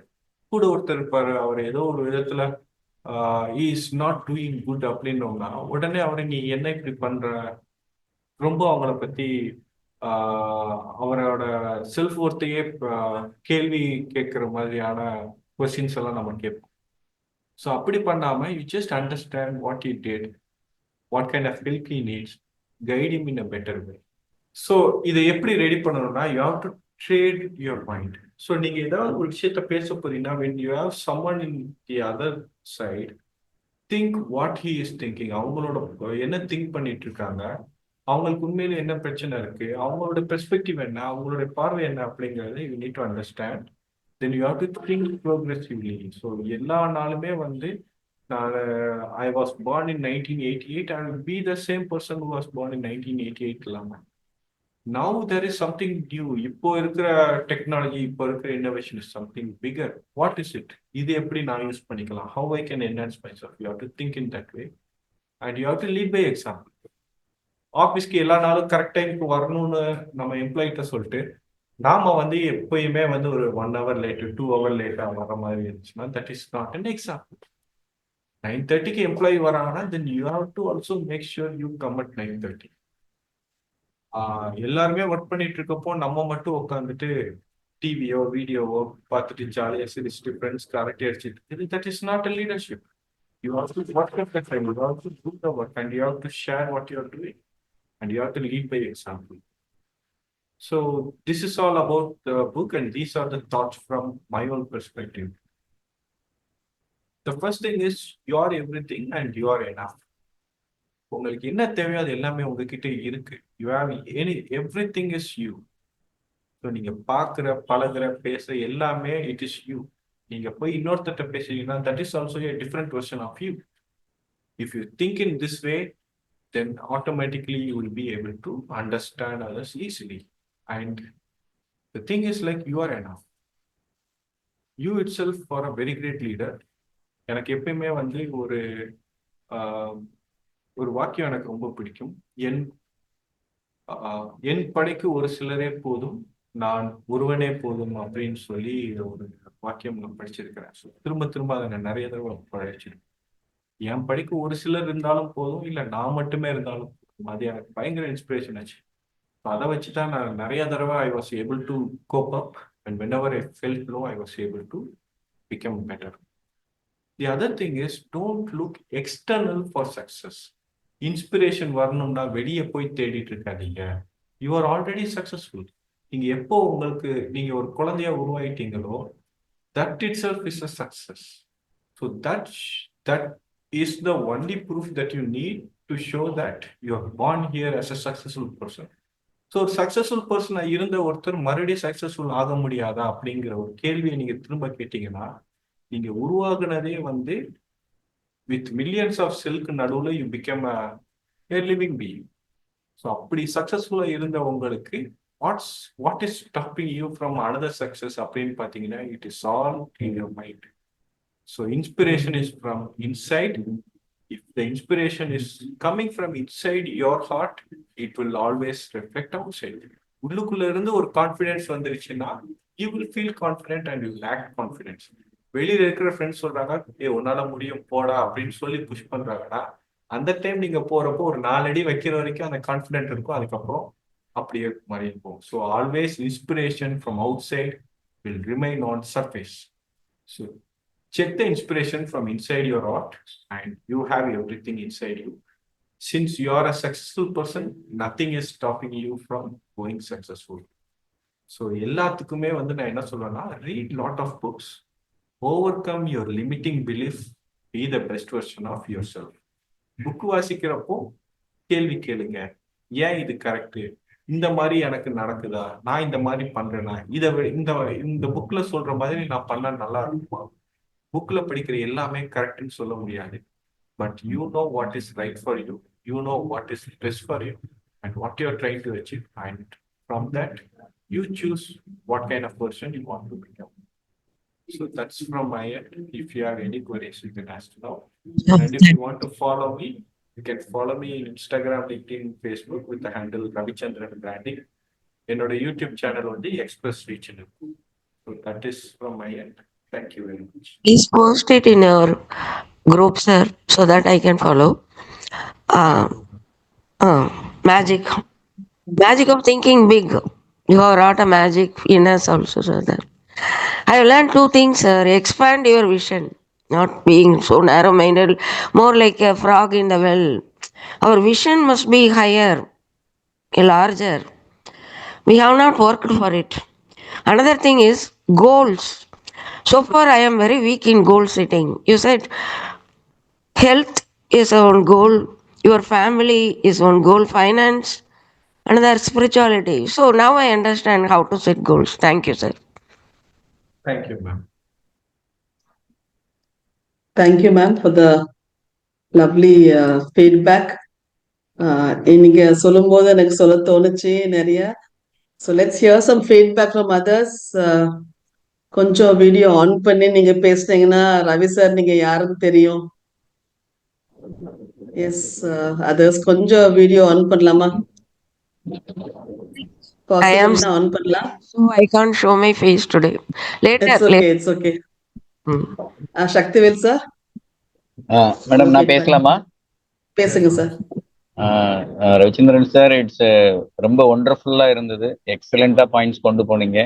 கூட ஒருத்தர் இருப்பாரு, அவர் ஏதோ ஒரு விதத்துல is not doing good அப்படின்னோம்னா உடனே அவரை நீ என்ன இப்படி பண்ற, ரொம்ப அவங்கள பத்தி அவரோட செல்ஃப் ஒர்த்தையே கேள்வி கேட்கிற மாதிரியான கொஸ்டின்ஸ் எல்லாம் நம்ம கேட்போம். ஸோ அப்படி பண்ணாம you just understand what you did, what kind of help he needs, guide him in a better way. So இதை எப்படி ரெடி பண்ணணும்னா you have to trade your mind. So நீங்க ஏதாவது ஒரு விஷயத்த பேச போறீங்கன்னா when you have someone in the other side, think what he is thinking. அவங்களோட என்ன திங்க் பண்ணிட்டு இருக்காங்க, அவங்களுக்கு உண்மையில என்ன பிரச்சனை இருக்கு, அவங்களோட பெர்ஸ்பெக்டிவ் என்ன, அவங்களோட பார்வை என்ன அப்படிங்கறத you need to understand. Then you have to think progressively. So எல்லா நாளுமே வந்து நான் I was born in 1988, I will be the same person who was born in 1988 இல்லாம now there is something new. இப்போ இருக்கிற டெக்னாலஜி, இப்போ இருக்கிற innovation is something bigger. What is it? இது எப்படி நான் யூஸ் பண்ணிக்கலாம்? How I can enhance myself? You have to think in that way and you have to lead by example. ஆஃபீஸ்க்கு எல்லா நாளும் கரெக்ட் டைமுக்கு வரணும்னு நம்ம எம்ப்ளாயிட்ட சொல்லிட்டு நாம வந்து எப்பயுமே வந்து ஒரு 1 hour லேட்டு 2 hour லேட்டா வர மாதிரி இருந்துச்சுன்னா that is not an example. 9:30க்கு எம்ப்ளாயி வராங்கன்னா then you have to also make sure you come at 9:30. எல்லாருமே ஒர்க் பண்ணிட்டு இருக்கப்போ நம்ம மட்டும் உட்காந்துட்டு டிவியோ வீடியோவோ பார்த்துட்டு ஜாலியாக சிரிச்சுட்டு ஃப்ரெண்ட்ஸ்க்கு அரட்டை அடிச்சுட்டு, that is not a leadership. You have to work at the time, you have to do the work and you have to share what you are doing and you have to lead by example. So this is all about the book and these are the thoughts from my own perspective. The first thing is you are everything and you are enough. உங்களுக்கு என்ன தேவையோ அது எல்லாமே உங்ககிட்ட இருக்கு. You have everything is you. So நீங்க பார்க்குற பழகுற பேச எல்லாமே இட் இஸ் யூ. நீங்க போய் இன்னொருத்தட்ட பேசுறீங்கன்னா that is also a different version of you. If you think in this way, then automatically you will be able to understand others easily. And the thing is like you are enough. You itself are a very great leader. எனக்கு எப்பயுமே வந்து ஒரு வாக்கியம் எனக்கு ரொம்ப பிடிக்கும். என் படைக்கு ஒரு சிலரே போதும், நான் ஒருவனே போதும் அப்படின்னு சொல்லி ஒரு வாக்கியம் நான் படிச்சிருக்கிறேன். ஸோ திரும்ப திரும்ப அதை நான் நிறைய தடவை படிச்சிருக்கேன். என் படிக்கு ஒரு சிலர் இருந்தாலும் போதும், இல்லை நான் மட்டுமே இருந்தாலும் போதும். அது எனக்கு பயங்கர இன்ஸ்பிரேஷன் ஆச்சு. அதை வச்சுதான் நான் நிறைய தடவை I was able to cope up and whenever I felt low I was able to become better. The other thing is don't look external for success. Inspiration வரணும்னா வெளியே போய் தேடிட்டு இருக்காதீங்க. You are already successful. நீங்க எப்போ நீங்க ஒரு குழந்தையா உருவாயிட்டீங்களோ that itself is a success. So that is the only proof that you need to show that you are born here as a successful person. So ஒரு successful பர்சனா இருந்த ஒருத்தர் மறுபடியும் சக்சஸ்ஃபுல் ஆக முடியாதா அப்படிங்கிற ஒரு கேள்வியை நீங்க திரும்ப கேட்டீங்கன்னா, நீங்க உருவாகுனதே வந்து வித் மில்லியன்ஸ் ஆஃப் செல்க்கு நடுவில் you become a living being. So அப்படி சக்சஸ்ஃபுல்லா இருந்த உங்களுக்கு what is stopping you from another success அப்படின்னு பார்த்தீங்கன்னா, it is all in your mind. So inspiration is from inside. If the inspiration is coming from inside your heart, it will always reflect outside. உள்ளுக்குள்ள இருந்து ஒரு confidence வந்துருச்சுன்னா you will feel confident and you will act confidence. வெளியில இருக்கிற friends சொல்றாங்க, உன்னால முடியும் போடா அப்படின்னு சொல்லி புஷ் பண்றாங்கன்னா, அந்த டைம் நீங்க போறப்போ ஒரு 4 அடி வைக்கிற வரைக்கும் அந்த கான்ஃபிடென்ட் இருக்கும். அதுக்கப்புறம் அப்படியே மாதிரி இருக்கும். So always inspiration from outside will remain on surface. So check the inspiration from inside your heart and you have everything inside you. Since you are a successful person, nothing is stopping you from going successful. So எல்லாத்துக்குமே வந்து நான் என்ன சொல்றேன்னா, read lot of books, overcome your limiting belief, be the best version of yourself. Book வாசிக்கிறப்போ கேள்வி கேளுங்க, ஏன் இது கரெக்ட், இந்த மாதிரி எனக்கு நடக்குதா, நான் இந்த மாதிரி பண்றேனா, இந்த புக்ல சொல்ற மாதிரி நான் பண்ண நல்லா இருக்குமா? புக்ல படிக்கிற எல்லாமே கரெக்ட்னு சொல்ல முடியாது. But you know what is right for you, you know what is best for you and what you are trying to achieve, and from that you choose what kind of person you want to become. So that's from my end. If you have any queries, you can ask now. And if you want to follow me, you can follow me in Instagram, LinkedIn, Facebook with the handle Ravichandran Branding. என்னோட YouTube channel வந்து express reach இருக்கு. So that is from my end. Thank you very much. Please post it in your group, sir, so that I can follow. Magic of thinking big. You have wrought a magic in us also, sir. I have learned 2 things, sir. Expand your vision, not being so narrow-minded, more like a frog in the well. Our vision must be higher, larger. We have not worked for it. Another thing is goals. So far, I am very weak in goal setting. You said health is our goal, your family is one goal, finance, another spirituality. So now I understand how to set goals. Thank you, sir. Thank you, ma'am. Thank you, ma'am, for the lovely feedback. நீங்க சொல்லும்போது எனக்கு சொல்ல தோணுச்சு நிறைய. So let's hear some feedback from others. கொஞ்சம் video on பண்ணி நீங்க பேசுனீங்கன்னா ரவி சார் நீங்க யாருன்னு தெரியும். எஸ், அதர்ஸ் கொஞ்சம் வீடியோ ஆன் பண்ணலாமா? I am பாசிபிள்னா ஆன் பண்ணலாம். so I can't show my face today. Later. It's okay, it's okay. Sakthivel sir. Madam நான் பேசலாமா? பேசுங்க சார். ரவிச்சந்திரன் சார், இட்ஸ் ரொம்ப ஒண்டர்ஃபுல்லா இருந்தது. எக்ஸலண்டா பாயிண்ட்ஸ் கொண்டு போனீங்க.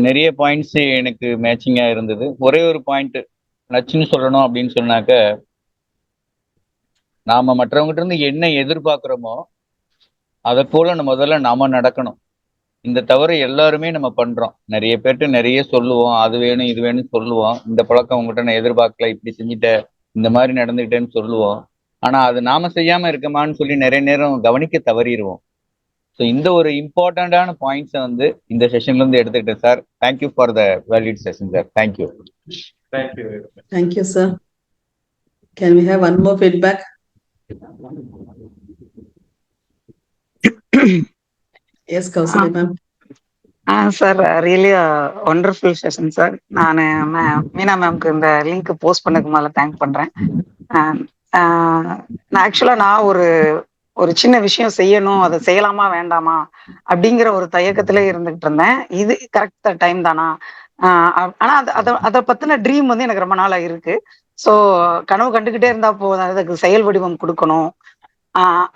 நிறைய பாயிண்ட்ஸ் எனக்கு மேட்சிங்கா இருந்தது. ஒரே ஒரு பாயிண்ட் நச்சுன்னு சொல்லணும் அப்படின்னு சொன்னாக்க, நாம மற்றவங்ககிட்ட இருந்து என்ன எதிர்பார்க்கிறோமோ அதை போல முதல்ல நாம நடக்கணும். இந்த தவறு எல்லாருமே நம்ம பண்றோம். நிறைய பேர்ட்டு நிறைய சொல்லுவோம், அது வேணும் இது வேணும்னு சொல்லுவோம். இந்த பழக்கம் உங்ககிட்ட நான் எதிர்பார்க்கல, இப்படி செஞ்சுட்டேன், இந்த மாதிரி நடந்துக்கிட்டேன்னு சொல்லுவோம். ஆனா அது நாம செய்யாம இருக்கமான்னு சொல்லி நிறைய நேரம் கவனிக்க தவறிடுவோம். ஸோ இந்த ஒரு இம்பார்ட்டண்டான பாயிண்ட்ஸை இந்த செஷன்ல இருந்து எடுத்துக்கிட்டேன் sir. Thank you for the valid session sir. Thank you. Thank you. Thank you sir. Can we have one more feedback? Yes Kausalya ma'am. Sir, really wonderful session sir. நான் மீனா மேம்க்கு இந்த லிங்க் போஸ்ட் பண்ணதுக்கு மேலே தேங்க் பண்ணுறேன். நான் ஆக்சுவலாக ஒரு சின்ன விஷயம் செய்யணும், அதை செய்யலாமா வேண்டாமா அப்படிங்கிற ஒரு தயக்கத்திலே இருந்துகிட்டு இருந்தேன். இது கரெக்ட் டைம் தானா? ஆனால் அதை பற்றின ட்ரீம் எனக்கு ரொம்ப நாளாக இருக்கு. ஸோ கனவு கண்டுக்கிட்டே இருந்தா போதும், அதுக்கு செயல் வடிவம் கொடுக்கணும்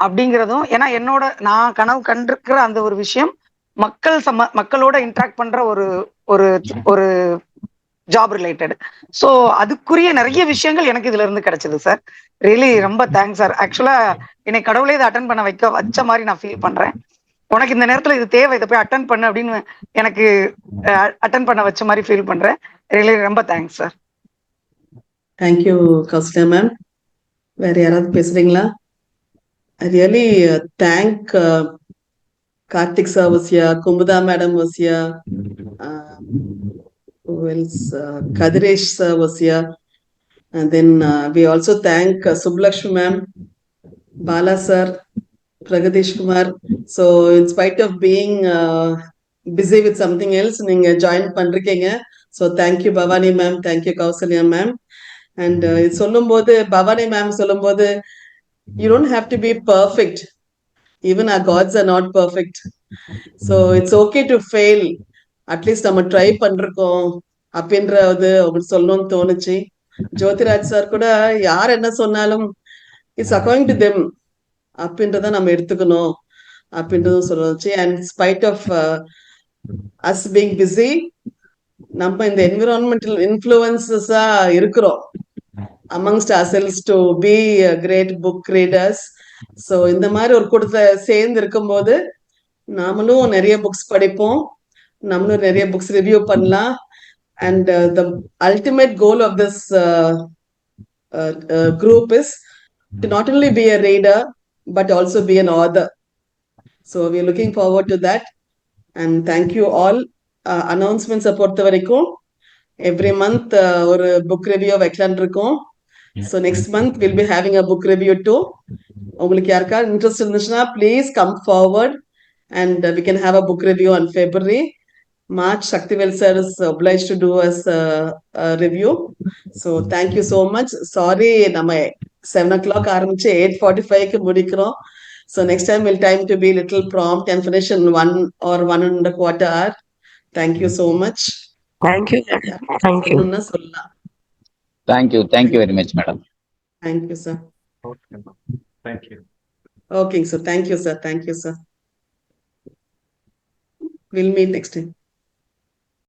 அப்படிங்கிறதும். ஏன்னா நான் கனவு கண்டிருக்கிற அந்த ஒரு விஷயம் மக்களோட இன்ட்ராக்ட் பண்ற ஒரு ஜாப் ரிலேட்டட். ஸோ அதுக்குரிய நிறைய விஷயங்கள் எனக்கு இதுல இருந்து கிடைச்சது சார். ரியலி ரொம்ப தேங்க்ஸ் சார். ஆக்சுவலா என்னை கடவுளே இதை அட்டன் பண்ண வச்ச மாதிரி நான் ஃபீல் பண்றேன். உனக்கு இந்த நேரத்துல இது தேவை, இதை போய் அட்டன் பண்ணு அப்படின்னு எனக்கு அட்டன் பண்ண வச்ச மாதிரி ஃபீல் பண்றேன். ரியலி ரொம்ப thanks sir. Thank you Kausalya ma'am. வேற யாராவது பேசுறீங்களா? I really thank Karthik sir was here, Kumbuda madam was here, who else? Kadiresh sir was here, and then we also thank Sublakshmi ma'am, Bala sir, Pragadesh Kumar. So in spite of being busy with something else, நீங்க join பண்றீங்க. So thank you Bhavani ma'am, thank you Kausalya ma'am. And சொல்லும்போது Bhavani ma'am சொல்லும்போது, you don't have to be perfect. Even our gods are not perfect. So it's okay to fail. At least நம்ம try பண்றோம் அப்படின்றது உங்களுக்கு சொல்லணும்னு தோணுச்சு. Jothiraj sir கூட யார் என்ன சொன்னாலும் இட்ஸ் அக்கார்டிங் டு தெம் அப்படின்றத நம்ம எடுத்துக்கணும் அப்படின்றதும் சொல்லுச்சு. And spite of us being busy, நம்ம இந்த என்விரான்மெண்டல் இன்ஃப்ளூயன்சஸா இருக்கிறோம் amongst ourselves to be great book readers. So இந்த மாதிரி ஒரு கூட்டத்தில் சேர்ந்து இருக்கும்போது நாமளும் நிறைய புக்ஸ் படிப்போம், நம்மளும் நிறைய புக்ஸ் ரிவ்யூ பண்ணலாம். And the ultimate goal of this group is to not only be a reader but also be an author. So we are looking forward to that. And thank you all. Announcements பொறுத்த வரைக்கும் every month ஒரு book review வைக்கலான்னு இருக்கோம். So next month we'll be having a book review too. உங்களுக்கு யாருக்கா interest இருந்துச்சுன்னா please come forward and we can have a book review on February. March, Shaktivel sir is obliged to do us a review. So thank you so much. Sorry, நம்ம 7 o'clock ஆரம்பிச்சு 8:45 முடிக்கிறோம். So next time we'll time to be little prompt and finish in 1 or 1.25 hour. Thank you so much. Thank you. Thank you. சொல்லலாம். Thank you very much, madam. Thank you, sir. Okay, ma'am. Thank you. Okay, sir. Thank you, sir. Thank you, sir. We'll meet next time.